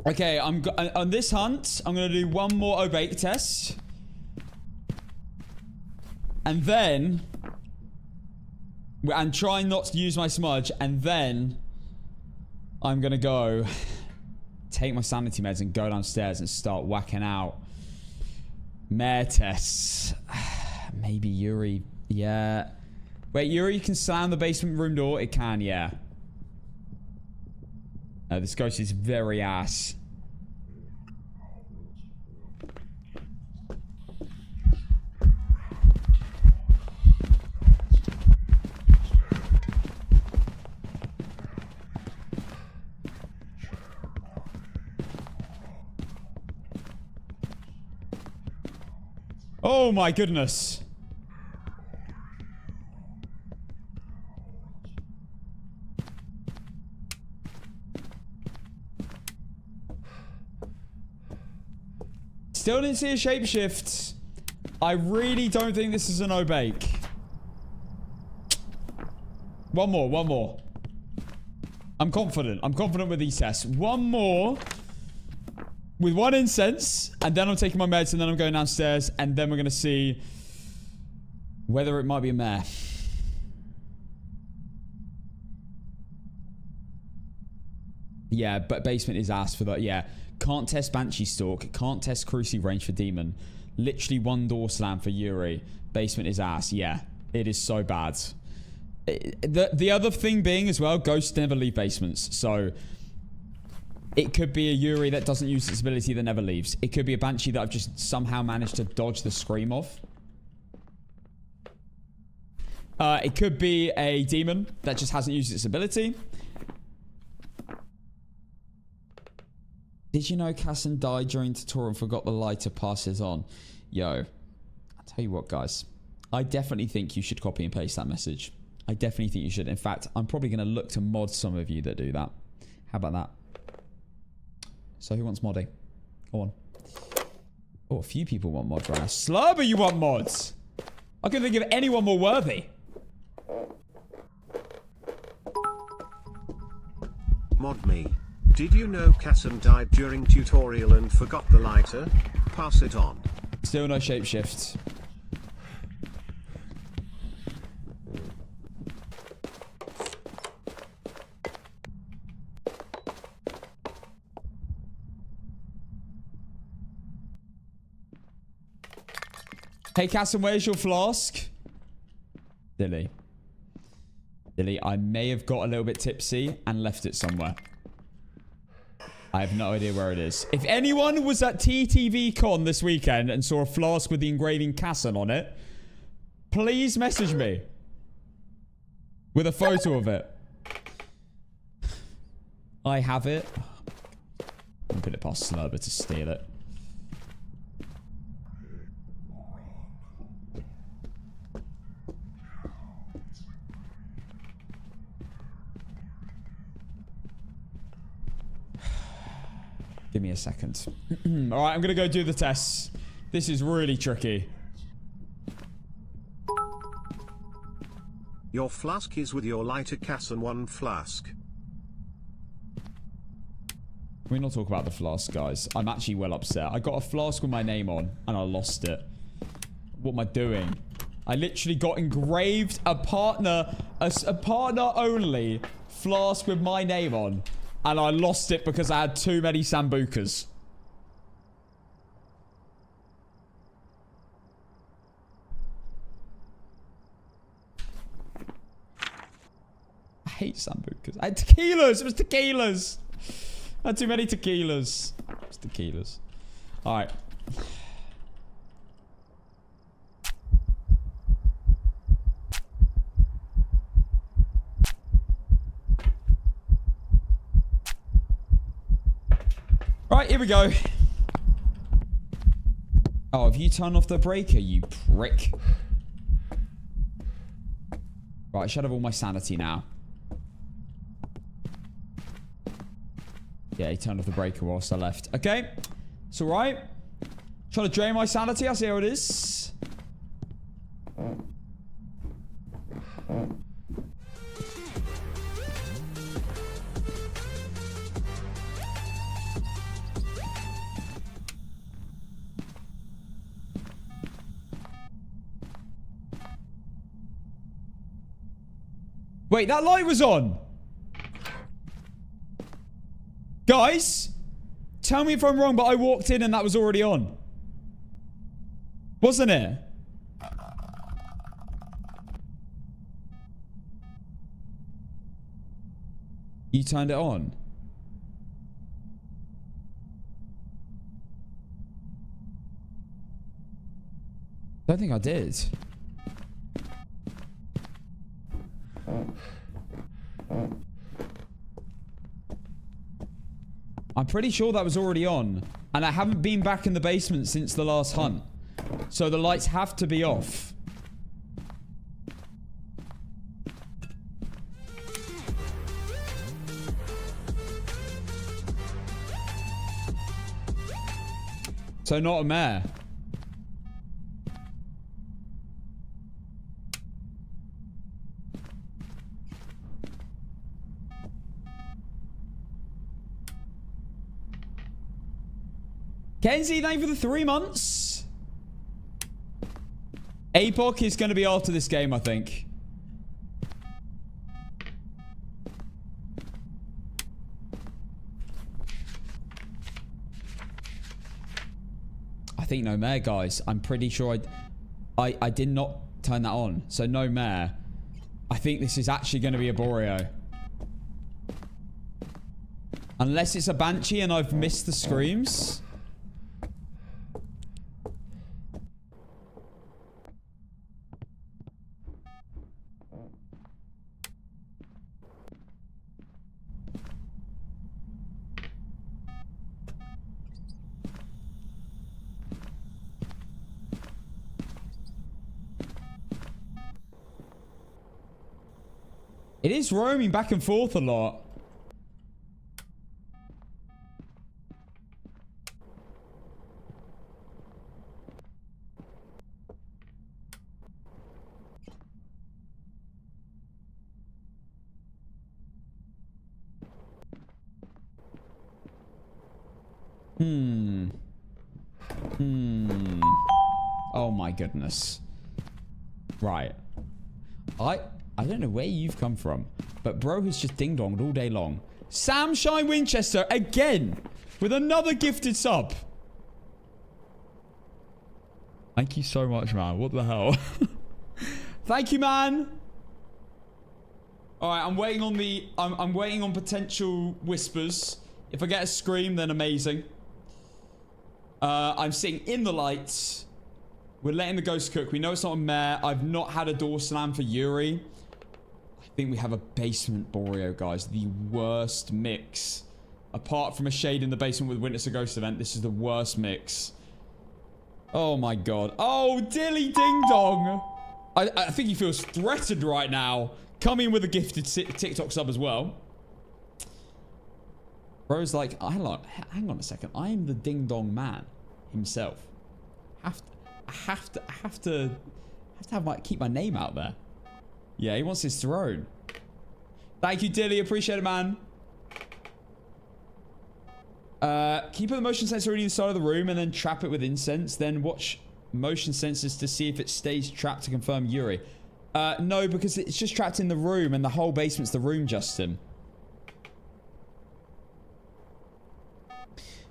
Okay, on this hunt, I'm gonna do one more obake test. And then and try not to use my smudge, and then I'm gonna go take my sanity meds and go downstairs and start whacking out mare tests. Maybe Yuri. Yeah. Wait, Yuri can slam the basement room door? It can, yeah. This ghost is very ass. Oh my goodness. Still didn't see a shapeshift. I really don't think this is an obake. One more. I'm confident. I'm confident with these tests. One more. With one incense. And then I'm taking my meds. And then I'm going downstairs. And then we're going to see whether it might be a mare. Yeah, but basement is asked for that. Yeah. Can't test Banshee Stalk. Can't test Cruci range for Demon. Literally one door slam for Yuri. Basement is ass. Yeah. It is so bad. The other thing being as well, ghosts never leave basements. So it could be a Yuri that doesn't use its ability that never leaves. It could be a Banshee that I've just somehow managed to dodge the scream of. It could be a demon that just hasn't used its ability. Did you know Casson died during tutorial and forgot the lighter, pass it on? Yo, I'll tell you what, guys. I definitely think you should copy and paste that message. I definitely think you should. In fact, I'm probably going to look to mod some of you that do that. How about that? So who wants modding? Go on. Oh, a few people want mods right now. Slurber, you want mods? I couldn't think of anyone more worthy. Mod me. Did you know Casson died during tutorial and forgot the lighter? Pass it on. Still no shapeshift. Hey, Casson, where's your flask? Dilly. Dilly, I may have got a little bit tipsy and left it somewhere. I have no idea where it is. If anyone was at TTV Con this weekend and saw a flask with the engraving Casson on it, please message me with a photo of it. I have it. I'm put it past Slurber to steal it. Give me a second. Alright, I'm gonna go do the tests. This is really tricky. Your flask is with your lighter, Casson. One flask. Can we not talk about the flask, guys? I'm actually well upset. I got a flask with my name on, and I lost it. What am I doing? I literally got engraved a partner only flask with my name on. And I lost it because I had too many Sambucas. I hate Sambucas. I had tequilas. It was tequilas. I had too many tequilas. It was tequilas. Alright. Right, here we go. Oh, have you turned off the breaker, you prick? Right, I should have all my sanity now. Yeah, he turned off the breaker whilst I left. Okay. It's alright. Trying to drain my sanity. I see how it is. Wait, that light was on. Guys, tell me if I'm wrong, but I walked in and that was already on. Wasn't it? You turned it on. Don't think I did. I'm pretty sure that was already on. And I haven't been back in the basement since the last hunt. So the lights have to be off. So not a mare. Kenzie, thank you for the 3 months. Apoc is going to be after this game, I think. I think no mare, guys. I'm pretty sure I did not turn that on. So no mare. I think this is actually going to be a Boreo. Unless it's a Banshee and I've missed the screams. It is roaming back and forth a lot. Oh my goodness. Right. I don't know where you've come from, but bro has just ding-donged all day long. Sam Shine Winchester again with another gifted sub. Thank you so much, man. What the hell? Thank you, man. All right, I'm waiting on the I'm waiting on potential whispers. If I get a scream, then amazing. I'm sitting in the lights. We're letting the ghost cook. We know it's not a mare. I've not had a door slam for Yuri. I think we have a basement Boreo, guys. The worst mix. Apart from a shade in the basement with Witness a Ghost event, this is the worst mix. Oh my god. Oh, Dilly Ding Dong. I think he feels threatened right now. Coming with a gifted TikTok sub as well. Bro's like, hang on a second. I am the Ding Dong man himself. I have to keep my name out there. Yeah, he wants his throne. Thank you, Dilly. Appreciate it, man. Can you put the motion sensor on either side of the room and then trap it with incense? Then watch motion sensors to see if it stays trapped to confirm Yuri. No, because it's just trapped in the room and the whole basement's the room, Justin.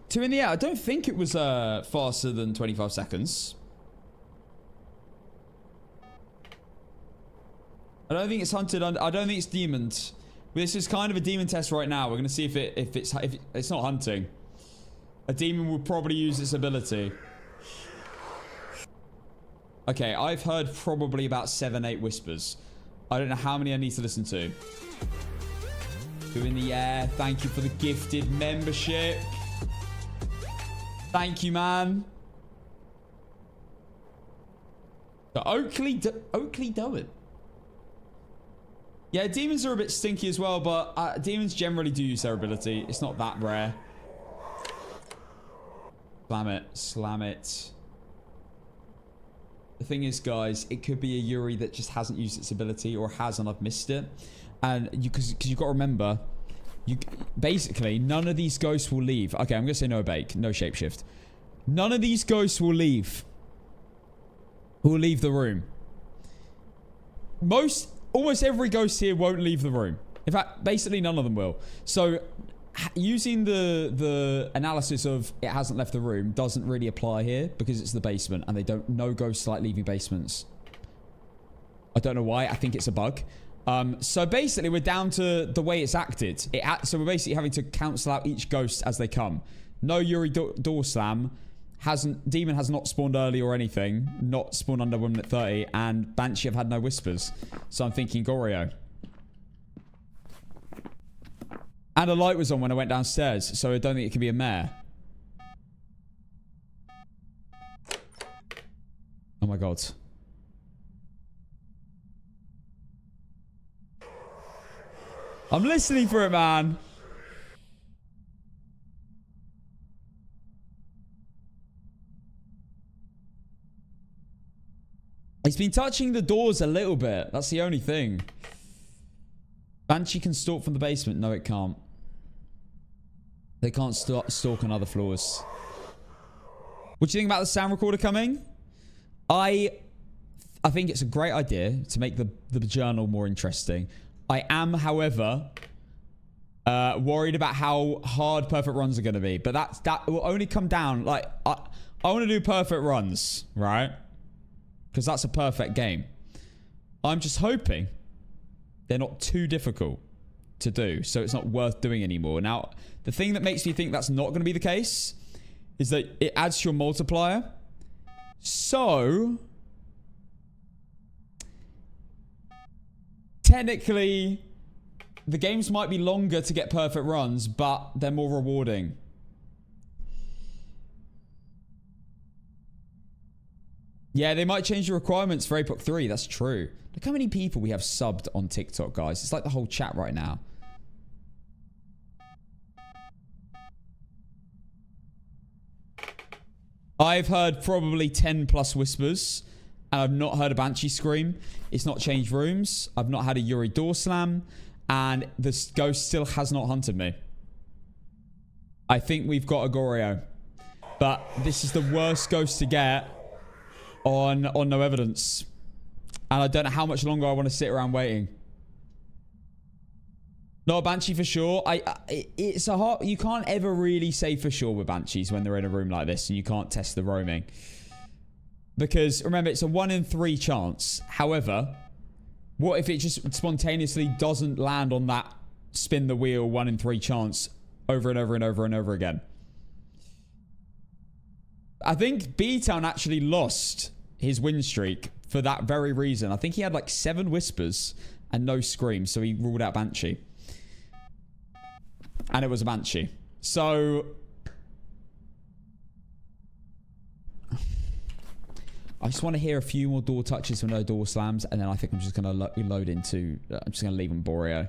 2 in the air. I don't think it was faster than 25 seconds. I don't think it's hunted. I don't think it's demoned. This is kind of a demon test right now. We're gonna see if it's not hunting. A demon will probably use its ability. Okay, I've heard probably about 7, 8 whispers. I don't know how many I need to listen to. 2 in the air. Thank you for the gifted membership. Thank you, man. The Oakley Doan. Yeah, demons are a bit stinky as well, but demons generally do use their ability. It's not that rare. Slam it. Slam it. The thing is, guys, it could be a Yuri that just hasn't used its ability or has and I've missed it. And because you've got to remember, basically, none of these ghosts will leave. Okay, I'm going to say no bake, no shapeshift. None of these ghosts will leave. Who will leave the room. Almost every ghost here won't leave the room. In fact, basically none of them will. So, using the analysis of it hasn't left the room doesn't really apply here because it's the basement and they don't know ghosts like leaving basements. I don't know why. I think it's a bug. So basically, we're down to the way it's acted. So we're basically having to cancel out each ghost as they come. No Yuri door slam. Demon has not spawned early or anything. Not spawned under 1 minute 30. And Banshee have had no whispers. So I'm thinking Goryo. And a light was on when I went downstairs. So I don't think it can be a mare. Oh my god. I'm listening for it, man. He's been touching the doors a little bit. That's the only thing. Banshee can stalk from the basement. No, it can't. They can't stalk on other floors. What do you think about the sound recorder coming? I think it's a great idea to make the journal more interesting. I am, however, worried about how hard perfect runs are going to be. But that will only come down. Like, I want to do perfect runs, right? Because that's a perfect game. I'm just hoping they're not too difficult to do. So it's not worth doing anymore. Now, the thing that makes me think that's not going to be the case is that it adds to your multiplier. So technically, the games might be longer to get perfect runs, but they're more rewarding. Yeah, they might change the requirements for Apoc 3. That's true. Look how many people we have subbed on TikTok, guys. It's like the whole chat right now. I've heard probably 10 plus whispers. And I've not heard a Banshee scream. It's not changed rooms. I've not had a Yuri door slam. And the ghost still has not hunted me. I think we've got a Goreo. But this is the worst ghost to get on no evidence. And I don't know how much longer I want to sit around waiting. Not a Banshee for sure. It's a hard... You can't ever really say for sure with Banshees when they're in a room like this and you can't test the roaming. Because, remember, it's a 1 in 3 chance. However, what if it just spontaneously doesn't land on that spin the wheel 1 in 3 chance over and over and over and over again? I think B-Town actually lost his win streak for that very reason. I think he had like 7 whispers and no screams, so he ruled out Banshee. And it was a Banshee. So... I just want to hear a few more door touches with no door slams, and then I think I'm just going to load into... I'm just going to leave on Boreo.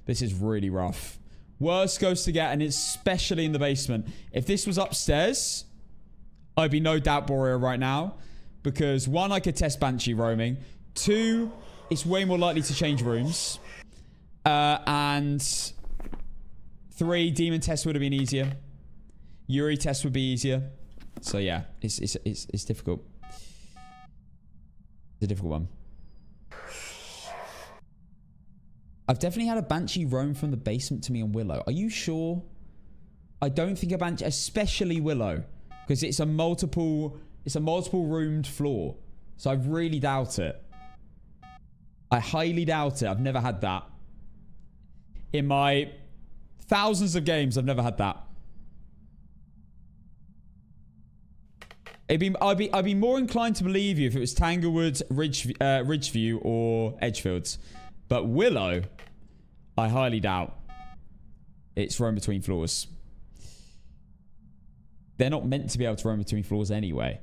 This is really rough. Worst ghost to get, and especially in the basement. If this was upstairs, I'd be no doubt Boreo right now. Because 1, I could test Banshee roaming. 2, it's way more likely to change rooms. And 3, Demon test would have been easier. Yuri test would be easier. So yeah, it's difficult. It's a difficult one. I've definitely had a Banshee roam from the basement to me on Willow. Are you sure? I don't think a Banshee, especially Willow, because it's a multiple roomed floor. So I really doubt it. I highly doubt it. I've never had that. In my thousands of games, I've never had that. I'd be more inclined to believe you if it was Tanglewood, Ridgeview, or Edgefield. But Willow, I highly doubt. It's roam between floors. They're not meant to be able to roam between floors anyway.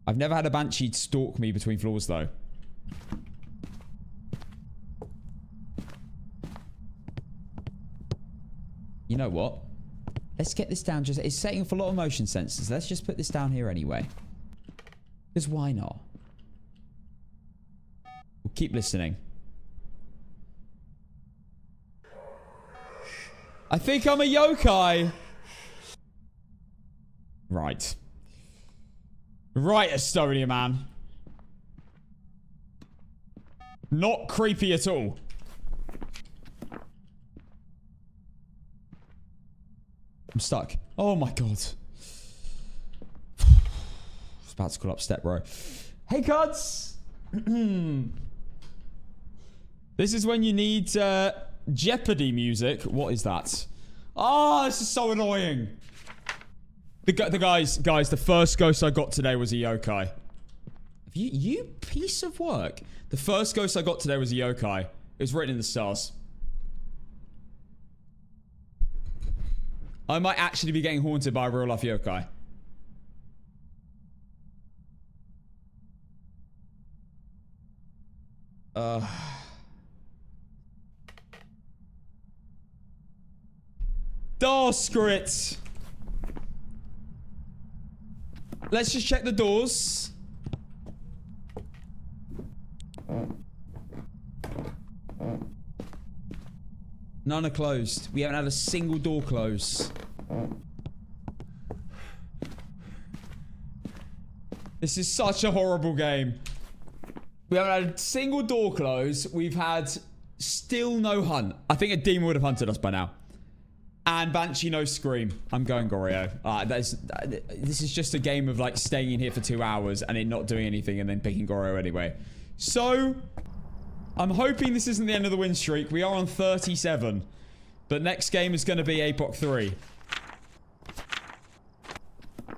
I've never had a Banshee stalk me between floors though. You know what? Let's get this down. It's setting off a lot of motion sensors. Let's just put this down here anyway. Because why not? We'll keep listening. I think I'm a yokai. Right. Right, Estonia, man. Not creepy at all. I'm stuck. Oh my god. It's about to call up step bro. Hey cuds. This is when you need Jeopardy music. What is that? Oh, this is so annoying. The guys, the first ghost I got today was a yokai. You piece of work. The first ghost I got today was a yokai. It was written in the stars. I might actually be getting haunted by a real life yokai. Oh, screw it. Let's just check the doors. None are closed. We haven't had a single door close. This is such a horrible game. We haven't had a single door close. We've had still no hunt. I think a demon would have hunted us by now. And Banshee no scream. I'm going Goreo. This is just a game of like staying in here for 2 hours and it not doing anything and then picking Goreo anyway. So... I'm hoping this isn't the end of the win streak. We are on 37. But next game is going to be Apoc 3.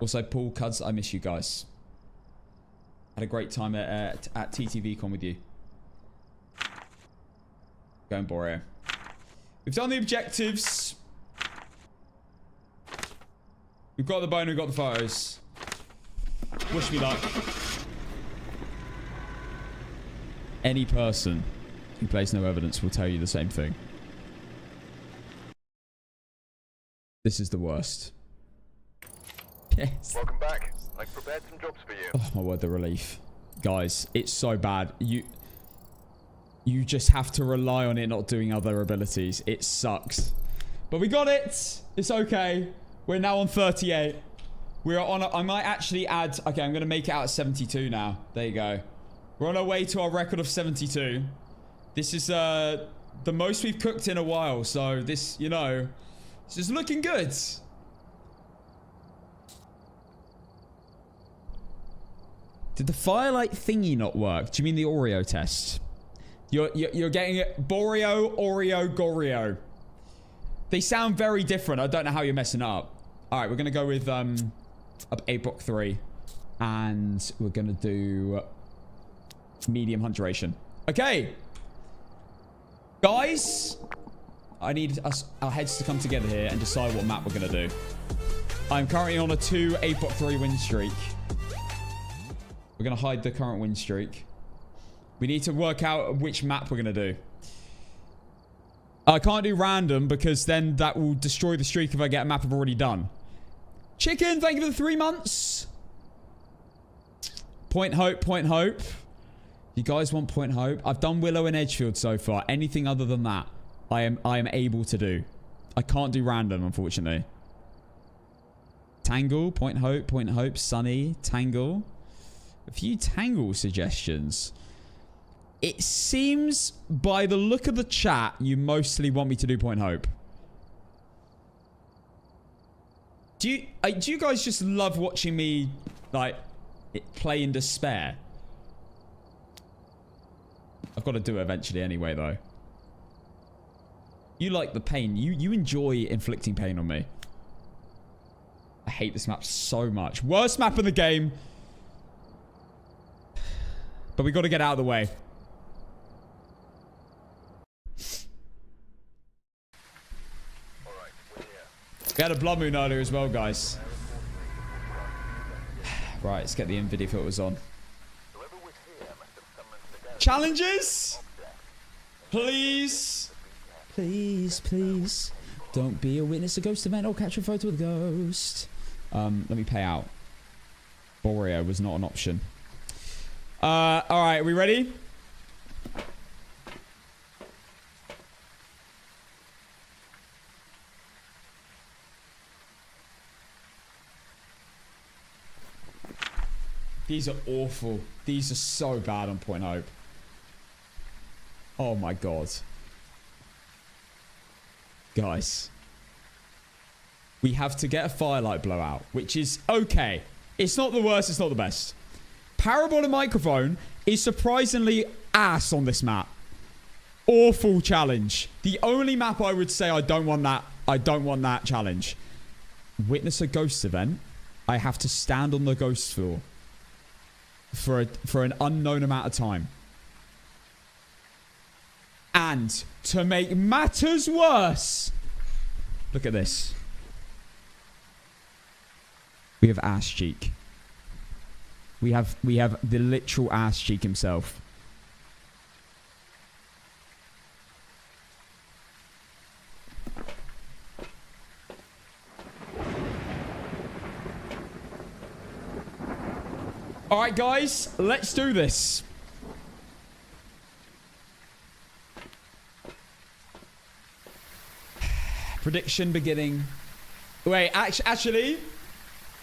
Also, Paul, Cuds, I miss you guys. Had a great time at TTVCon with you. Going Boreo. We've done the objectives. We've got the bone, we've got the photos. Wish me luck. Any person who plays no evidence will tell you the same thing. This is the worst. Yes. Welcome back. I've prepared some jobs for you. Oh my word, the relief. Guys, it's so bad. You just have to rely on it not doing other abilities. It sucks. But we got it. It's okay. We're now on 38. We're on I might actually add... Okay, I'm going to make it out at 72 now. There you go. We're on our way to our record of 72. This is the most we've cooked in a while. So this, you know, this is looking good. Did the firelight thingy not work? Do you mean the Oreo test? You're getting it. Boreo, Oreo, Goreo. They sound very different. I don't know how you're messing up. All right, we're going to go with Apoc 3. And we're going to do medium hunt duration. Okay. Guys, I need our heads to come together here and decide what map we're going to do. I'm currently on a 2 Apoc 3 win streak. We're going to hide the current win streak. We need to work out which map we're going to do. I can't do random because then that will destroy the streak if I get a map I've already done. Chicken, thank you for the 3 months. Point Hope, Point Hope. You guys want Point Hope? I've done Willow and Edgefield so far. Anything other than that, I am able to do. I can't do random, unfortunately. Tangle, Point Hope, Sunny, Tangle. A few Tangle suggestions. It seems, by the look of the chat, you mostly want me to do Point Hope. Do you guys just love watching me, like, play in despair? I've got to do it eventually anyway, though. You like the pain. You enjoy inflicting pain on me. I hate this map so much. Worst map in the game. But we got to get out of the way. We had a blood moon earlier as well, guys. Right, let's get the NVIDIA filters on. Challenges? Please. Please, please. Don't be a witness, a ghost event, or catch a photo with a ghost. Let me pay out. Boreo was not an option. Alright, are we ready? These are awful. These are so bad on Point Hope. Oh my god. Guys. We have to get a firelight blowout, which is okay. It's not the worst, it's not the best. Parabolic microphone is surprisingly ass on this map. Awful challenge. The only map I would say I don't want that challenge. Witness a ghost event. I have to stand on the ghost floor for an unknown amount of time. And to make matters worse, look at this. We have ass cheek. We have the literal ass cheek himself. All right, guys, let's do this. Prediction beginning. Wait, actually,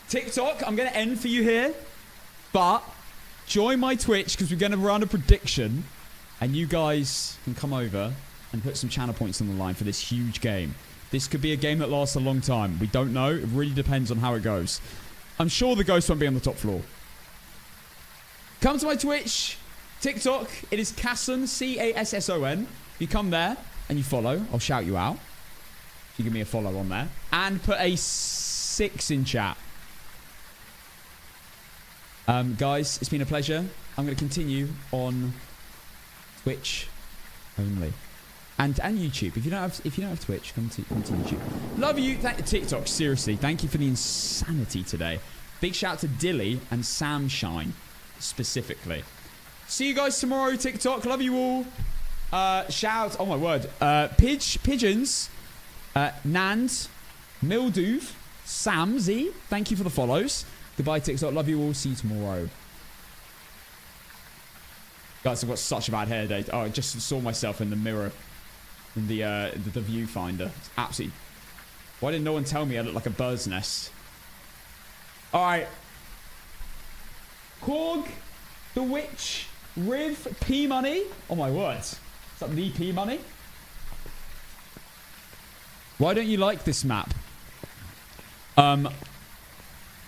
TikTok, I'm going to end for you here. But join my Twitch because we're going to run a prediction. And you guys can come over and put some channel points on the line for this huge game. This could be a game that lasts a long time. We don't know. It really depends on how it goes. I'm sure the ghost won't be on the top floor. Come to my Twitch, TikTok. It is Casson, C-A-S-S-O-N. You come there and you follow. I'll shout you out. You give me a follow on there. And put a 6 in chat. Guys, it's been a pleasure. I'm going to continue on Twitch only. And YouTube. If you don't have Twitch, come to YouTube. Love you. TikTok, seriously. Thank you for the insanity today. Big shout out to Dilly and Sam Shine specifically. See you guys tomorrow, TikTok. Love you all. Shout, oh my word. Pigeons, Nand, Mildew, Sam Z. Thank you for the follows. Goodbye, TikTok. Love you all. See you tomorrow. Guys, I've got such a bad hair day. Oh, I just saw myself in the mirror. In the viewfinder. It's absolutely... Why didn't no one tell me I look like a bird's nest? Alright. Korg, the Witch, Riv, P-Money. Oh my word. Is that the P-Money? Why don't you like this map? When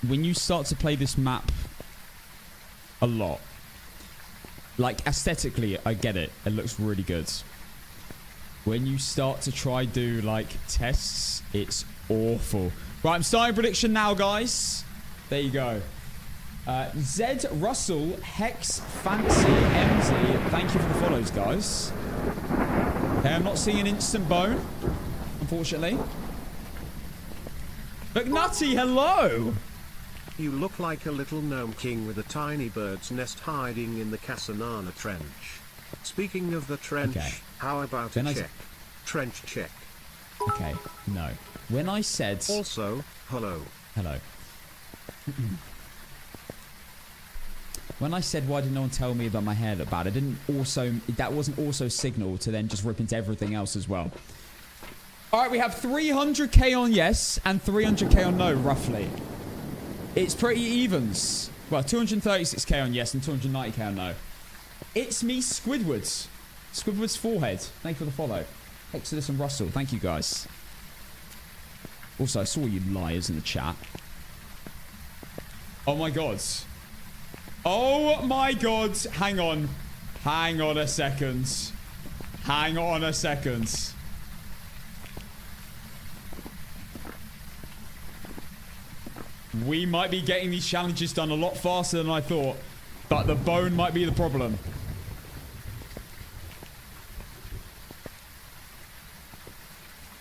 you start to play this map a lot, like aesthetically, I get it. It looks really good. When you start to try do like tests, it's awful. Right, I'm starting prediction now, guys. There you go. Zed, Russell, Hex, Fancy, MZ. Thank you for the follows, guys. Okay, I'm not seeing an instant bone, unfortunately. McNutty, hello. You look like a little gnome king with a tiny bird's nest hiding in the Casanana Trench. Speaking of the trench, okay. How about then a check? Trench check. Okay, no. When I said... Also, hello. Hello. When I said, why did no one tell me about my hair looked bad, I didn't also... That wasn't also signal to then just rip into everything else as well. Alright, we have 300k on yes and 300k on no, roughly. It's pretty evens. Well, 236k on yes and 290k on no. It's me, Squidward. Squidward's forehead. Thank you for the follow. Exodus and Russell. Thank you, guys. Also, I saw you liars in the chat. Oh, my God. Oh, my God. Hang on. Hang on a second. Hang on a second. We might be getting these challenges done a lot faster than I thought. But the bone might be the problem.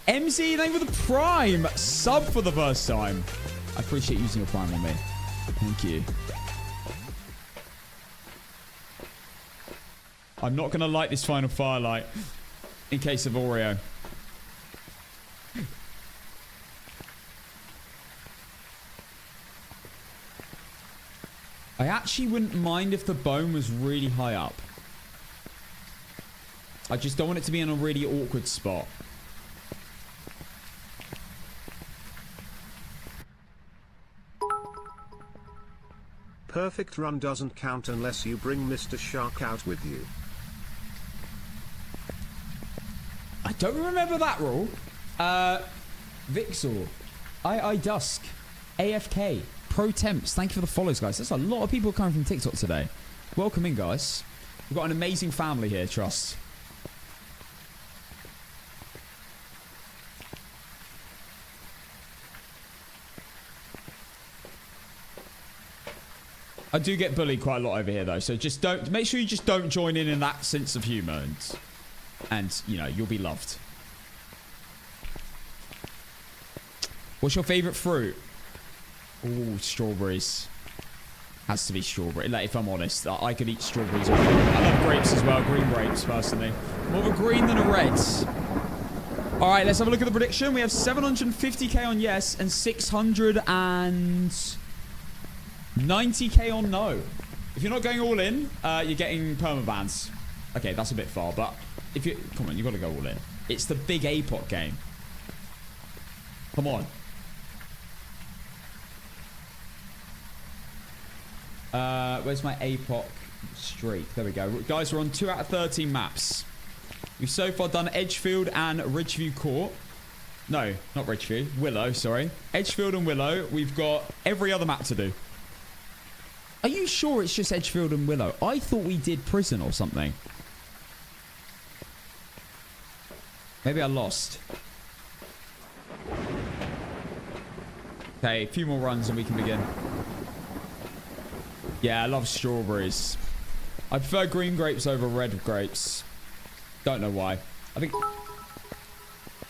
MZ, thank you for the Prime. Sub for the first time. I appreciate using your Prime on me. Thank you. I'm not going to light this final firelight in case of Oreo. I actually wouldn't mind if the bone was really high up. I just don't want it to be in a really awkward spot. Perfect run doesn't count unless you bring Mr. Shark out with you. I don't remember that rule. Vixor, I Dusk, AFK, Pro Temps. Thank you for the follows, guys. There's a lot of people coming from TikTok today. Welcome in, guys. We've got an amazing family here, trust. I do get bullied quite a lot over here, though. So just don't... Make sure you just don't join in that sense of humour. And, you know, you'll be loved. What's your favourite fruit? Ooh, strawberries. Has to be strawberry. Like, if I'm honest, I could eat strawberries. I love grapes as well. Green grapes, personally. More of a green than a red. All right, let's have a look at the prediction. We have 750k on yes and 690k on no. If you're not going all in, you're getting permabans. Okay, that's a bit far, but if you... Come on, you've got to go all in. It's the big Apoc game. Come on. Where's my Apoc streak? There we go. Guys, we're on 2 out of 13 maps. We've so far done Edgefield and Ridgeview Court. No, not Ridgeview. Willow, sorry. Edgefield and Willow. We've got every other map to do. Are you sure it's just Edgefield and Willow? I thought we did Prison or something. Maybe I lost. Okay, a few more runs and we can begin. Yeah, I love strawberries. I prefer green grapes over red grapes. Don't know why. I think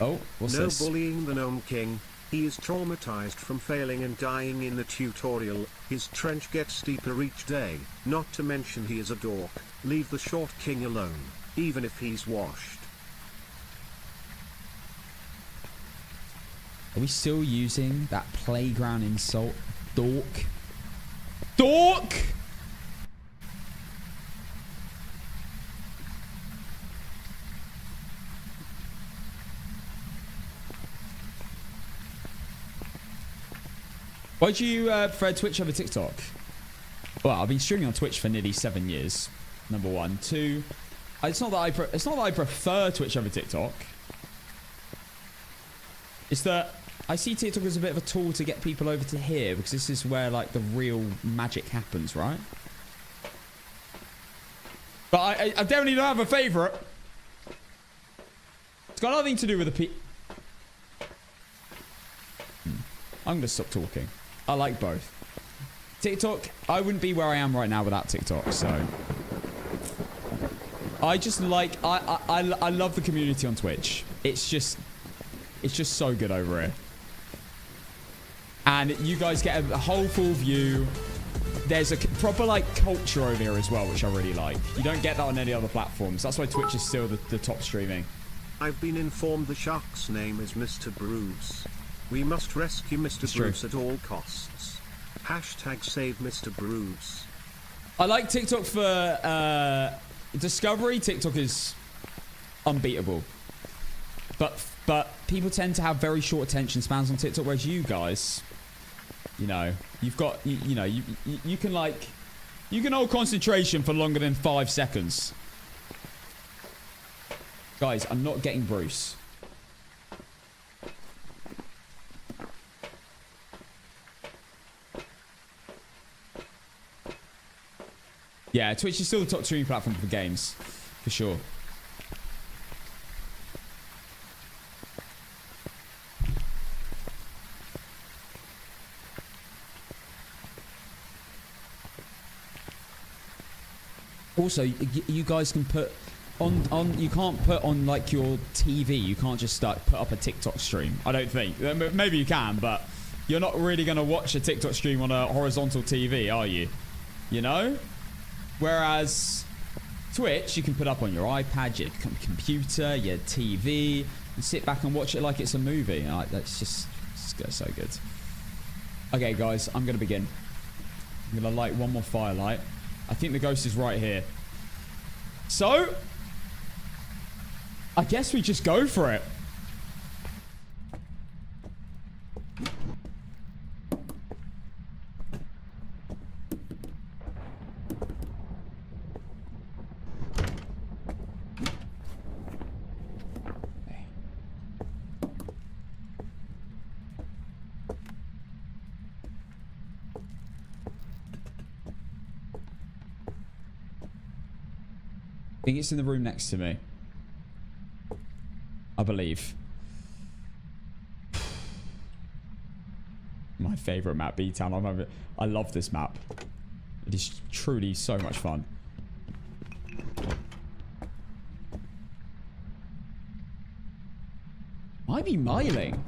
Oh, what's No this? bullying the Gnome King. He is traumatized from failing and dying in the tutorial. His trench gets deeper each day. Not to mention he is a dork. Leave the short king alone, even if he's washed. Are we still using that playground insult? Dork. Dork! Why'd you prefer Twitch over TikTok? Well, I've been streaming on Twitch for nearly 7 years. Number one. Two, it's not that I prefer Twitch over TikTok. It's that I see TikTok as a bit of a tool to get people over to here, because this is where like the real magic happens, right? But I definitely don't have a favorite. It's got nothing to do with the I'm gonna stop talking. I like both. TikTok, I wouldn't be where I am right now without TikTok, so I just like I love the community on Twitch. It's just so good over here. And you guys get a whole full view. There's a proper like culture over here as well, which I really like. You don't get that on any other platforms. That's why Twitch is still the top streaming. I've been informed the shark's name is Mr. Bruce. We must rescue Mr. Bruce at all costs. Hashtag save Mr. Bruce. I like TikTok for discovery. TikTok is unbeatable. But people tend to have very short attention spans on TikTok, whereas you guys, you know, you've got, you can like, you can hold concentration for longer than 5 seconds. Guys, I'm not getting Bruce. Yeah, Twitch is still the top streaming platform for games, for sure. Also, you guys can put on you can't put on like your TV. You can't just put up a TikTok stream. I don't think. Maybe you can, but you're not really going to watch a TikTok stream on a horizontal TV, are you? You know? Whereas Twitch, you can put up on your iPad, your computer, your TV, and sit back and watch it like it's a movie. That's just so good. Okay, guys, I'm going to begin. I'm going to light one more firelight. I think the ghost is right here. So, I guess we just go for it. I think it's in the room next to me. I believe. My favorite map, B-Town. I love this map. It is truly so much fun. Might be miling.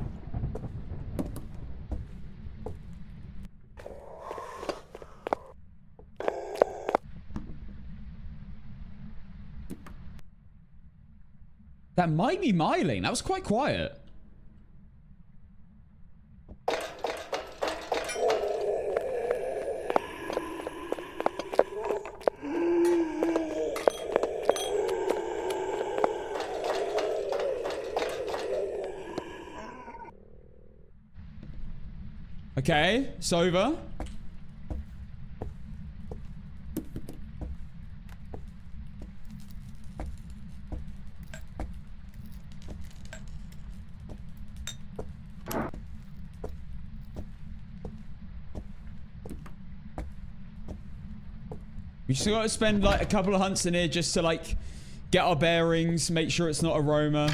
That might be miling. That was quite quiet. Okay, it's over. We still got to spend like a couple of hunts in here just to like get our bearings, make sure it's not a roamer.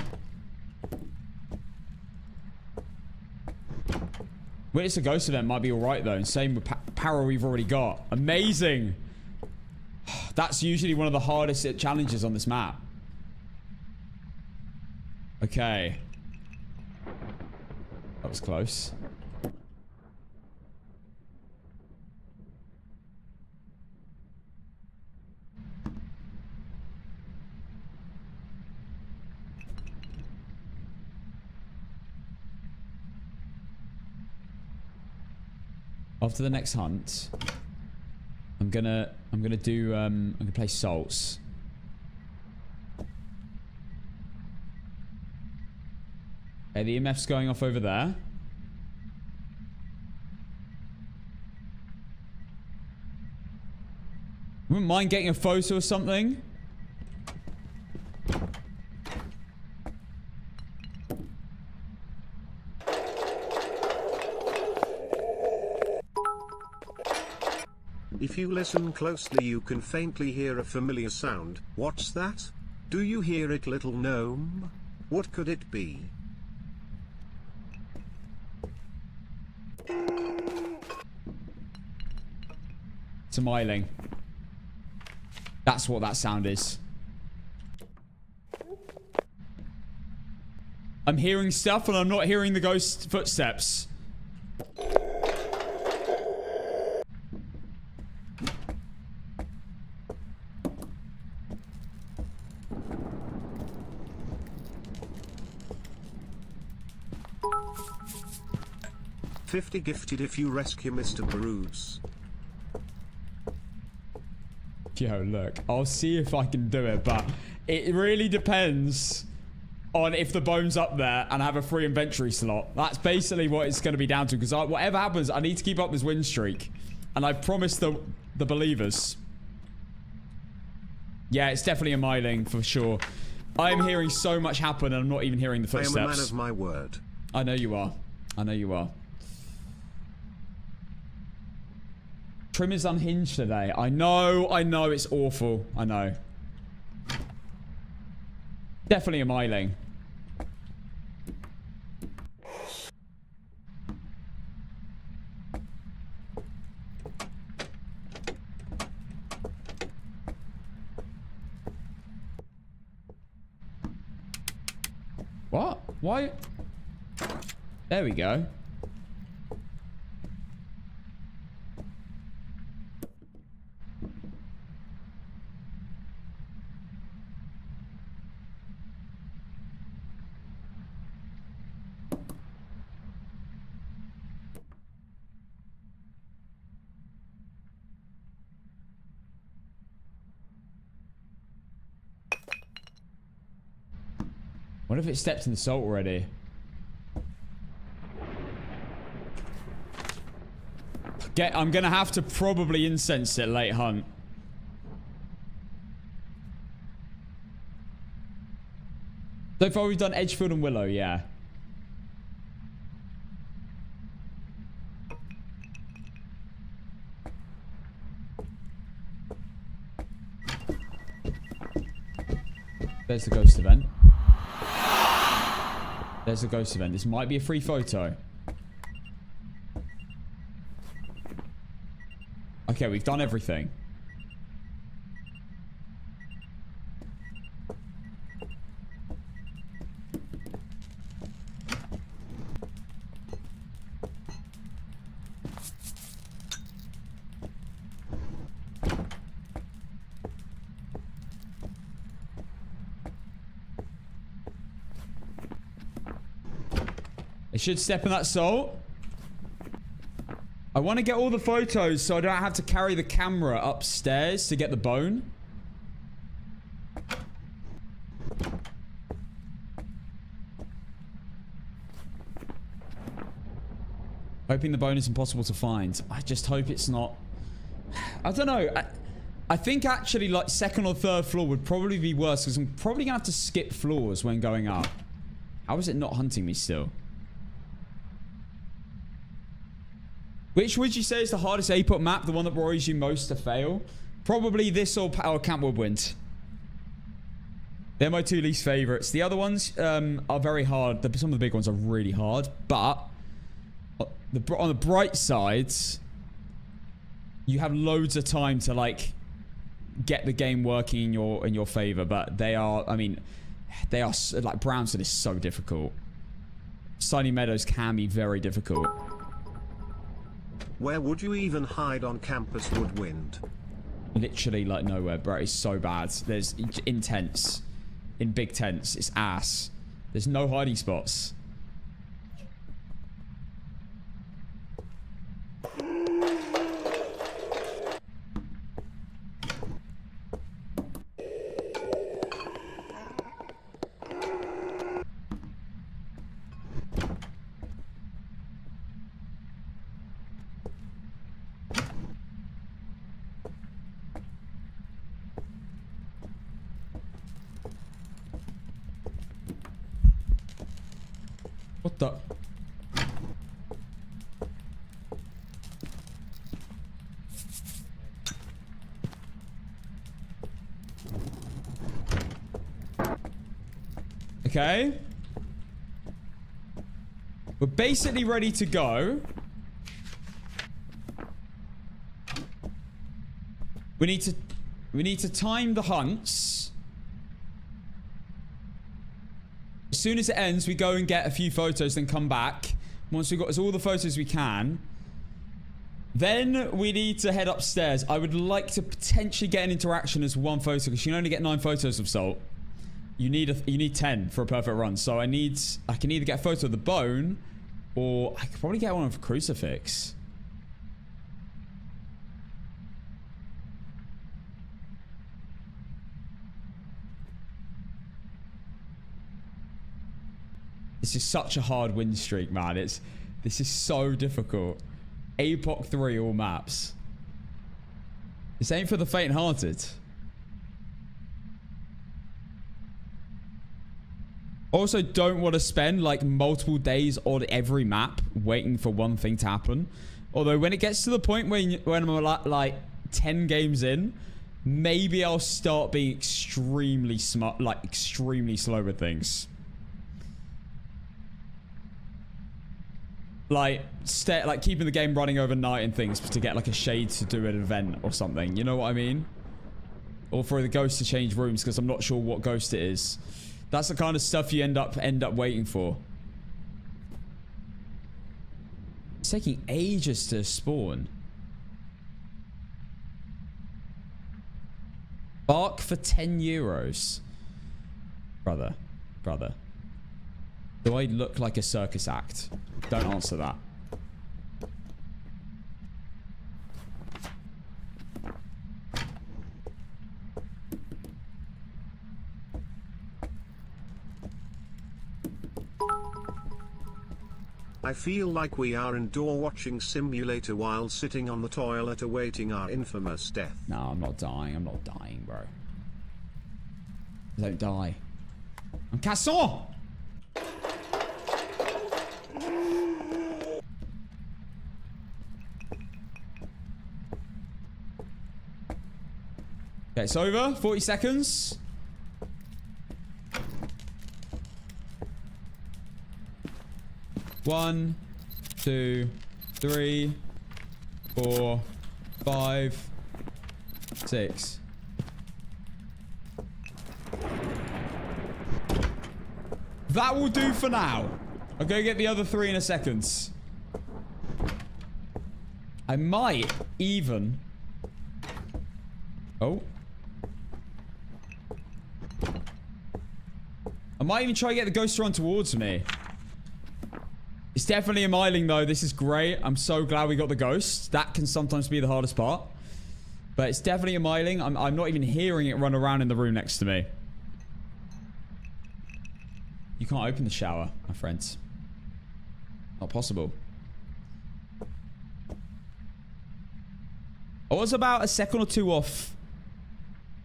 Witness a ghost event might be alright though, and same with power we've already got. Amazing! That's usually one of the hardest challenges on this map. Okay. was close. After the next hunt, I'm gonna play salts. Okay, the EMF's going off over there. Wouldn't mind getting a photo or something. If you listen closely, you can faintly hear a familiar sound. What's that? Do you hear it, little gnome? What could it be? It's a myling. That's what that sound is. I'm hearing stuff and I'm not hearing the ghost footsteps. $50 gifted if you rescue Mr. Bruce. Yo, look, I'll see if I can do it, but it really depends on if the bone's up there and I have a free inventory slot. That's basically what it's going to be down to, because whatever happens, I need to keep up this win streak. And I promised the believers. Yeah, it's definitely a myling for sure. I'm hearing so much happen and I'm not even hearing the footsteps. I am a man of my word. I know you are. I know you are. Trim is unhinged today. I know, it's awful. I know. Definitely a myling. What? Why? There we go. What if it stepped in the salt already? I'm gonna have to probably incense it late hunt. So far we've done Edgefield and Willow, yeah. There's the ghost event. There's a ghost event. This might be a free photo. Okay, we've done everything. It should step in that salt. I want to get all the photos so I don't have to carry the camera upstairs to get the bone. Hoping the bone is impossible to find. I just hope it's not. I don't know. I think actually like second or third floor would probably be worse because I'm probably going to have to skip floors when going up. How is it not hunting me still? Which would you say is the hardest Apoc map? The one that worries you most to fail? Probably this or Camp Woodwind. They're my two least favorites. The other ones are very hard. Some of the big ones are really hard. But on the bright sides, you have loads of time to like get the game working in your favor. But they are, I mean, they are like Brownson is so difficult. Sunny Meadows can be very difficult. Where would you even hide on campus, Woodwind? Literally, like, nowhere, bro. It's so bad. There's in tents. In big tents. It's ass. There's no hiding spots. What the? Okay. We're basically ready to go. We need to time the hunts. As soon as it ends, we go and get a few photos, then come back. Once we've got all the photos we can, then we need to head upstairs. I would like to potentially get an interaction as one photo, because you can only get 9 photos of Salt. You need 10 for a perfect run. So I can either get a photo of the bone, or I could probably get one of Crucifix. This is such a hard win streak, man. This is so difficult. Apoc 3 all maps. This ain't for the faint-hearted. Also, don't want to spend like multiple days on every map waiting for one thing to happen. Although when it gets to the point when I'm like 10 games in, maybe I'll start being extremely smart, like extremely slow with things. Like keeping the game running overnight and things to get like a shade to do an event or something. You know what I mean? Or for the ghost to change rooms because I'm not sure what ghost it is. That's the kind of stuff you end up waiting for. It's taking ages to spawn. Bark for 10 euros. Brother. Do I look like a circus act? Don't answer that. I feel like we are in door watching simulator while sitting on the toilet awaiting our infamous death. No, I'm not dying. I'm not dying, bro. Don't die. I'm Casson! Okay, it's over. 40 seconds. One, 2, 3, 4, 5, 6. That will do for now. I'll go get the other 3 in a second. I might even... Oh. I might even try to get the ghost to run towards me. It's definitely a miling though. This is great. I'm so glad we got the ghost. That can sometimes be the hardest part. But it's definitely a miling. I'm not even hearing it run around in the room next to me. You can't open the shower, my friends. Not possible. I was about a second or 2 off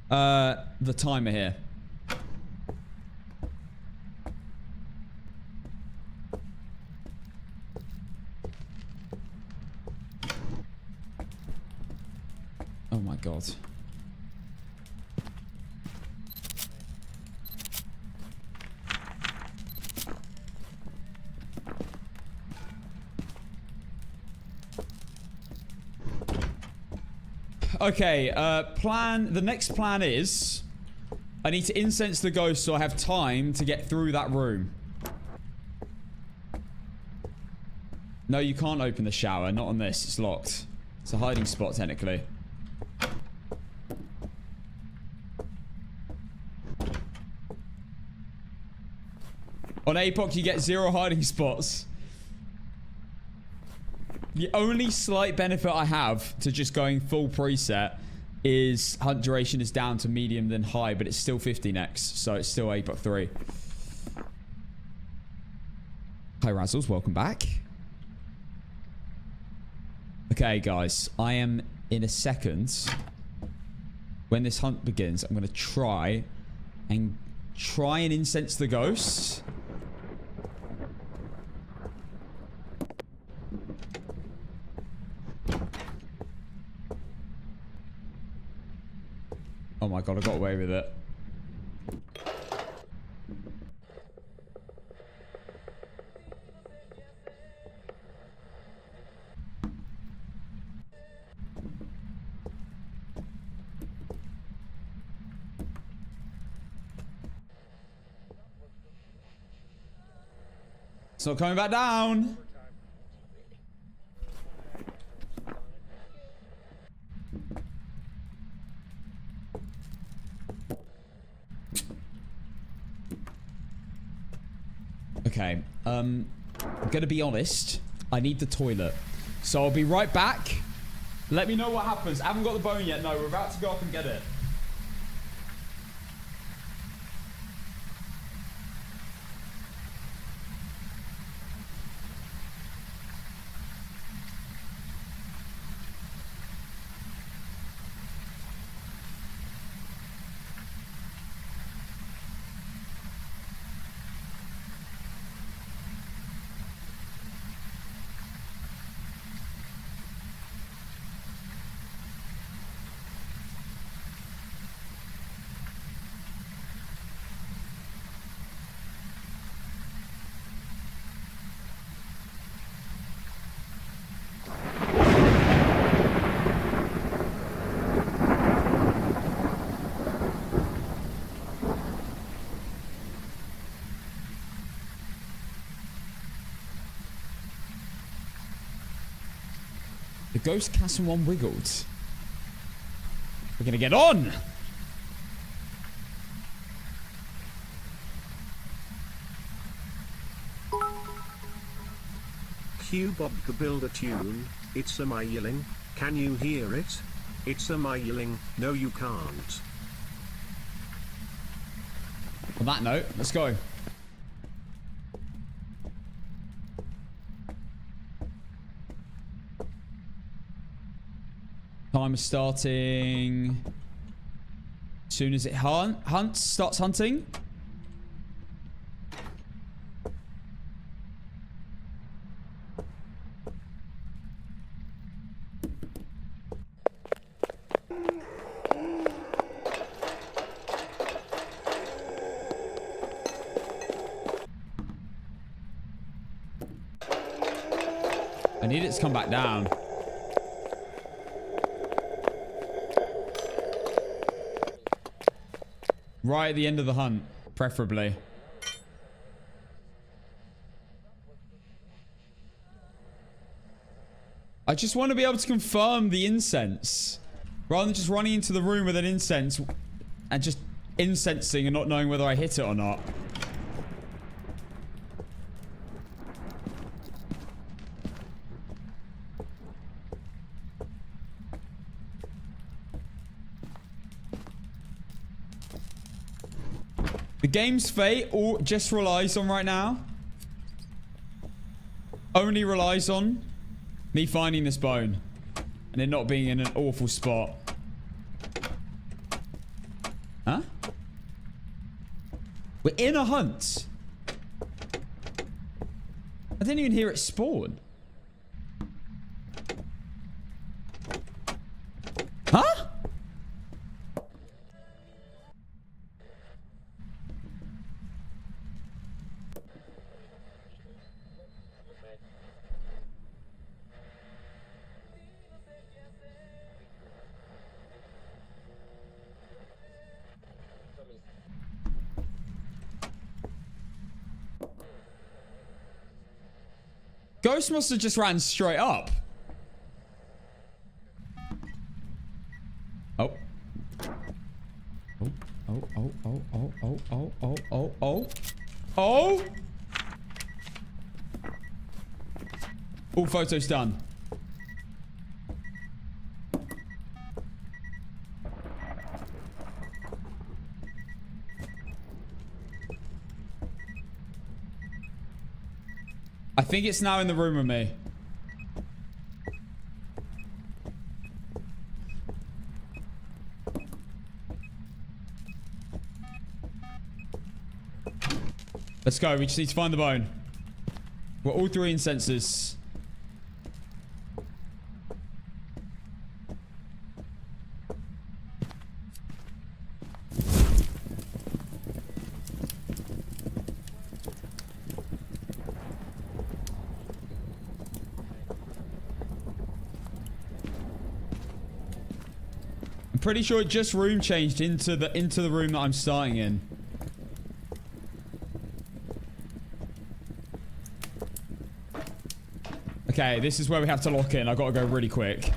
the timer here. Oh my god. Okay, the next plan is I need to incense the ghost so I have time to get through that room. No, you can't open the shower. Not on this. It's locked. It's a hiding spot, technically. On Apoc, you get 0 hiding spots. The only slight benefit I have to just going full preset is hunt duration is down to medium than high, but it's still 50 next, so it's still Apoc 3. Hi, Razzles. Welcome back. Okay, guys. I am, in a second, when this hunt begins, I'm going to try and incense the ghosts. Oh my god, I got away with it. It's not coming back down. Okay, I'm gonna be honest. I need the toilet. So I'll be right back. Let me know what happens. I haven't got the bone yet. No, we're about to go up and get it. The ghost castle one wiggled. We're gonna get on! Q Bob to build a tune. It's a myling. Can you hear it? It's a myling. No, you can't. On that note, let's go. Time is starting. As soon as it starts hunting. I need it to come back down. Right at the end of the hunt, preferably. I just want to be able to confirm the incense. Rather than just running into the room with an incense and just incensing and not knowing whether I hit it or not. The game's fate all just relies on right now. Only relies on me finding this bone. And it not being in an awful spot. Huh? We're in a hunt. I didn't even hear it spawn. Huh? Ghost must have just ran straight up. Oh. Oh. All photos done. I think it's now in the room with me. Let's go. We just need to find the bone. We're all 3 in sensors. I'm pretty sure it just room changed into the room that I'm starting in. Okay, this is where we have to lock in. I've got to go really quick.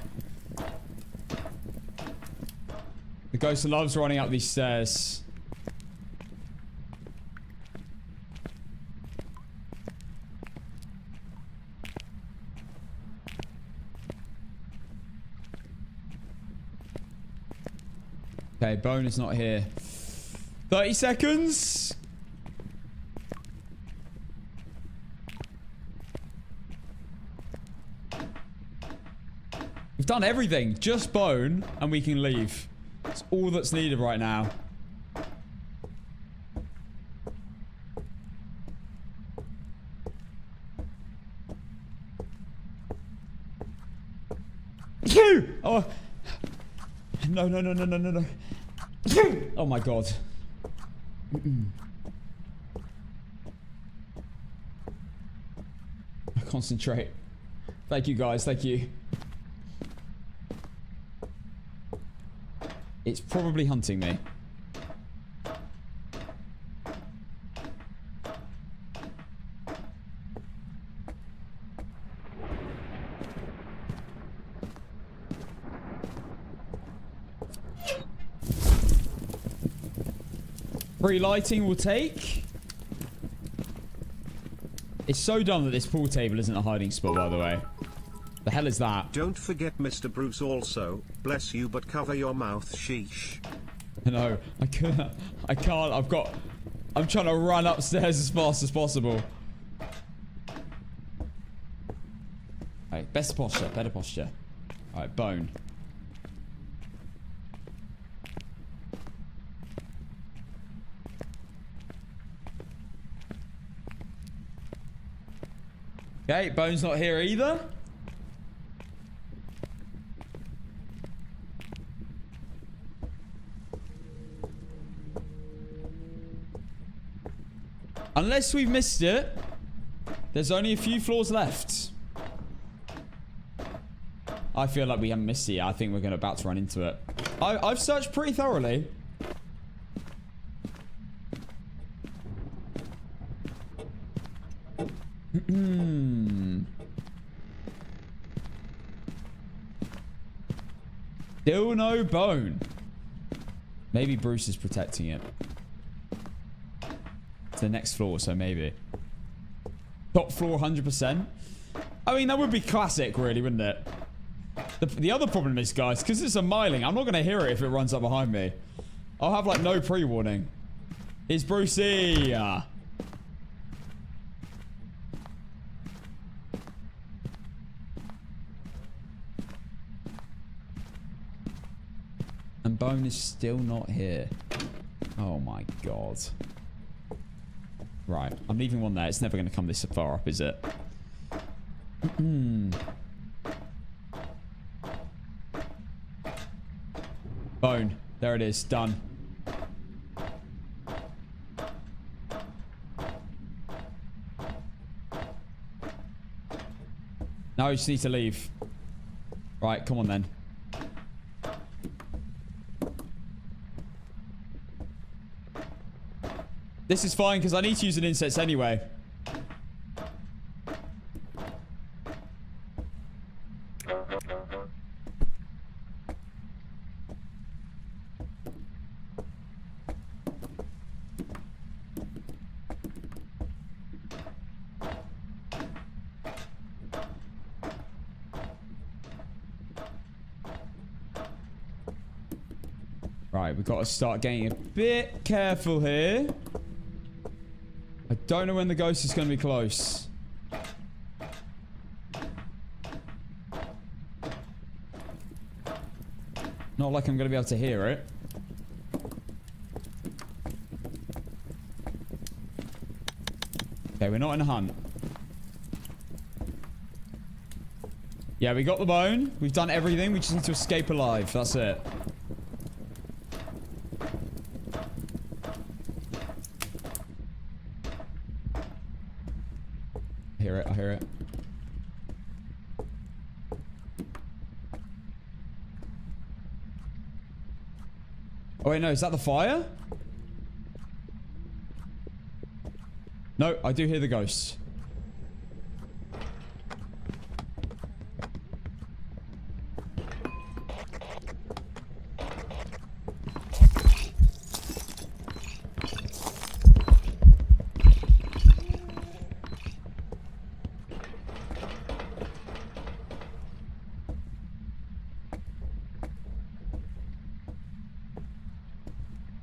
The ghost loves running up these stairs. Okay, Bone is not here. 30 seconds. We've done everything. Just Bone, and we can leave. It's all that's needed right now. You! Oh. No, no, no, no, no, no, no. Oh my god. Concentrate. Thank you, guys. Thank you. It's probably hunting me. Free lighting will take. It's so dumb that this pool table isn't a hiding spot, by the way. The hell is that? Don't forget Mr. Bruce also. Bless you, but cover your mouth, sheesh. No, I can't. I can't. I'm trying to run upstairs as fast as possible. Alright, best posture, better posture. Alright, Bone. Okay, Bone's not here either. Unless we've missed it, there's only a few floors left. I feel like we haven't missed it yet. I think we're about to run into it. I've searched pretty thoroughly. Still no Bone. Maybe Bruce is protecting it. The next floor, so maybe top floor 100%. I mean, that would be classic, really, wouldn't it? The other problem is, guys, because it's a miling, I'm not going to hear it if it runs up behind me. I'll have like no pre-warning. It's Brucey. And Bone is still not here. Oh my god. Right, I'm leaving one there. It's never going to come this far up, is it? Bone. There it is. Done. Now we just need to leave. Right, come on then. This is fine because I need to use an incense anyway. Right, we've got to start getting a bit careful here. I don't know when the ghost is going to be close. Not like I'm going to be able to hear it. Okay, we're not in a hunt. Yeah, we got the bone. We've done everything. We just need to escape alive. That's it. I hear it. I hear it. Oh, wait, no. Is that the fire? No, I do hear the ghosts.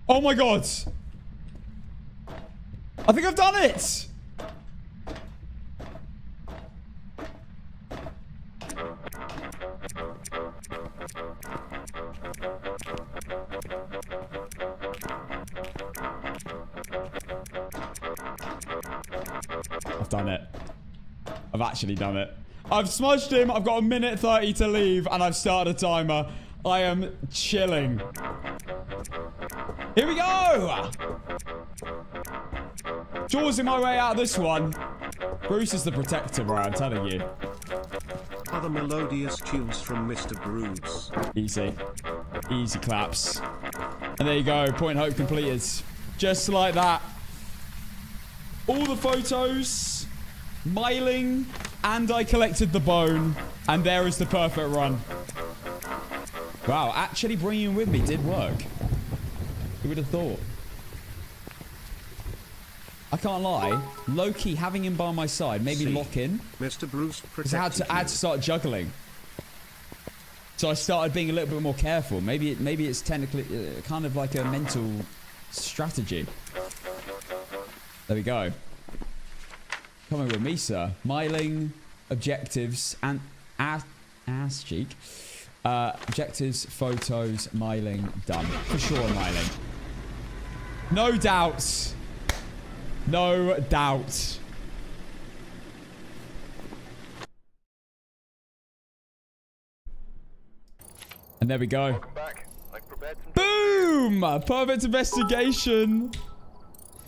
Oh my god! I think I've done it! I've done it. I've actually done it. I've smudged him. I've got 1:30 to leave and I've started a timer. I am chilling. Here we go! Jawsing my way out of this one. Bruce is the protector, bro, I'm telling you. Other melodious tunes from Mr. Bruce. Easy. Easy claps. And there you go. Point Hope completed. Just like that. All the photos. Miling. And I collected the bone. And there is the perfect run. Wow, actually bringing him with me did work. Who would have thought? I can't lie. Low-key having him by my side, maybe lock in. Mr. Bruce Because I had to start juggling. So I started being a little bit more careful. Maybe it's technically kind of like a mental strategy. There we go. Coming with me, sir. Miling, objectives, and ass cheek. Objectives, photos, miling, done. For sure, miling. No doubts. No doubt. And there we go. Welcome back. I've prepared some Boom! Perfect investigation.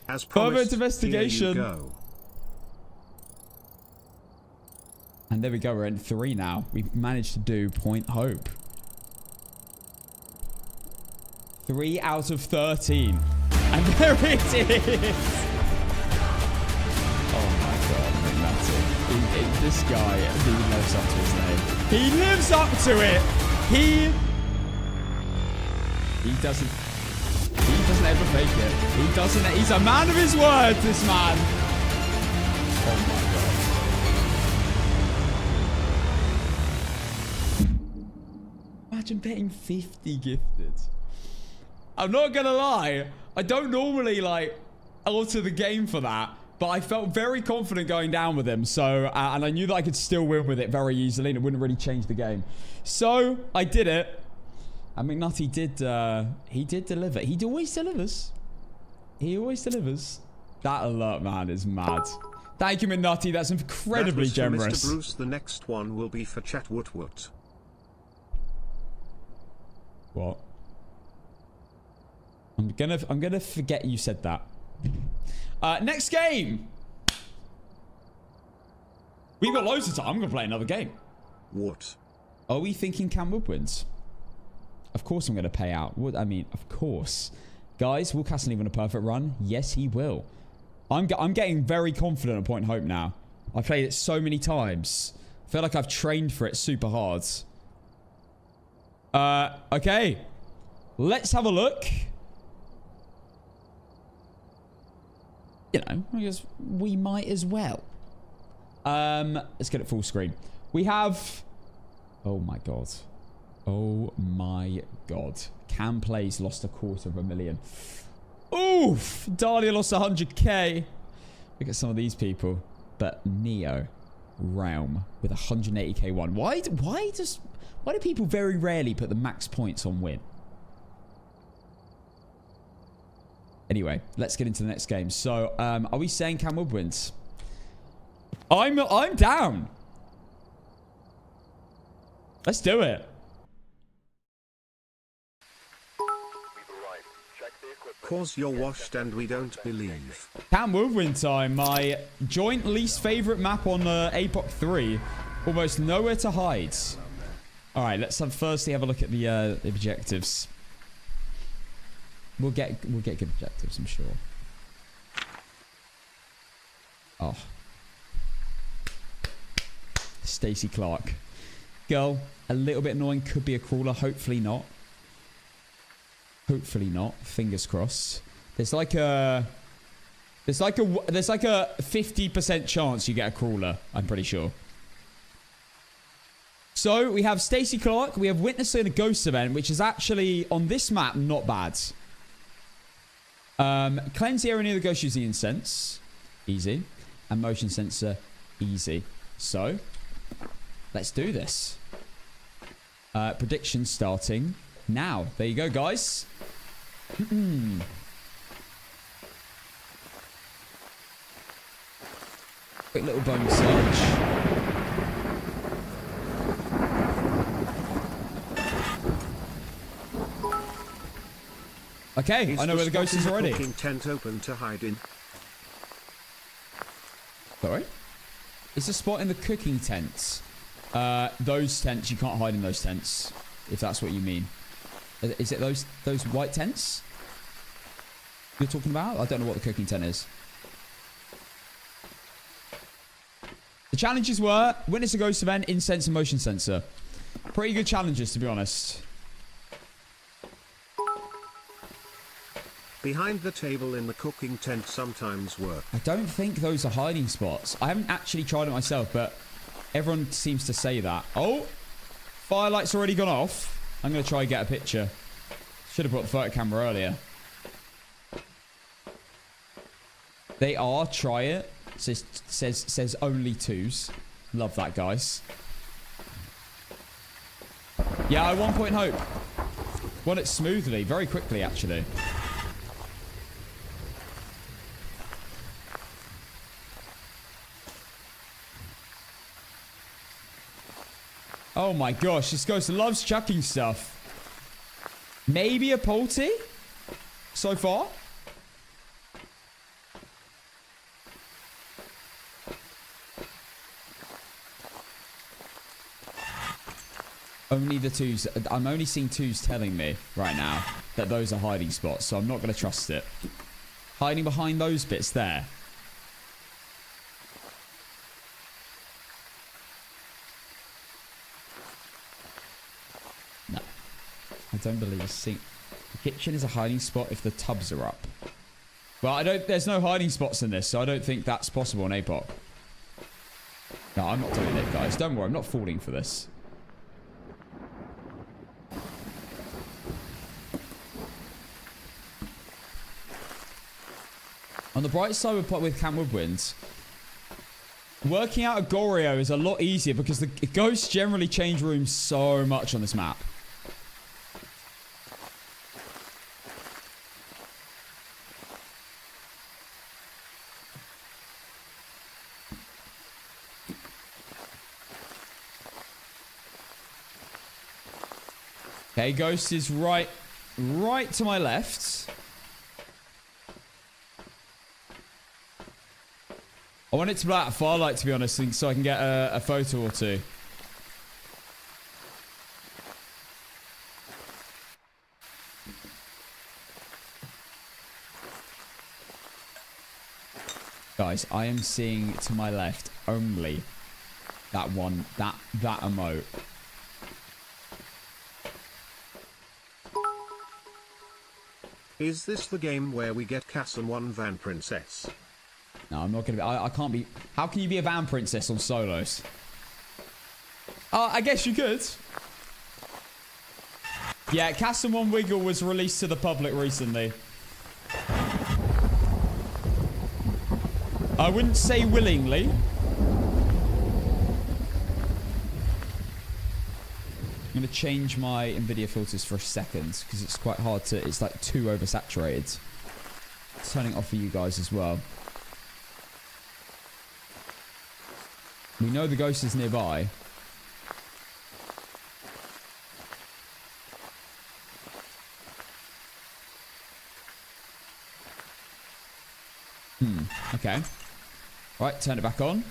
As promised, Perfect investigation. Here you go. And there we go. We're in 3 now. We've managed to do Point Hope. 3 out of 13. And there it is. Oh my god, McNutty. This guy, he lives up to his name. He lives up to it. He doesn't ever fake it. He doesn't. He's a man of his word, this man. Oh my god. Imagine betting 50 gifted. I'm not gonna lie. I don't normally like alter the game for that, but I felt very confident going down with him. So, and I knew that I could still win with it very easily, and it wouldn't really change the game. So I did it. And McNutty did. He did deliver. He always delivers. He always delivers. That alert, man, is mad. Thank you, McNutty. That's incredibly generous. Mr. Bruce, the next one will be for Chat Woodwood. What? I'm gonna forget you said that. Next game. We've got loads of time. I'm gonna play another game. What? Are we thinking Cam Woodwind? Of course I'm gonna pay out. I mean, of course. Guys, will Castle even a perfect run? Yes, he will. I'm getting very confident at Point Hope now. I've played it so many times. I feel like I've trained for it super hard. Okay. Let's have a look. You know, I guess we might as well. Let's get it full screen. We have... Oh my god. Oh my god. Cam Plays lost $250,000. Oof! Dahlia lost 100k. Look at some of these people. But Neo Realm with 180k won. Why do people very rarely put the max points on win? Anyway, let's get into the next game. So, are we saying Cam Woodwind? I'm down. Let's do it. Cause you're washed and we don't believe. Cam Woodwind time. My joint least favorite map on Apoc 3. Almost nowhere to hide. All right, let's firstly have a look at the objectives. We'll get good objectives, I'm sure. Oh. Stacey Clark. Girl, a little bit annoying. Could be a crawler. Hopefully not. Hopefully not. Fingers crossed. There's like a 50% chance you get a crawler, I'm pretty sure. So, we have Stacey Clark. We have Witnessing a Ghost event, which is actually, on this map, not bad. Cleanse the area near the ghost using incense. Easy. And motion sensor. Easy. So, let's do this. Prediction starting now. There you go, guys. Quick little bone search. Okay, I know where the ghost is already. Cooking tent open to hide in. Sorry? It's a spot in the cooking tents. Those tents, you can't hide in those tents, if that's what you mean. Is it those white tents you're talking about? I don't know what the cooking tent is. The challenges were Witness a Ghost event, incense and motion sensor. Pretty good challenges, to be honest. Behind the table in the cooking tent sometimes work. I don't think those are hiding spots. I haven't actually tried it myself, but everyone seems to say that. Oh, firelight's already gone off. I'm going to try and get a picture. Should have brought the photo camera earlier. They are. Try it. Says only twos. Love that, guys. Yeah, I 1 point hope. Won it smoothly. Very quickly, actually. Oh my gosh, this ghost loves chucking stuff. Maybe a Polty? So far? Only the twos. I'm only seeing twos telling me right now that those are hiding spots, so I'm not going to trust it. Hiding behind those bits there. No. I don't believe it's the kitchen is a hiding spot if the tubs are up. Well, there's no hiding spots in this, so I don't think that's possible on Apoc. No, I'm not doing it, guys. Don't worry, I'm not falling for this. On the bright side with Cam Woodwind, working out a Goreo is a lot easier because the ghosts generally change rooms so much on this map. Okay, ghost is right to my left. I want it to be like a firelight, to be honest, so I can get a photo or two. Guys, I am seeing to my left only that one, that emote. Is this the game where we get Cass and one Van Princess? No, I'm not going to be... I can't be... How can you be a van princess on solos? I guess you could. Yeah, Castle One Wiggle was released to the public recently. I wouldn't say willingly. I'm going to change my NVIDIA filters for a second because it's quite hard to... It's like too oversaturated. Turning it off for you guys as well. We know the ghost is nearby. Okay. Right, turn it back on.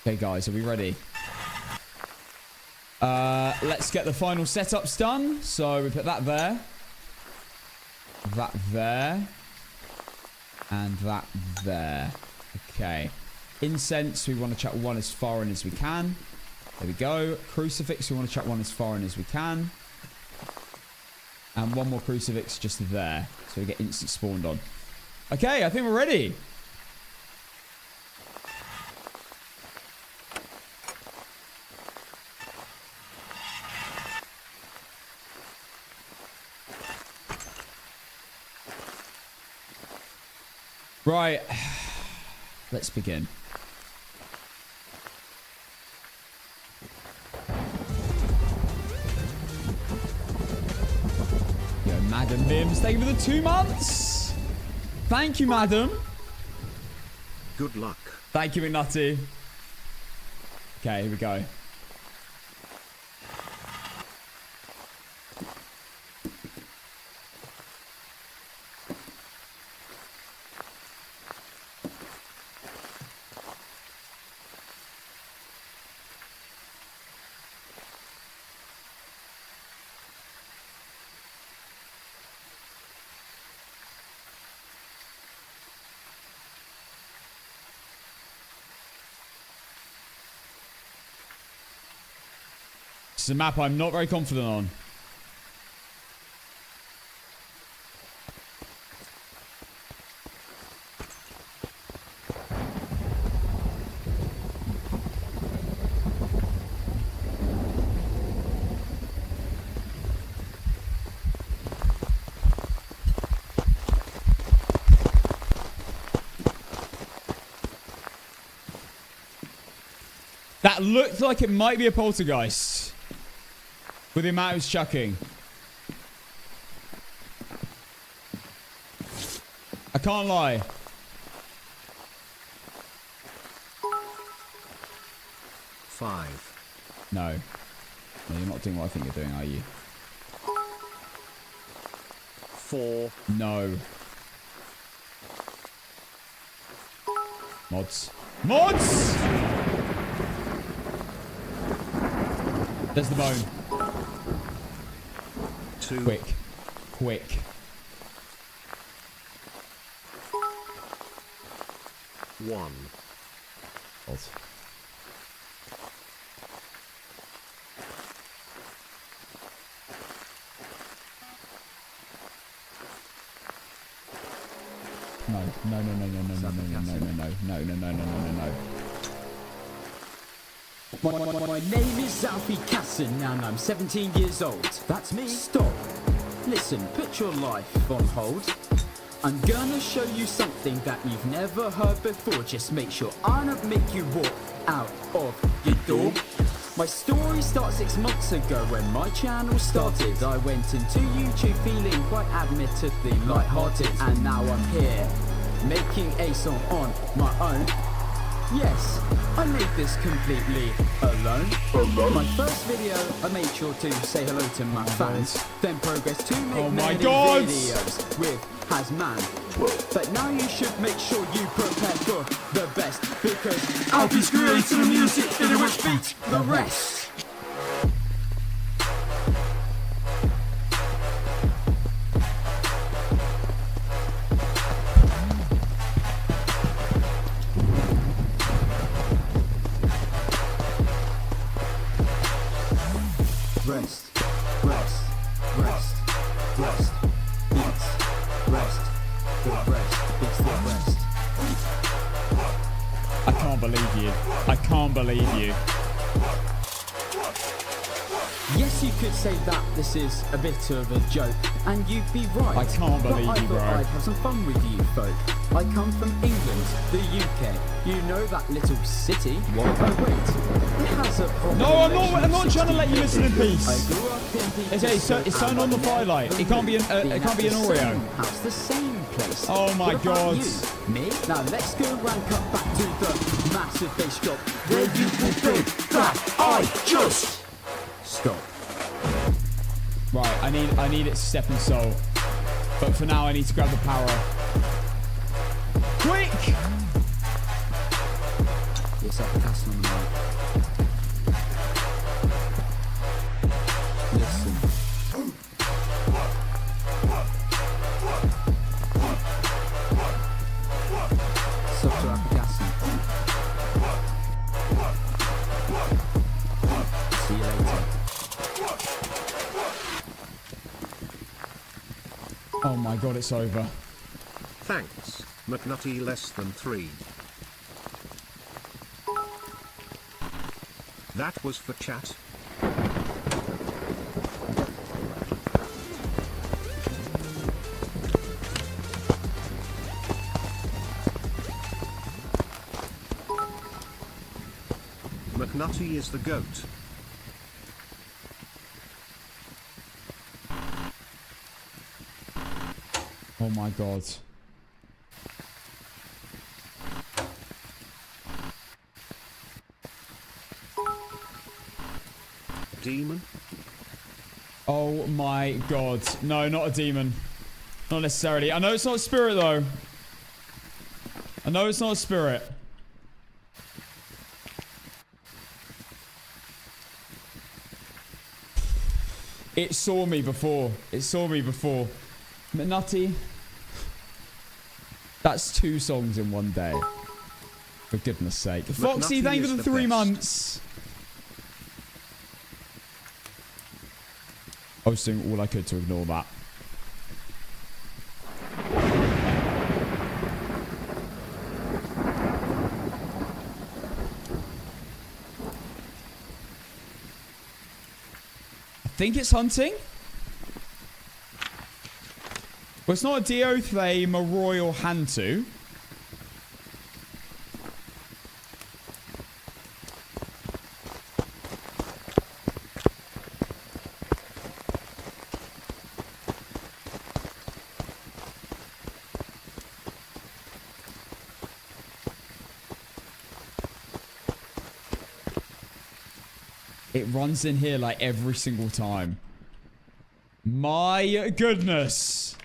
Okay, guys, are we ready? Let's get the final setups done. So we put that there. That there. And that there. Okay. Incense, we want to chuck one as far in as we can. There we go. Crucifix, we want to chuck one as far in as we can. And one more crucifix just there. So we get instant spawned on. Okay, I think we're ready. Right. Let's begin. Yo, Madam Bims, thank you for the 2 months. Thank you, Madam. Good luck. Thank you, McNutty. Okay, here we go. This is a map I'm not very confident on. That looked like it might be a poltergeist. With the amount it was chucking. I can't lie. Five. No. No, you're not doing what I think you're doing, are you? 4. No. Mods. Mods! There's the bone. 2. Quick. Quick. 1. Mods. No. No, no, no, no, no, no, no, no, no, no, no, no, no, no, no, no, no. My name is Alfie Casson and I'm 17 years old. That's me. Stop. Listen, put your life on hold. I'm gonna show you something that you've never heard before. Just make sure I don't make you walk out of your door. My story starts 6 months ago when my channel started. I went into YouTube feeling quite admittedly lighthearted, and now I'm here making a song on my own. Yes, I made this completely alone. My first video, I made sure to say hello to my fans, then progress to make many videos with Hasman. But now you should make sure you prepare for the best, because Alfie's creating the music in which beats the rest. Rest, rest, rest, rest, beats, rest, the rest, beats the rest. I can't believe you. I can't believe you. Yes, you could say that this is a bit of a joke, and you'd be right. I can't believe but you, bro. I thought I'd have some fun with you folk. I come from England, the UK. You know that little city? What? Oh wait, it has a proper No, I'm not trying to let you listen in peace. I grew up in Petersfield It's turned on the firelight. It can't be an Oreo. House, the same place. Oh my What about God. you? Me? Now let's go and cut back to the massive bass drop where you will think that I just stop. Right, I need it to step and soul. But for now I need to grab the power. Quick! Yes, I'm passing on the mic. Listen. Softer Application. See you later. Oh my God, it's over. Thanks, McNutty less than 3. That was for chat. McNutty is the GOAT. Oh my God. Demon? Oh my God. No, not a demon. Not necessarily. I know it's not a spirit though. I know it's not a spirit. It saw me before. It saw me before. McNutty. That's 2 songs in one day. For goodness sake. Foxy, thank you for the 3 months. I was doing all I could to ignore that. I think it's hunting. Well, it's not a Diothe, Moroi, or Hantu. It runs in here like every single time. My goodness.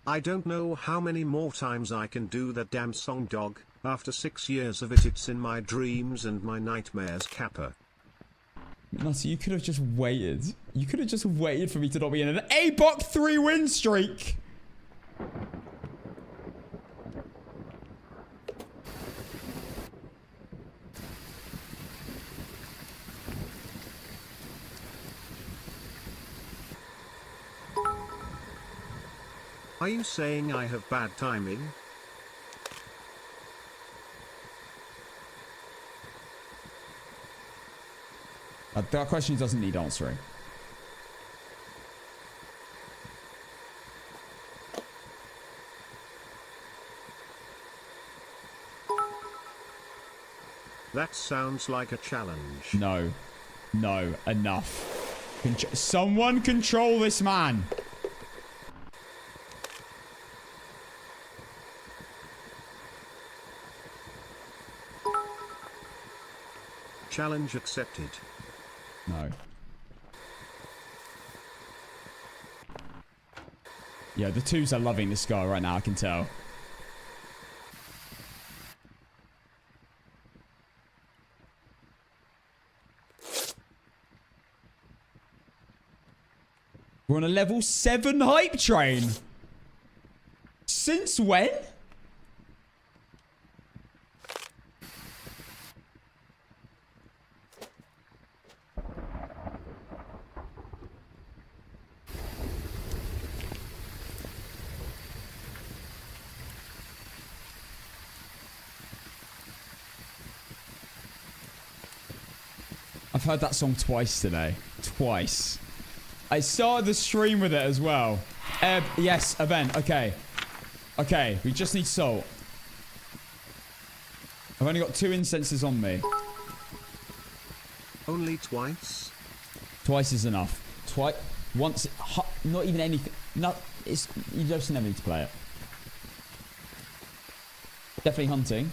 I don't know how many more times I can do that damn song, dog. After 6 years of it, it's in my dreams and my nightmares, Kappa. Nutty, you could have just waited. You could have just waited for me to not be in an Apoc 3 win streak. Are you saying I have bad timing? That question doesn't need answering. That sounds like a challenge. No. No. Enough. Someone control this man. Challenge accepted. No. Yeah, the 2s are loving this guy right now, I can tell. We're on a level 7 hype train. Since when? I've heard that song twice today. Twice. I started the stream with it as well. Yes, event. Okay. Okay, we just need salt. I've only got 2 incenses on me. Only twice? Twice is enough. Twice. Once. Not even anything. No, it's. You just never need to play it. Definitely hunting.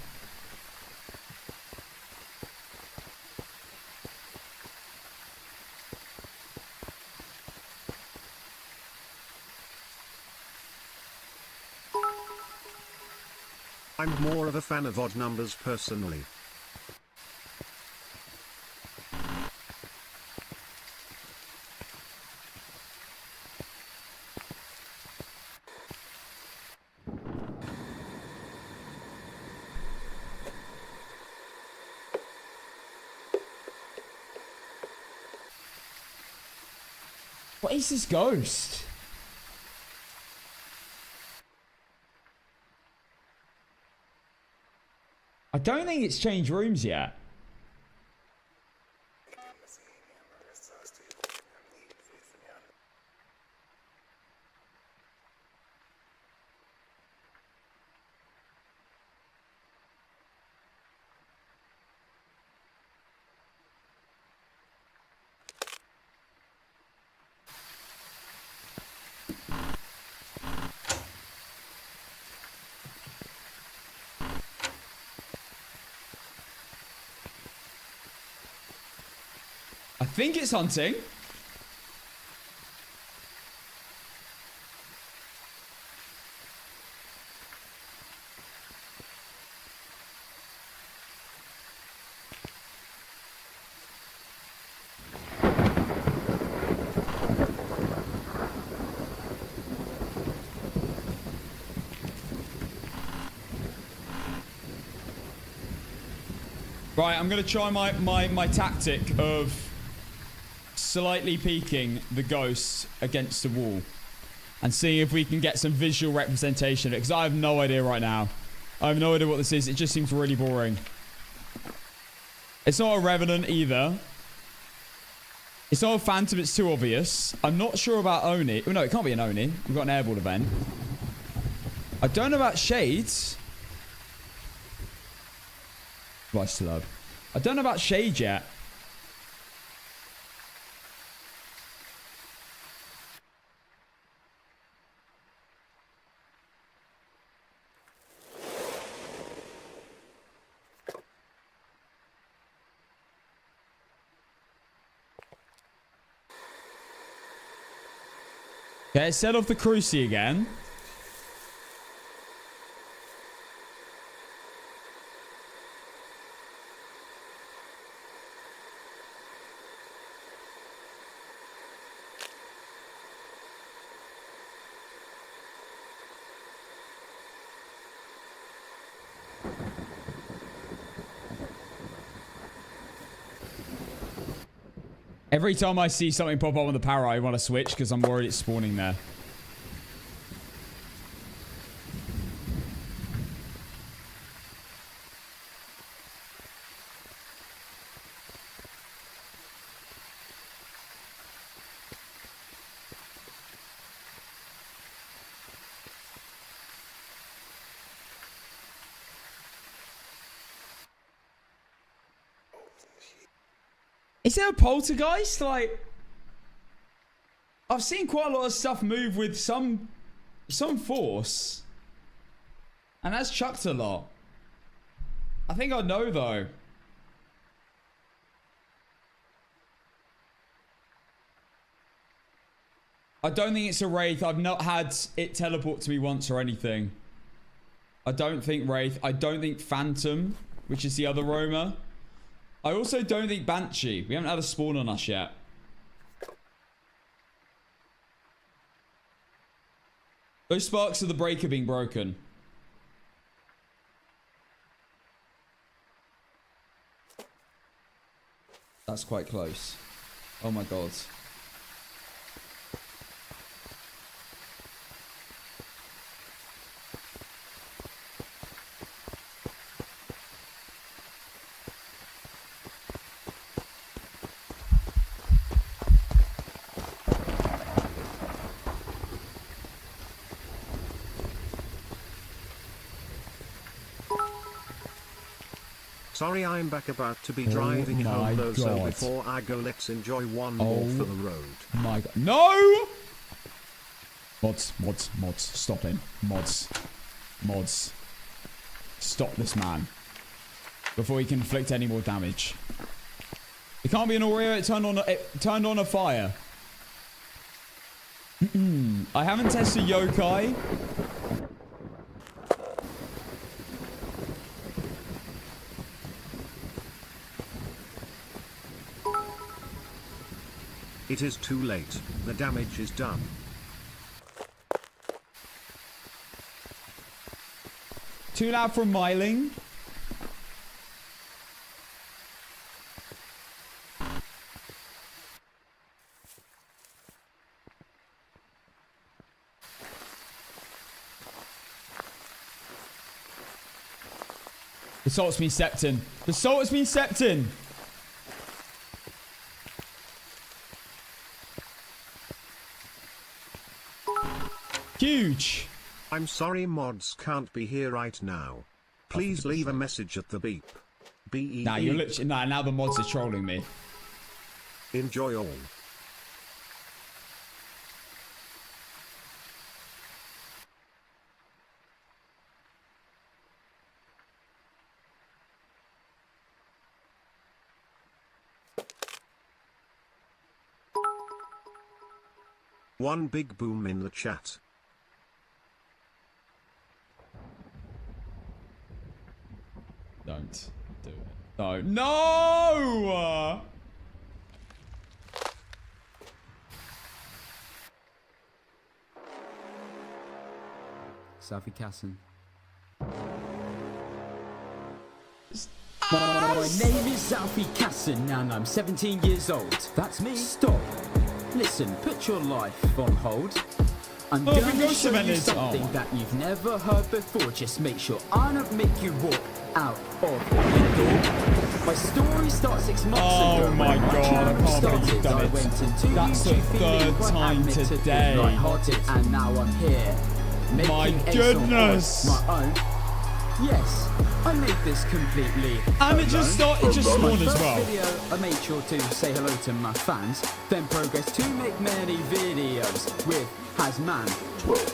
I'm more of a fan of odd numbers personally. What is this ghost? I don't think it's changed rooms yet. I think it's hunting. Right, I'm going to try my tactic of slightly peeking the ghost against the wall and seeing if we can get some visual representation of it, because I have no idea right now. I have no idea what this is. It just seems really boring. It's not a revenant either. It's not a phantom. It's too obvious. I'm not sure about Oni. Oh, no, it can't be an Oni. We've got an airborne event. I don't know about shades. Right, slow. I don't know about shades yet. Okay, set off the crucie again. Every time I see something pop up on the power, I want to switch because I'm worried it's spawning there. Is there a poltergeist? Like, I've seen quite a lot of stuff move with some force. And that's chucked a lot. I think I know, though. I don't think it's a Wraith. I've not had it teleport to me once or anything. I don't think Wraith. I don't think Phantom, which is the other roamer. I also don't think Banshee. We haven't had a spawn on us yet. Those sparks are the breaker being broken. That's quite close. Oh my god. Sorry, I'm back about to be driving my home though, so God. before I go, let's enjoy one more for the road. My God. No! Mods. Stop him. Mods. Stop this man. Before he can inflict any more damage. It can't be an Oreo, it turned on a fire. I haven't tested yokai. It is too late. The damage is done. Too loud for Myling. The salt's been stepped in. The salt has been stepped in. Huge. I'm sorry, mods can't be here right now. Please leave a message at the beep. B-E-E. Nah, you're literally... Nah, now the mods are trolling me. Enjoy all. One big boom in the chat. Don't do it. No. No! Southie Casson. My My name is Southie Casson and I'm 17 years old. That's me. Stop. Listen, put your life on hold. I'm Oh, going we to go show you cemented. something Oh. that you've never heard before. Just make sure I don't make you walk out of the door. My story starts 6 months ago. Oh my when God, I channel can't believe you've started. done I it. went into That's the YouTube feeling third quite time admittedly today. lighthearted, and now I'm here. My making a goodness. song of my own. Yes, I made this completely And it just alone. it just spawned as First well. video, I made sure to say hello to my fans, then progressed to make many videos with Hasman.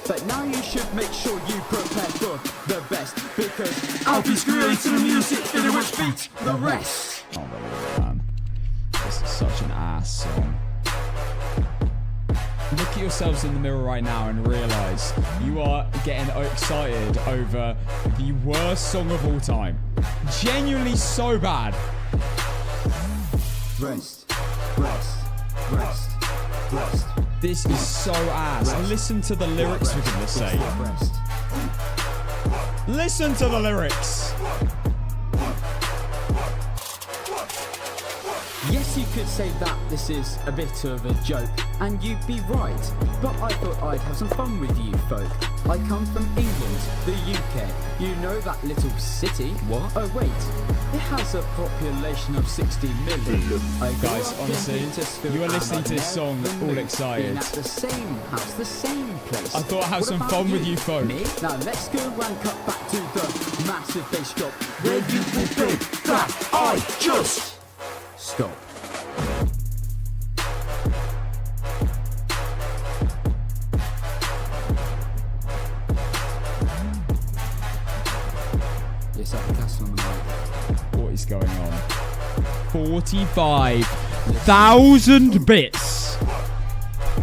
But now you should make sure you prepare for the best, because Alfie's creating a music video which beats the rest. Oh, man. This is such an ass song. Look at yourselves in the mirror right now and realise you are getting excited over the worst song of all time. Genuinely so bad. Rest, rest, rest, rest. This is so ass. Listen to the lyrics for goodness sake. Rest. Listen to the lyrics. Yes, you could say that this is a bit of a joke, and you'd be right, but I thought I'd have some fun with you folk. I come from England, the UK. You know that little city? What? Oh wait, it has a population of 60 million. I grew Guys, up in honestly, Petersfield you are and listening I've to this song never all moved, excited. been at the same house, the same place. I thought I'd have What some about fun with you folk. Me? Now let's go and cut back to the massive bass drop where you will think that I just stop. Yes, I can cast on the mic. What is going on? 45,000 bits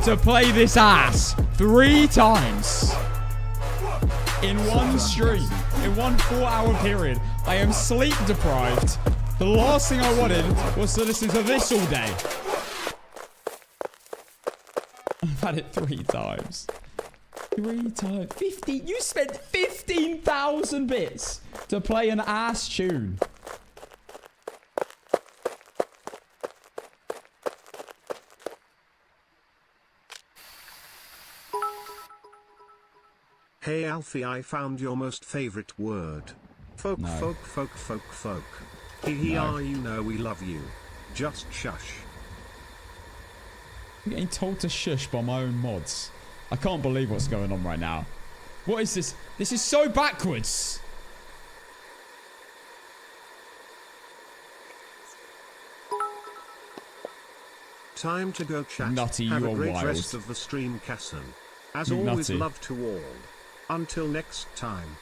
to play this ass 3 times in one stream, in one 4-hour period. I am sleep deprived. The last thing I wanted was to listen to this all day. I've had it 3 times. 3 times. 50. You spent 15,000 bits to play an ass tune. Hey Alfie, I found your most favorite word. Folk, No. folk, folk, folk, folk. Hee No. you know we love you. Just shush. I'm getting told to shush by my own mods. I can't believe what's going on right now. What is this? This is so backwards. Time to go, chat. Nutty, Have you a are great wild. rest of the stream, Casson. As Nutty. always, love to all. Until next time.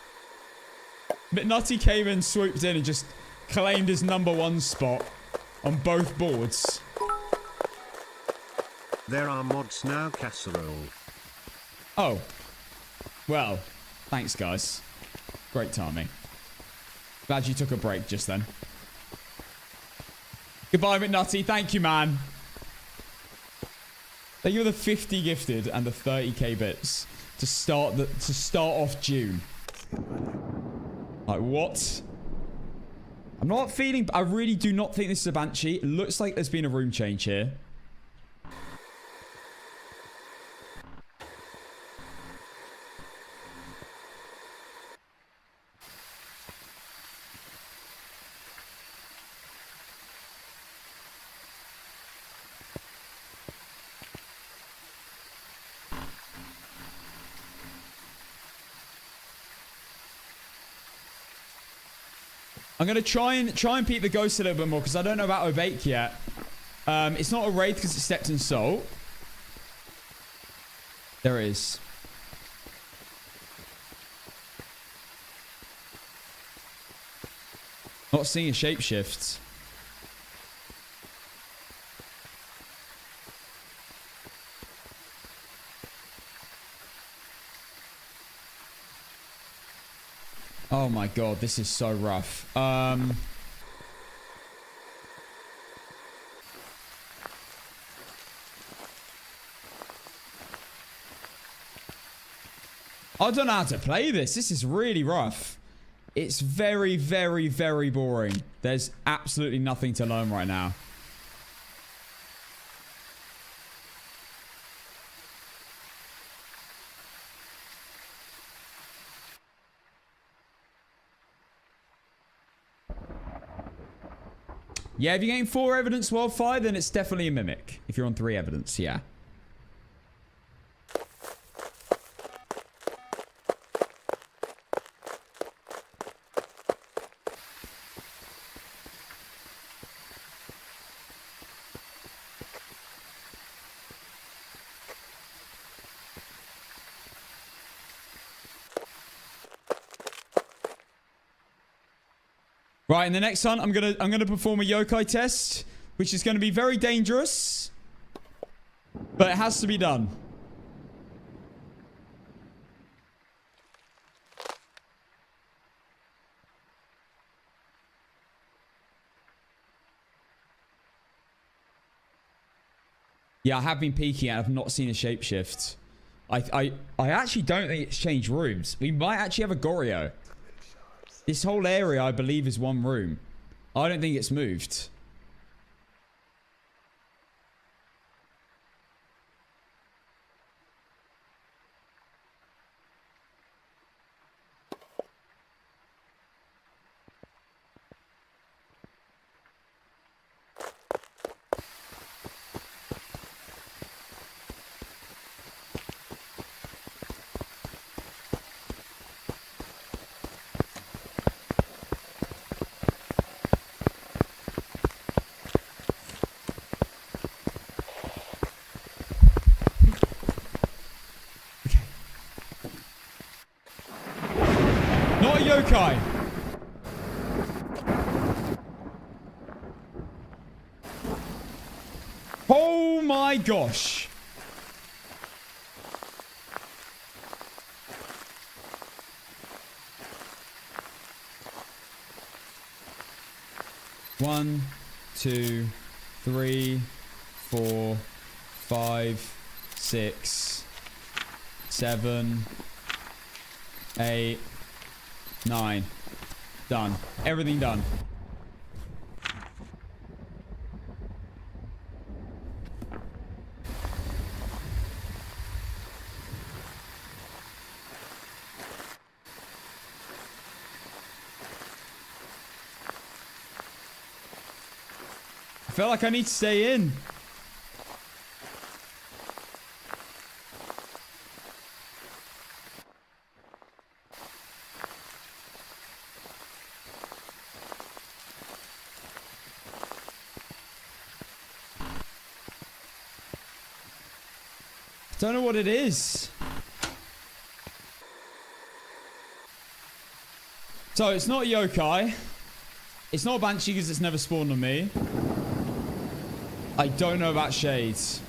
But Nutty came and swooped in and just claimed his #1 spot on both boards. There are mods now, Casserole. Oh. Well, thanks, guys. Great timing. Glad you took a break just then. Goodbye, McNutty. Thank you, man. Thank you for the 50 gifted and the 30k bits to start off June. Like, what? I'm not feeling... I really do not think this is a Banshee. It looks like there's been a room change here. I'm gonna try and peek the ghost a little bit more because I don't know about Obake yet. It's not a wraith because it's stepped in salt. There it is. Not seeing a shapeshift. Oh my god, this is so rough. I don't know how to play this. This is really rough. It's very, very, very boring. There's absolutely nothing to learn right now. Yeah, if you're getting 4 evidence wildfire, then it's definitely a mimic. If you're on 3 evidence, yeah. Right, in the next hunt, I'm gonna perform a yokai test, which is gonna be very dangerous, but it has to be done. Yeah, I have been peeking and I've not seen a shapeshift. I actually don't think it's changed rooms. We might actually have a Goryo. This whole area, I believe, is one room. I don't think it's moved. Yokai. Oh my gosh. One, 2, 3, 4, 5, 6, 7, 8, 9. Done. Everything done. I feel like I need to stay in. Don't know what it is. So, it's not yokai. It's not banshee because it's never spawned on me. I don't know about shades.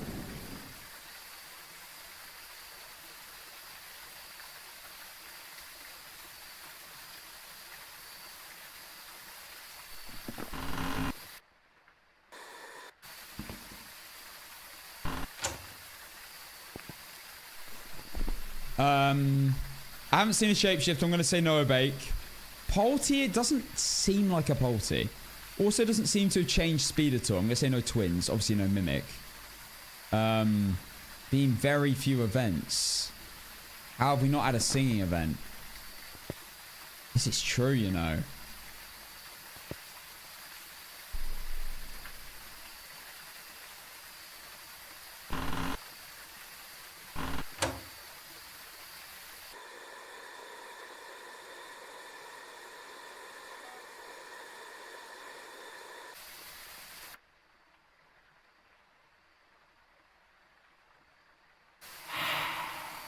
I haven't seen a shapeshift. I'm going to say Noah Bake. Polty, it doesn't seem like a Polty. Also doesn't seem to have changed speed at all. I'm going to say no twins. Obviously no mimic. Being very few events. How have we not had a singing event? This is true, you know.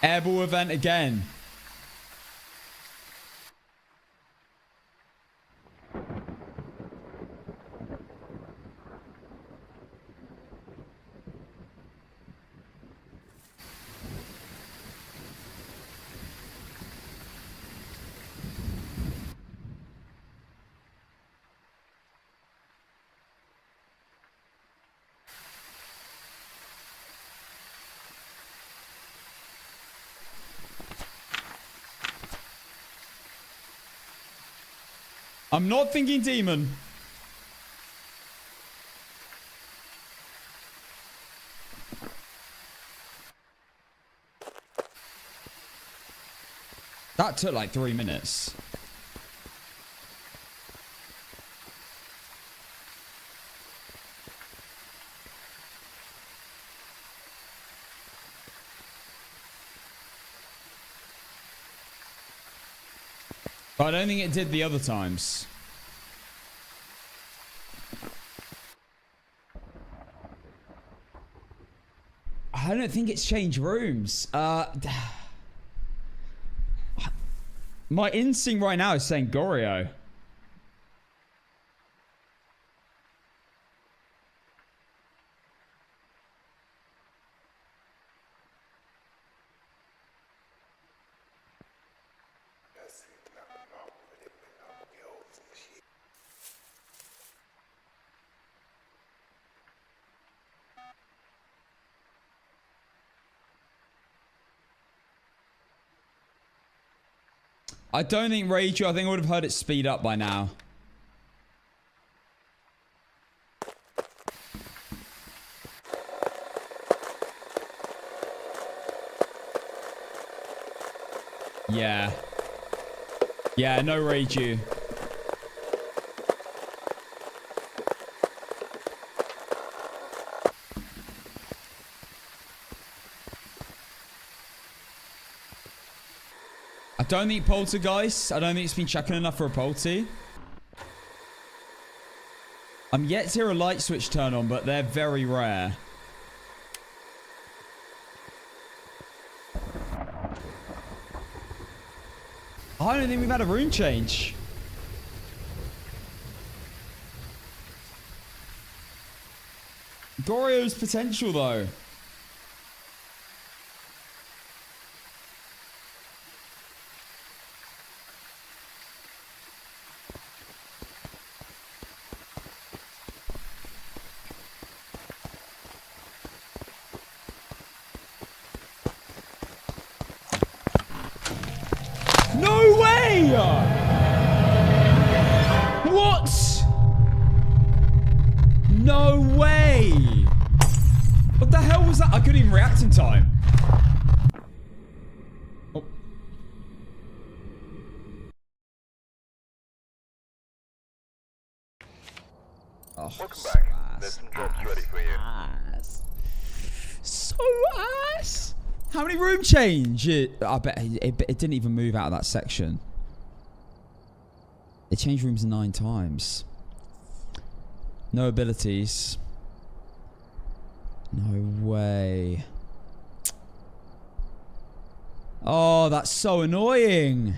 Airball event again. I'm not thinking demon. That took like 3 minutes. But I don't think it did the other times. I don't think it's changed rooms. My instinct right now is saying Goryo. I don't think Rachel, I think I would have heard it speed up by now. Yeah. Yeah, no Rachel. I don't think Poltergeist. I don't think it's been checking enough for a Polty. I'm yet to hear a light switch turn on, but they're very rare. I don't think we've had a room change. Goryo's potential, though. No way! What? No way! What the hell was that? I couldn't even react in time. Oh. Oh, Welcome back. There's some jobs ready for you. So ass. How many room change? I bet it didn't even move out of that section. They changed rooms 9 times. No abilities. No way. Oh, that's so annoying.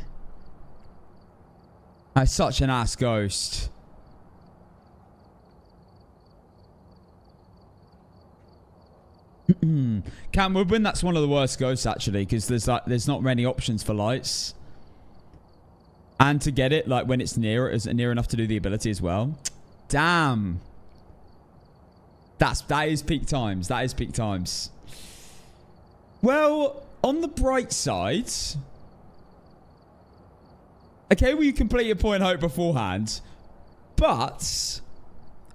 That's such an ass ghost. Camp Woodwind, that's one of the worst ghosts actually, because there's not many options for lights. And to get it, like when it's near enough to do the ability as well. Damn. That is peak times. That is peak times. Well, on the bright side, okay, we complete a Point Hope beforehand, but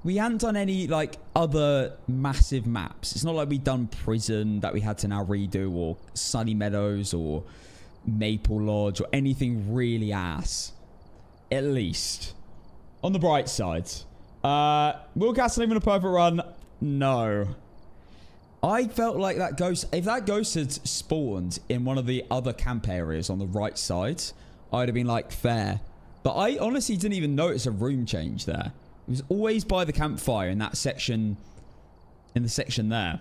we hadn't done any like other massive maps. It's not like we've done Prison that we had to now redo, or Sunny Meadows, or Maple Lodge, or anything really ass. At least on the bright side, will Castle even a perfect run? No. I felt like that ghost, if that ghost had spawned in one of the other camp areas on the right side, I'd have been like, fair. But I honestly didn't even notice a room change there. It was always by the campfire in that section, in the section there.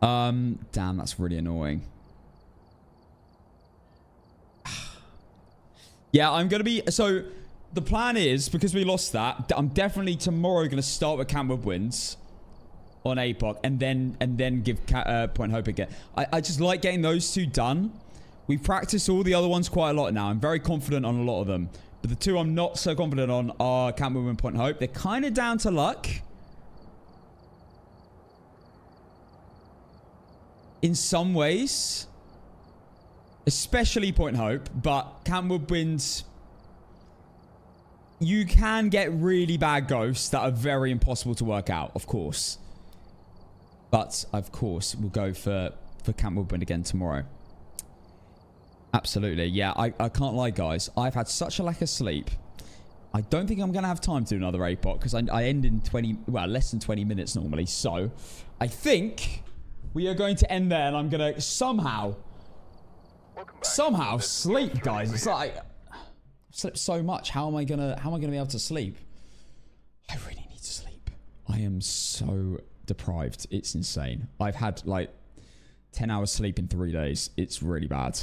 Damn, that's really annoying. Yeah, I'm going to be... So, the plan is, because we lost that, I'm definitely tomorrow going to start with Camp Woodwinds on Apoc, and then give Point Hope again. I just like getting those two done. We've practiced all the other ones quite a lot now. I'm very confident on a lot of them. But the two I'm not so confident on are Camp Woodwind and Point Hope. They're kind of down to luck. In some ways. Especially Point Hope. But Camp Woodwind, you can get really bad ghosts that are very impossible to work out, of course. But, of course, we'll go for Camp Woodwind again tomorrow. Absolutely. Yeah, I can't lie, guys. I've had such a lack of sleep. I don't think I'm going to have time to do another Apoc, because I end in less than 20 minutes normally. So, I think we are going to end there, and I'm going to somehow sleep, guys. It's like I've slept so much. How am I gonna be able to sleep? I really need to sleep. I am so deprived. It's insane. I've had like 10 hours sleep in 3 days. It's really bad.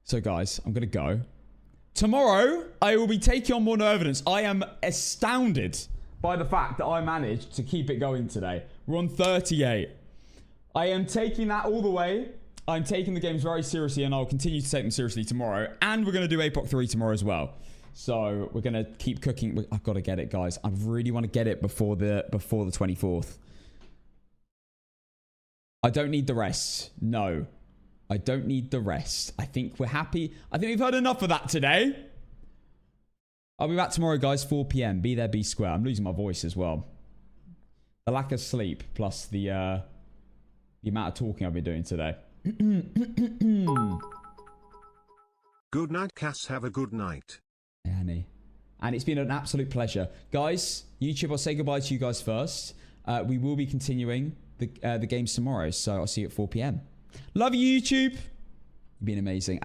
So guys, I'm gonna go. Tomorrow, I will be taking on more no evidence. I am astounded by the fact that I managed to keep it going today. We're on 38. I am taking that all the way. I'm taking the games very seriously, and I'll continue to take them seriously tomorrow. And we're going to do Apoc 3 tomorrow as well. So we're going to keep cooking. I've got to get it, guys. I really want to get it before the 24th. I don't need the rest. No. I don't need the rest. I think we're happy. I think we've heard enough of that today. I'll be back tomorrow, guys, 4 p.m. Be there, be square. I'm losing my voice as well. The lack of sleep plus the amount of talking I've been doing today. Good night, Cass. Have a good night. Annie. And it's been an absolute pleasure. Guys, YouTube, I'll say goodbye to you guys first. We will be continuing the games tomorrow, so I'll see you at 4 p.m. Love you, YouTube. You've been amazing.